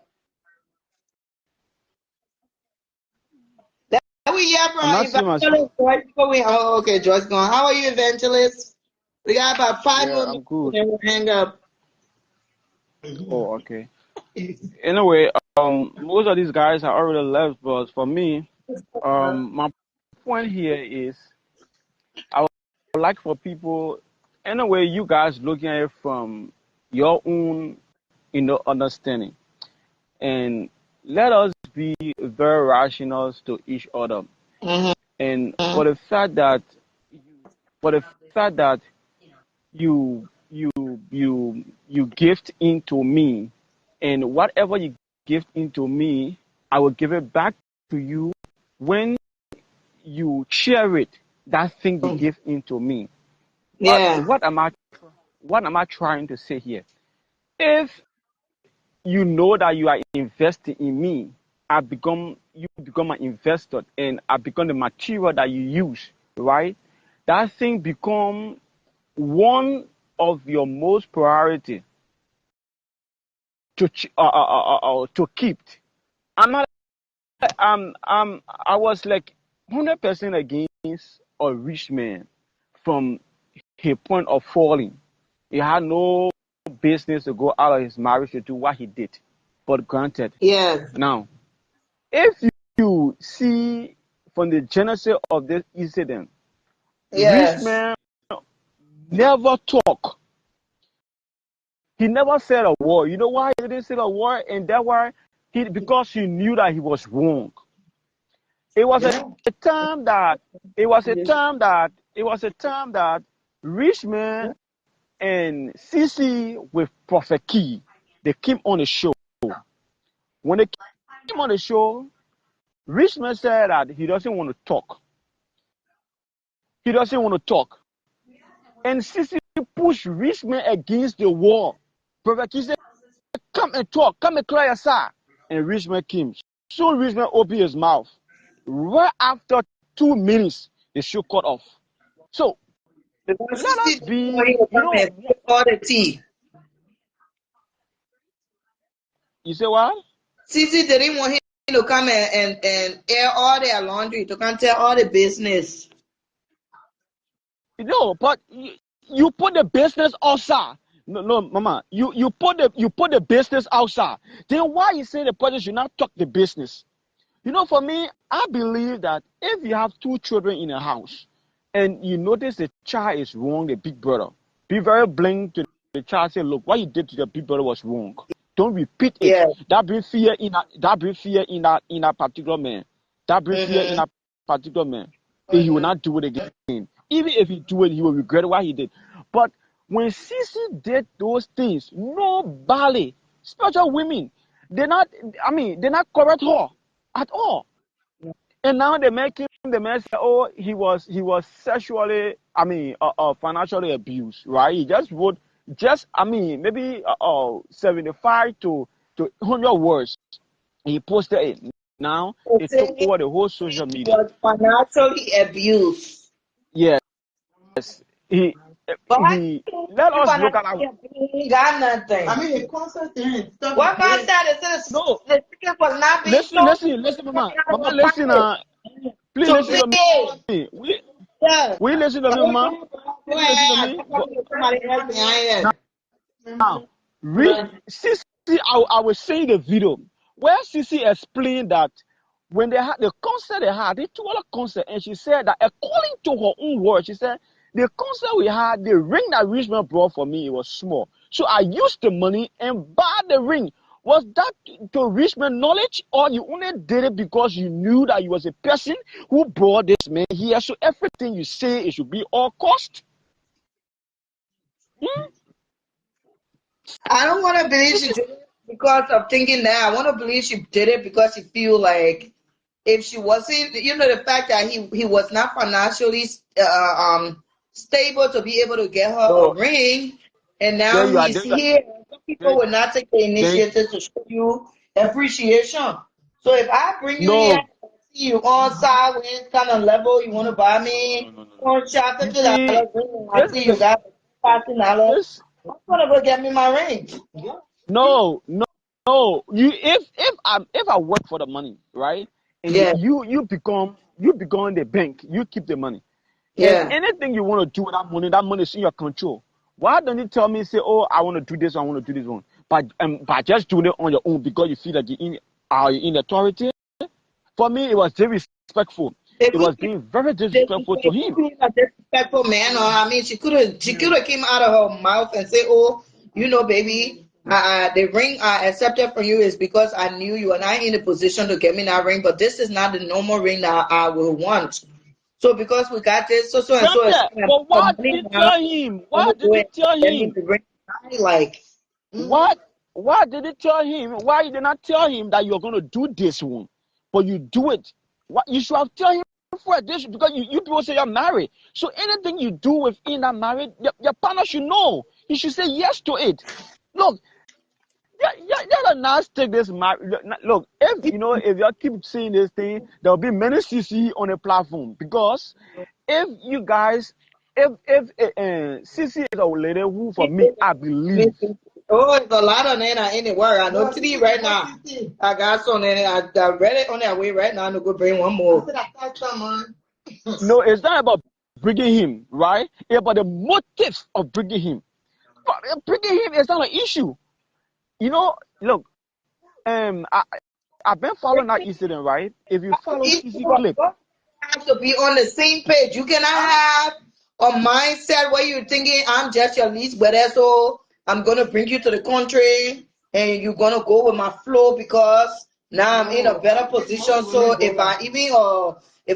That we hear I'm from not seeing my screen. Evangelist Joyce before we. Oh, okay, Joyce gone. How are you, Evangelist? We got about 5 more Yeah, minutes I'm good. and we'll hang up. Oh, okay. Anyway, most of these guys are already left, but for me, my point here is I would like for people, anyway, you guys looking at it from your own, understanding, and let us be very rational to each other. Mm-hmm. And for the fact that, for the fact that you you you gift into me, and whatever you gift into me, I will give it back to you when you share it. That thing you give into me. What Yeah. what am I what am I trying to say here? If you know that you are investing in me, you become an investor, and I become the material that you use, right? That thing become one of your most priority to keep. I'm not. I was like 100% against a rich man from a point of falling. He had no business to go out of his marriage to do what he did. But granted, Yes. now if you see from the genesis of this incident, rich Yes. man never talk. He never said a word. You know why he didn't say a word? And that why because he knew that he was wrong. It was a Yeah. time that it was a time that rich man and CC with Prophet Key, they came on the show. When they came on the show, rich man said that he doesn't want to talk. He doesn't want to talk. And CC pushed rich man against the wall. Prophet Key said, come and talk, come and clear your side. And rich man came. Soon rich man opened his mouth. Right after 2 minutes, the show cut off. So Because let Sissy us didn't want him be, to come and take all the tea. you say what? Sissy didn't want him to come and air all their laundry, to come tell all the business. No, but you put the business outside. No, no, mama, you put the business outside. Then why you say the person should not talk the business? For me, I believe that if you have two children in a house and you notice the child is wrong, the big brother, be very blunt to the child. Say, look, what you did to the big brother was wrong. Don't repeat it. Yeah. That brings fear in that particular man. That brings fear in Mm-hmm. that particular man. Then he will Mm-hmm. not do it again. Even if he do it, he will regret what he did. But when Sisi did those things, nobody, spiritual women, they're not correct her at all. And now they make him the man say, oh, he was sexually, financially abused, right? He just wrote maybe 75 to 100 words. He posted it. Now it took Saying over the whole social he media. was financially abused. Yes, he But how he. can Let you be us look at financially our abused? He got nothing. I mean, the concert thing. What God said is no. the ticket was not being Listen, sold listen, listen, mama, out mama, of listen. pocket. Please To listen to pay. me. Yes. Will you listen to me, Go mama? Please listen to ahead. me. I thought you were somebody else behind Now, it. Sissy, I was saying the video where Sissy explained that when they had the concert they took a concert, and she said that according to her own words, she said the concert we had, the ring that Richmond brought for me, it was small, so I used the money and bought the ring. Was that to Richmond knowledge, or you only did it because you knew that you was a person who brought this man here? So everything you say, it should be all cost. Hmm? I don't want to believe she Sissy, did it because of thinking that. I want to believe she did it because she feel like if she wasn't, the fact that he was not financially stable to be able to get her a no, ring, and there now you are, he's there you are, here. Some people there, will not take the there, initiative to show you appreciation. So if I bring you here, no. and see you on sideways kind of level, you want to buy No, no, me no, no, no, no. one shot You $50 see, ring, and I this see you is got $50. this. I'm gonna go get me my ring. No, no, no. If I work for the money, right? And Yeah, you become the bank. You keep the money, and yeah. anything you want to do with that money is in your control. Why don't you tell me, say, oh, I want to do this, I want to do this one, but just doing it on your own because you feel like you're in authority? For me, it was very respectful. If It we was being very disrespectful to him. being a disrespectful man, or I mean, she could have came out of her mouth and say, "Oh, baby, the ring I accepted from you is because I knew you are not in a position to get me that ring, but this is not the normal ring that I will want. So because we got this, and so is Cynthia, but why did money you now, tell him? want Why to did go you and tell get me him? the ring. I like, What? Why did you tell him? Why you did not tell him that you're going to do this one, but you do it? What you should have told him for this because you people say you're married. So anything you do within that marriage, your partner should know. He should say yes to it. Look, you're not take this marriage. Look, if you keep seeing this thing, there'll be many CC on the platform because if you guys, if CC is a lady who, for me, I believe. oh, it's a lot of them in the world. I know three right now. I got some in it. I read it on that way right now. I'm going to go bring one more. No, it's not about bringing him, right? It's about the motives of bringing him. But bringing him is not an issue. Look, I've been following that incident, right? If you follow CC clip, Have to be on the same page. You cannot have a mindset where you're thinking, I'm just your least better, so I'm gonna bring you to the country and you're gonna go with my flow because now I'm in a better position. So if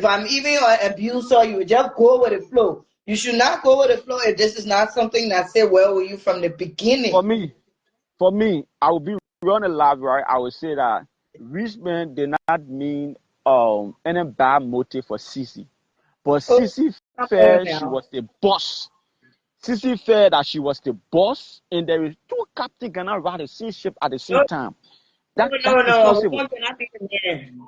I'm even an abuser, you just go with the flow. You should not go with the flow if this is not something that said well with you from the beginning. for me, I would be running live, right? I would say that Richmond did not mean any bad motive for CC. But Oh, CC come on felt she now. was the boss. CC felt that she was the boss, and there is two captains cannot ride the same ship at the same No, time. no, That no, is no. possible. One cannot be the man.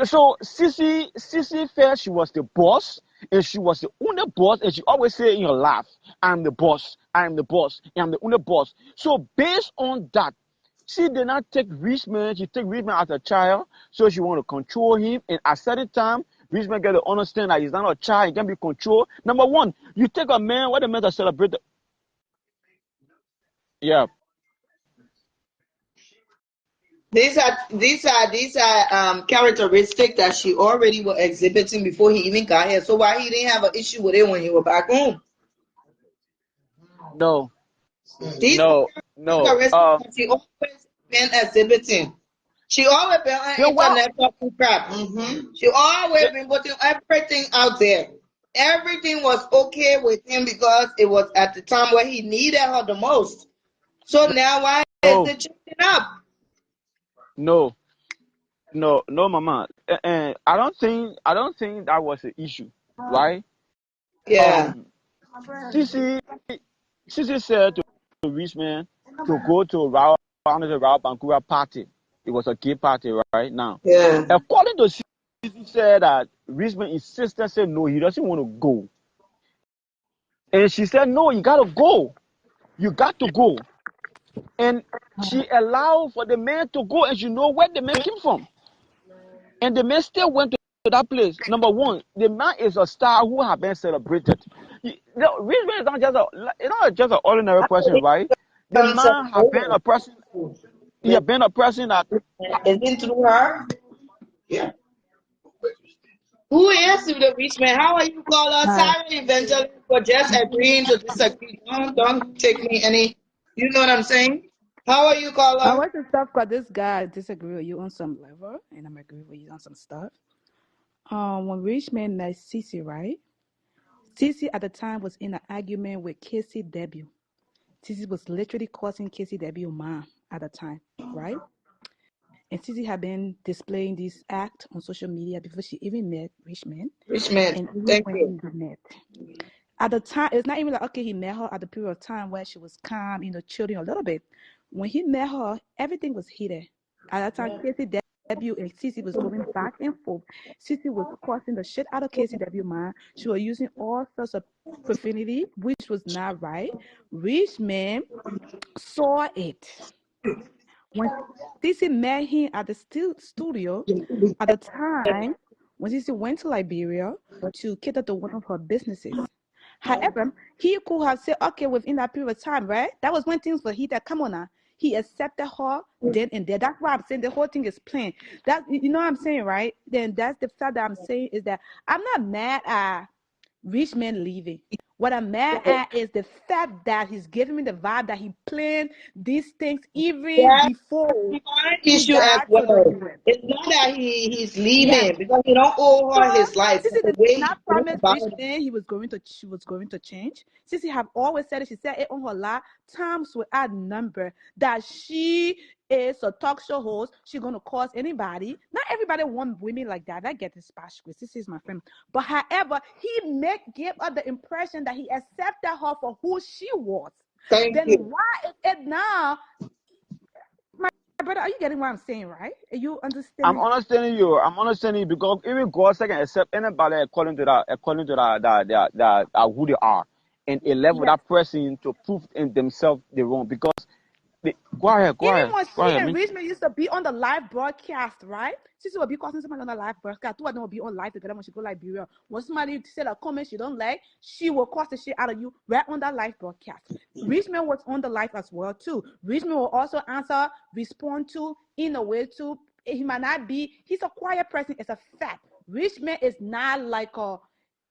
So Sissy felt she was the boss, and she was the only boss, and she always say in her laugh, "I'm the boss, I'm the boss, I'm the only boss." So based on that, she did not take Richmond. She took Richmond as a child, so she want to control him. And at certain time, Richmond got to understand that he's not a child; he can be controlled. Number one, you take a man. What the man that celebrate? Yeah, These are characteristics that she already was exhibiting before he even got here. So why he didn't have an issue with it when he was back home? no, These are no. characteristics that she always been exhibiting. She always been on Then why? internet talking crap. She always Then, been putting everything out there. Everything was okay with him because it was at the time where he needed her the most. So now why is no, it changing up? no. No, Mama. And I don't think that was the issue, right? Yeah. Um, Sisi, Sisi said to Richmond to go to Raul Vancouver party. It was a gay party, right now. Yeah. According to Sisi, said that Richmond insisted, said no, he doesn't want to go, and she said no, you gotta go, you got to go, and she allowed for the man to go, and you know where the man came from. And the man still went to that place. Number one, the man is a star who have been celebrated. Richmond is not just an ordinary person, right? The man have been a person. He have been a person that Isn't through her? Yeah. Who is the rich man? How are you call us? Hi. Sorry, evangelist, for just agreeing to disagree. Don't take me any. You know what I'm saying? How are you call I her? want to stop because this guy disagree with you on some level, and I'm agree with you on some stuff. When Richmond met Cece, right? Cece at the time was in an argument with Casey W. Cece was literally causing Casey W. mom at the time, right? And Cece had been displaying this act on social media before she even met Richmond, Rich man. and even Thank you. when they met. At the time, it's not even like, okay, he met her at the period of time where she was calm, chilling a little bit. When he met her, everything was heated. At that time, KCW and Cece was going back and forth. Cece was cursing the shit out of KCW, man. She was using all sorts of profanity, which was not right. Rich man saw it. When Cece met him at the studio, at the time, when Cece went to Liberia to cater to one of her businesses. However, he could have said, okay, within that period of time, right? That was when things were heated. Come on now. he accepted her then and there. That's why I'm saying the whole thing is planned. That you know what I'm saying, right? Then that's the fact that I'm saying is that I'm not mad at rich man leaving. What I'm mad at is the fact that he's giving me the vibe that he planned these things even That's before one he issue as got to the well. US. It's not that he's Yeah. leaving because he don't owe her So his life, Sissy but the did way he not went promise about rich it. man she was going to change. Sissy have always said it. She said it on her live times without number that she is a talk show host. She's gonna cause anybody. Not everybody want women like that. I get this bash with Sissy is my friend. But however, he gave her the impression that he accepted her for who she was. Thank Then you. why is it now? My brother, are you getting what I'm saying, right? Are you I'm understanding? understanding you. I'm understanding you because even God can accept anybody according to who they are, and a level Yes. that person to prove in themselves they wrong. Because go ahead, go Even ahead, when go she ahead, and me. Richmond used to be on the live broadcast, right? Sissy will be causing somebody on the live broadcast. Two of them will be on live together when she go Liberia. When somebody said a comment she don't like, she will cause the shit out of you right on that live broadcast. Richmond was on the live as well too. Richmond will also answer, respond to, in a way too. He might not be. He's a quiet person. It's a fact. Richmond is not like a.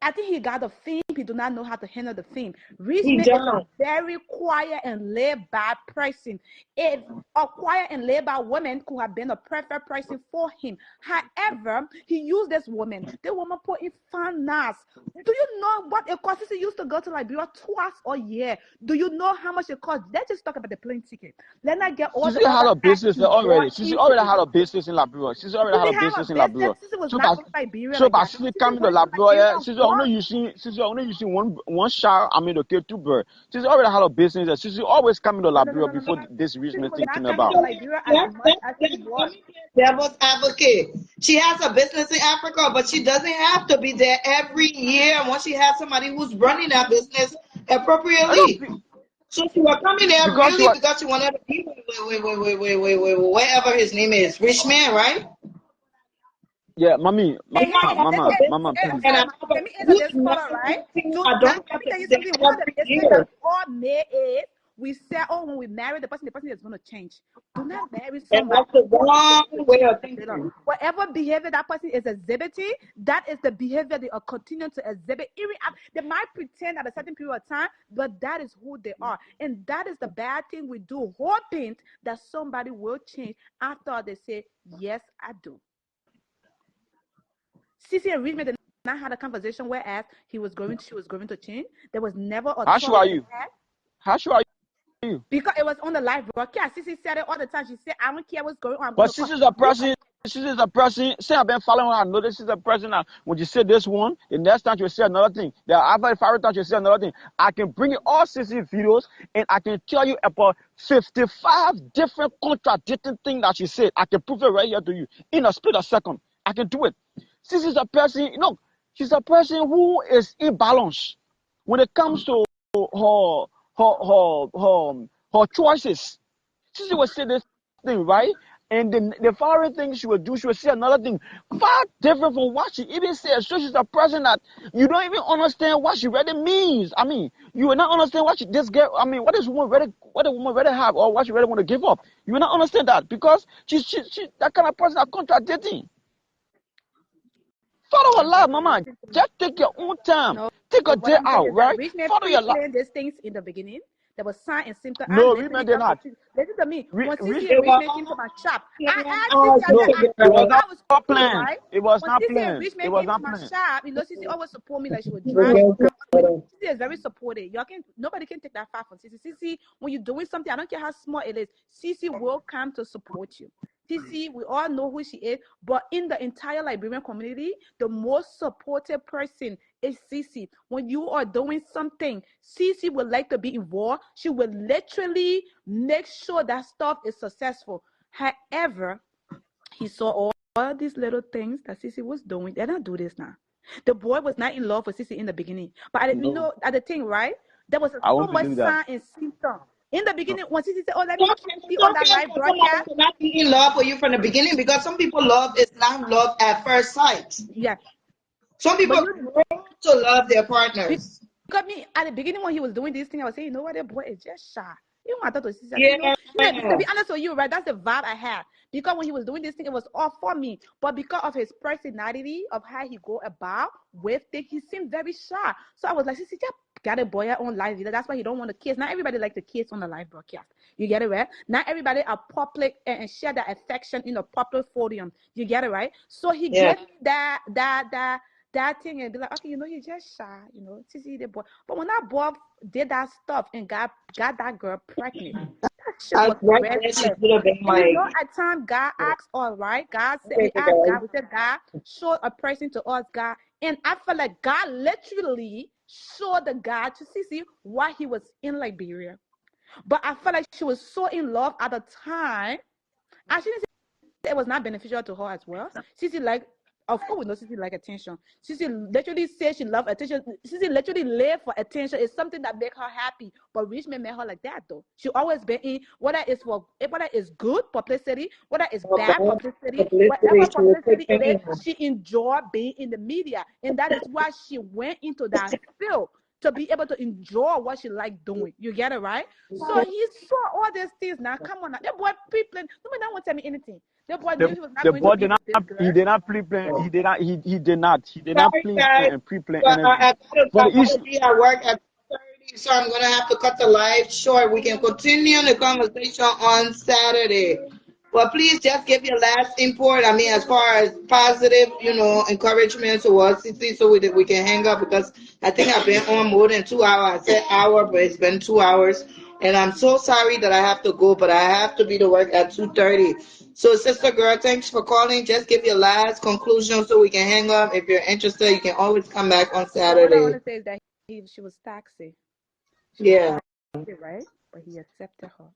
I think he got the fame. He do not know how to handle the fame. He Richmond is a done. very quiet and laid back person. If a quiet and laid back woman could have been a perfect person for him. However, he used this woman. The woman put in finance. Do you know what it costs? He used to go to Liberia twice a year. Do you know how much it costs? Let's just talk about the plane ticket. Let's not get all Sisi the had other a facts business already. involved Sisi into already it. had a business in Liberia. Sisi already had Sissy a have a business in Liberia. business. Sissy was So, not but going to Liberia so like but that. Sisi Sissy coming to going to Liberia. Liberia Sisi only using one shot. I mean, okay, two bird. Sisi already had a business. Sisi always coming to no, no, no, Liberia no, no, no. before this rich Sissy man was thing not came coming about. to Liberia as much as she Let was. me play devil's advocate. She has a business in Africa, but she doesn't have to be there every year once she has somebody who's running that business I know appropriately. So she was coming there because she really was. because she wanted to be wherever his name is. Rich man, right? Yeah, mommy, Hey, If hey, I hey, have hey, a mama, hey, mama, hey, business I'm please. and I sorry, have ma. a Let me answer good this caller, right? networking, Do I now don't let have me to tell be you there something. One of the every mistakes that year. we all made is we say, oh, when we marry the person is going to change. Do not marry And somebody that's the who is wrong going to way change of later. thinking. Whatever behavior that person is exhibiting, that is the behavior they are continuing to exhibit. Even they might pretend at a certain period of time, but that is who they are. And that is the bad thing we do, hoping that somebody will change after they say, yes, I do. Cece and Richmond did not have a conversation whereas she was going to change. There was never a How talk sure are they you? had How sure are you? because it was on the live broadcast. Cece said it all the time. She said, I don't care what's going on, I'm going But to call. this is a We person. This is a person. Say I've been following her. I know this is a person that when you say this one, the next time you say another thing. The after 5 times you say another thing. I can bring you all 60 videos and I can tell you about 55 different contradicting things that she said. I can prove it right here to you in a split of second. I can do it. This is a person. She's a person who is imbalanced when it comes to her her choices. She would say this thing, right? And then the following thing she would do, she would say another thing far different from what she even said. So she's a person that you don't even understand what she really means. I mean, you will not understand what this girl, I mean, what the woman really have or what she really want to give up. You will not understand that because she that kind of person are contradicting. Follow My your life, brother, mama. listen to me. Just take your own time. No, Take a what day I'm saying out, is that right? Rich man Follow your life. pre-planned these things in the beginning. There was sign and symptom. I No, literally women did got to not. see. Listen to me. When Cece Rich, and It Rich was man came to my shop, I planned asked Cece. as I no, said, the it Cece, was girl. I was not confused, planned. right? It was When not Cece and planned. Rich It man was came to not my planned. shop, Cece always support me like she would drive Okay, me okay, with it. brother. Cece is very supportive. Y'all can nobody can take that far from Cece. Cece, when you're doing something, I don't care how small it is, Cece will come to support you. Cece, we all know who she is, but in the entire Liberian community, the most supportive person is Cece. When you are doing something, Cece would like to be involved. She will literally make sure that stuff is successful. However, he saw all these little things that Cece was doing. They don't do this now. The boy was not in love with Cece in the beginning, but No, at the thing, right? There was I so won't much believe that. sign and symptom. In the No. beginning, when Cece said, "Oh, let me Okay, kiss you it's on that okay live for somebody broadcast," to not be in love with you from the beginning because some people love is not love at first sight. yeah. Some But people you grow to love their partners. because me at the beginning when he was doing this thing, I was saying, you know what, that boy is just shy. Even I thought to Sissy, I said, Yeah. to be honest with you, right, that's the vibe I had. Because when he was doing this thing, it was all for me. But because of his personality, of how he go about with things, he seemed very shy. So I was like, Sissy, just got a boy on live. That's why he don't want to kiss. Not everybody like to kiss on the live broadcast. You get it right? Not everybody are public and share their affection in a public forum. You get it right? So he Yeah. gave me that thing and be like, okay, you're just shy, Sissy the boy. But when that boy did that stuff and got that girl pregnant, that shit I was right red there, she flag. should have been And like, at times God asks, all right, God said, okay, we asked God, guys. we said, God, show a person to us, God. And I felt like God literally showed the God to Sissy why he was in Liberia. But I felt like she was so in love at the time. I shouldn't say it was not beneficial to her as well. Sissy like, of course, we know Sissy like attention. Sissy literally says she love attention. Sissy literally live for attention. It's something that make her happy. But Richmond made her like that though. She always been in whether it's good publicity, whether it's Or bad bad publicity, publicity, whatever she was publicity it is, taking. she enjoy being in the media, and that is why she went into that field to be able to enjoy what she liked doing. You get it right? So he saw all these things. Now, come on, now. That boy pre-planned. Nobody won't tell me anything. The boy knew he was not The going to boy be did with not. this girl. He did not pre-plan. He did not Sorry, plan guys, and pre-plan but anything. For I the gotta issue, be at work at 2:30, so I'm gonna have to cut the live short. We can continue the conversation on Saturday. But please just give your last import. I mean, as far as positive, encouragement towards CC, so we can hang up because I think I've been on more than 2 hours. I said hour, but it's been 2 hours, and I'm so sorry that I have to go, but I have to be to work at 2:30. So, sister girl, thanks for calling. Just give your last conclusion so we can hang up. If you're interested, you can always come back on So what I want Saturday. to say is that she was taxi. She was Yeah. taxi, right? But he accepted her.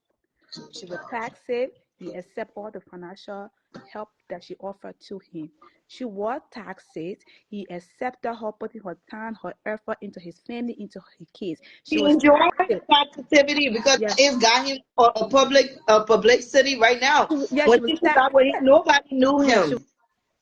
She was taxi. He accepted all the financial help that she offered to him. She was taxi. He accepted her, putting her time, her effort into his family, into his kids. She He was enjoyed taxi. the positivity because Yes. it's got him a publicity right now. Yeah, When she was he was taxi. out where nobody knew Yeah, she him.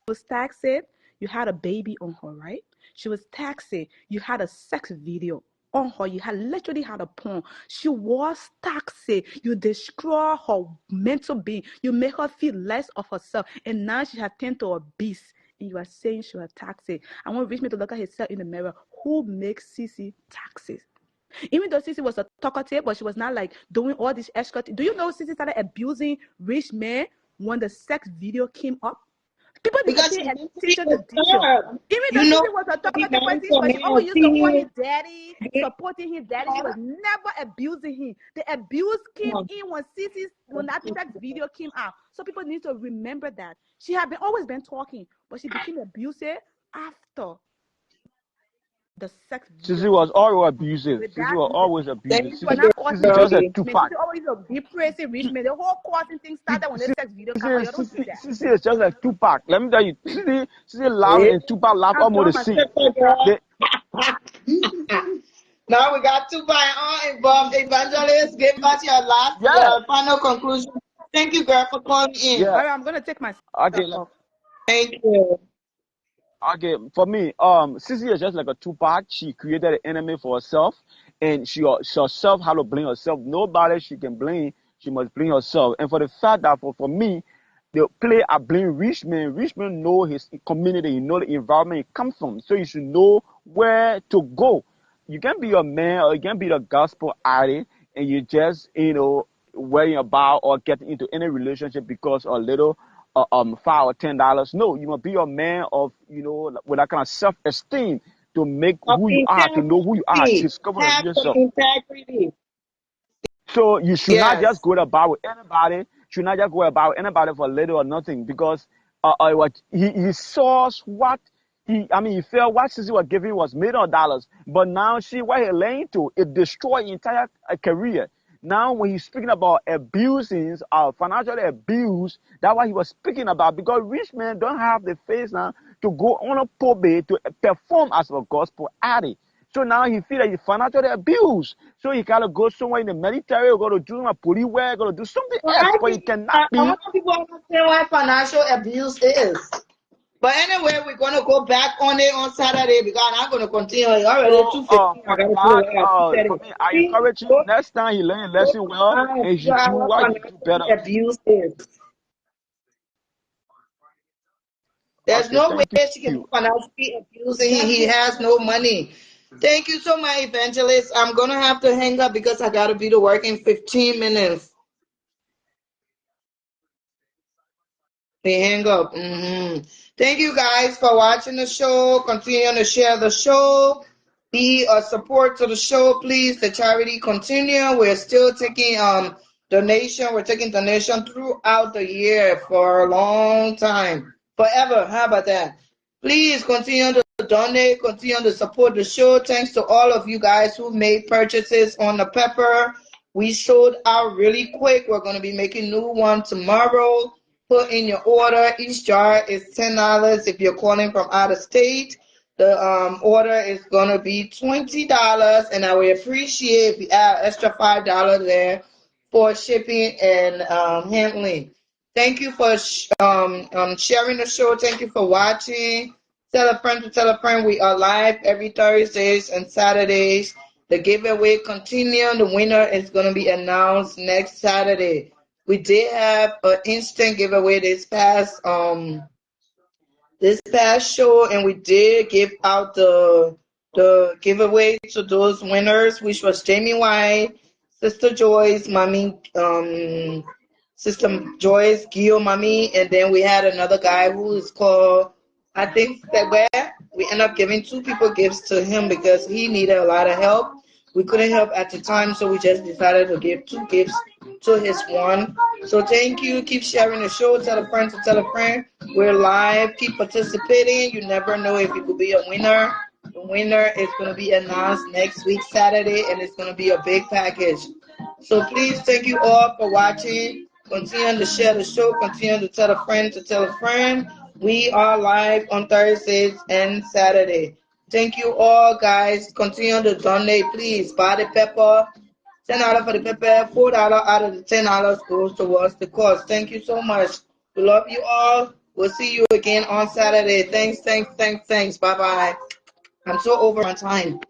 was taxi. You had a baby on her, right? She was taxi. You had a sex video on her. You had literally had a porn. She was taxi. You destroy her mental being. You make her feel less of herself. And now she has turned to a beast. And you are saying she was taxi. I want Rich to look at herself in the mirror. Who makes Cece taxi? Even though Cece was a talkative, but she was not like doing all this extra. Do you know Cece started abusing Rich man when the sex video came up? People need to Because pay he used to be attention to detail. disturbed. Even though You know, Sissy was a to be talkative married person, to a but she man, always used to call see his daddy, supporting his daddy. She was never abusing him. The abuse came you. in when that sex video came out. So people need to remember that. She had always been talking, but she became abusive after the sex video Sissy was came out. always abusive. With Sissy that, was always Thank abusive. she you, was not Sissy causing just a girlie. man. She Tupac. always a be praising rich man. The whole causing thing started when the Sissy, sex video came out. You don't do that. Sissy is just like Tupac. Let me tell you, Sissy laugh Yeah. and Tupac laugh I'm almost doing the my same. sister job. They, Now we got two by on involved. Evangelist, give us yeah, your final conclusion. Thank you, girl, for calling in. yeah. All right, I'm gonna take my Okay, sister off. Thank you. okay. For me, Sissy is just like a Tupac. She created an enemy for herself, and she herself had to blame herself. Nobody she can blame. She must blame herself. And for the fact that for me, the play I blame Richmond. Richmond know his community. He know the environment he come from. So you should know where to go. You can be a man or you can be the gospel addict, and you just worrying about or getting into any relationship because a little $5 or $10. No, you must be a man of with that kind of self-esteem to make Of who you are, to know who you are, integrity. discover Have some yourself. integrity. So you should not just Yes. go about with anybody. Should not just go about with anybody for little or nothing because what he saw what he felt what Sissy was giving was $1 million, but now see what he laying to it destroyed his entire career. Now when he's speaking about abusing, financial abuse, that's what he was speaking about because rich men don't have the face now to go on a pulpit to perform as a gospel addict. So now he feel like he's financially abused. So he gotta go somewhere in the military, or go to do a police work, go to do something Well, else. I But he think cannot I be. want people to understand what financial abuse is. But anyway, we're gonna go back on it on Saturday because I'm gonna continue. It's already So 2:15. I for the gotta put bad, it at 2:30. I Please encourage him go next time he learn a lesson well on and he do our what he do financial better. abuse is. There's Okay, no way thank she can be you. financially abusing. He has no money. Thank you so much, Evangelist. I'm gonna have to hang up because I gotta be to work in 15 minutes. They hang up. Thank you guys for watching the show. Continue to share the show. Be a support to the show, please. The charity continue. We're still taking donation. We're taking donation throughout the year for a long time, forever. How about that? Please continue to donate. Continue to support the show. Thanks to all of you guys who made purchases on the pepper. We sold out really quick. We're going to be making new one tomorrow. Put in your order. Each jar is $10. If you're calling from out of state, the order is gonna be $20, and I would appreciate if you add extra $5 there for shipping and handling. Thank you for sharing the show. Thank you for watching. Tell a friend to tell a friend. We are live every Thursdays and Saturdays. The giveaway continue. The winner is gonna be announced next Saturday. We did have an instant giveaway this past show, and we did give out the giveaway to those winners, which was Jamie White, Sister Joyce, Mommy, Sister Joyce, Gio, Mommy, and then we had another guy who is called, I think that where we end up giving two people gifts to him because he needed a lot of help. We couldn't help at the time, so we just decided to give two gifts to his one. So thank you. Keep sharing the show. Tell a friend to tell a friend. We're live. Keep participating. You never know if you could be a winner. The winner is going to be announced next week, Saturday, and it's going to be a big package. So please, thank you all for watching. Continue to share the show. Continue to tell a friend to tell a friend. We are live on Thursdays and Saturday. Thank you all, guys. Continue to donate, please. Buy the pepper. $10 for the pepper. $4 out of the $10 goes towards the cost. Thank you so much. We love you all. We'll see you again on Saturday. Thanks. Bye bye. I'm so over on time.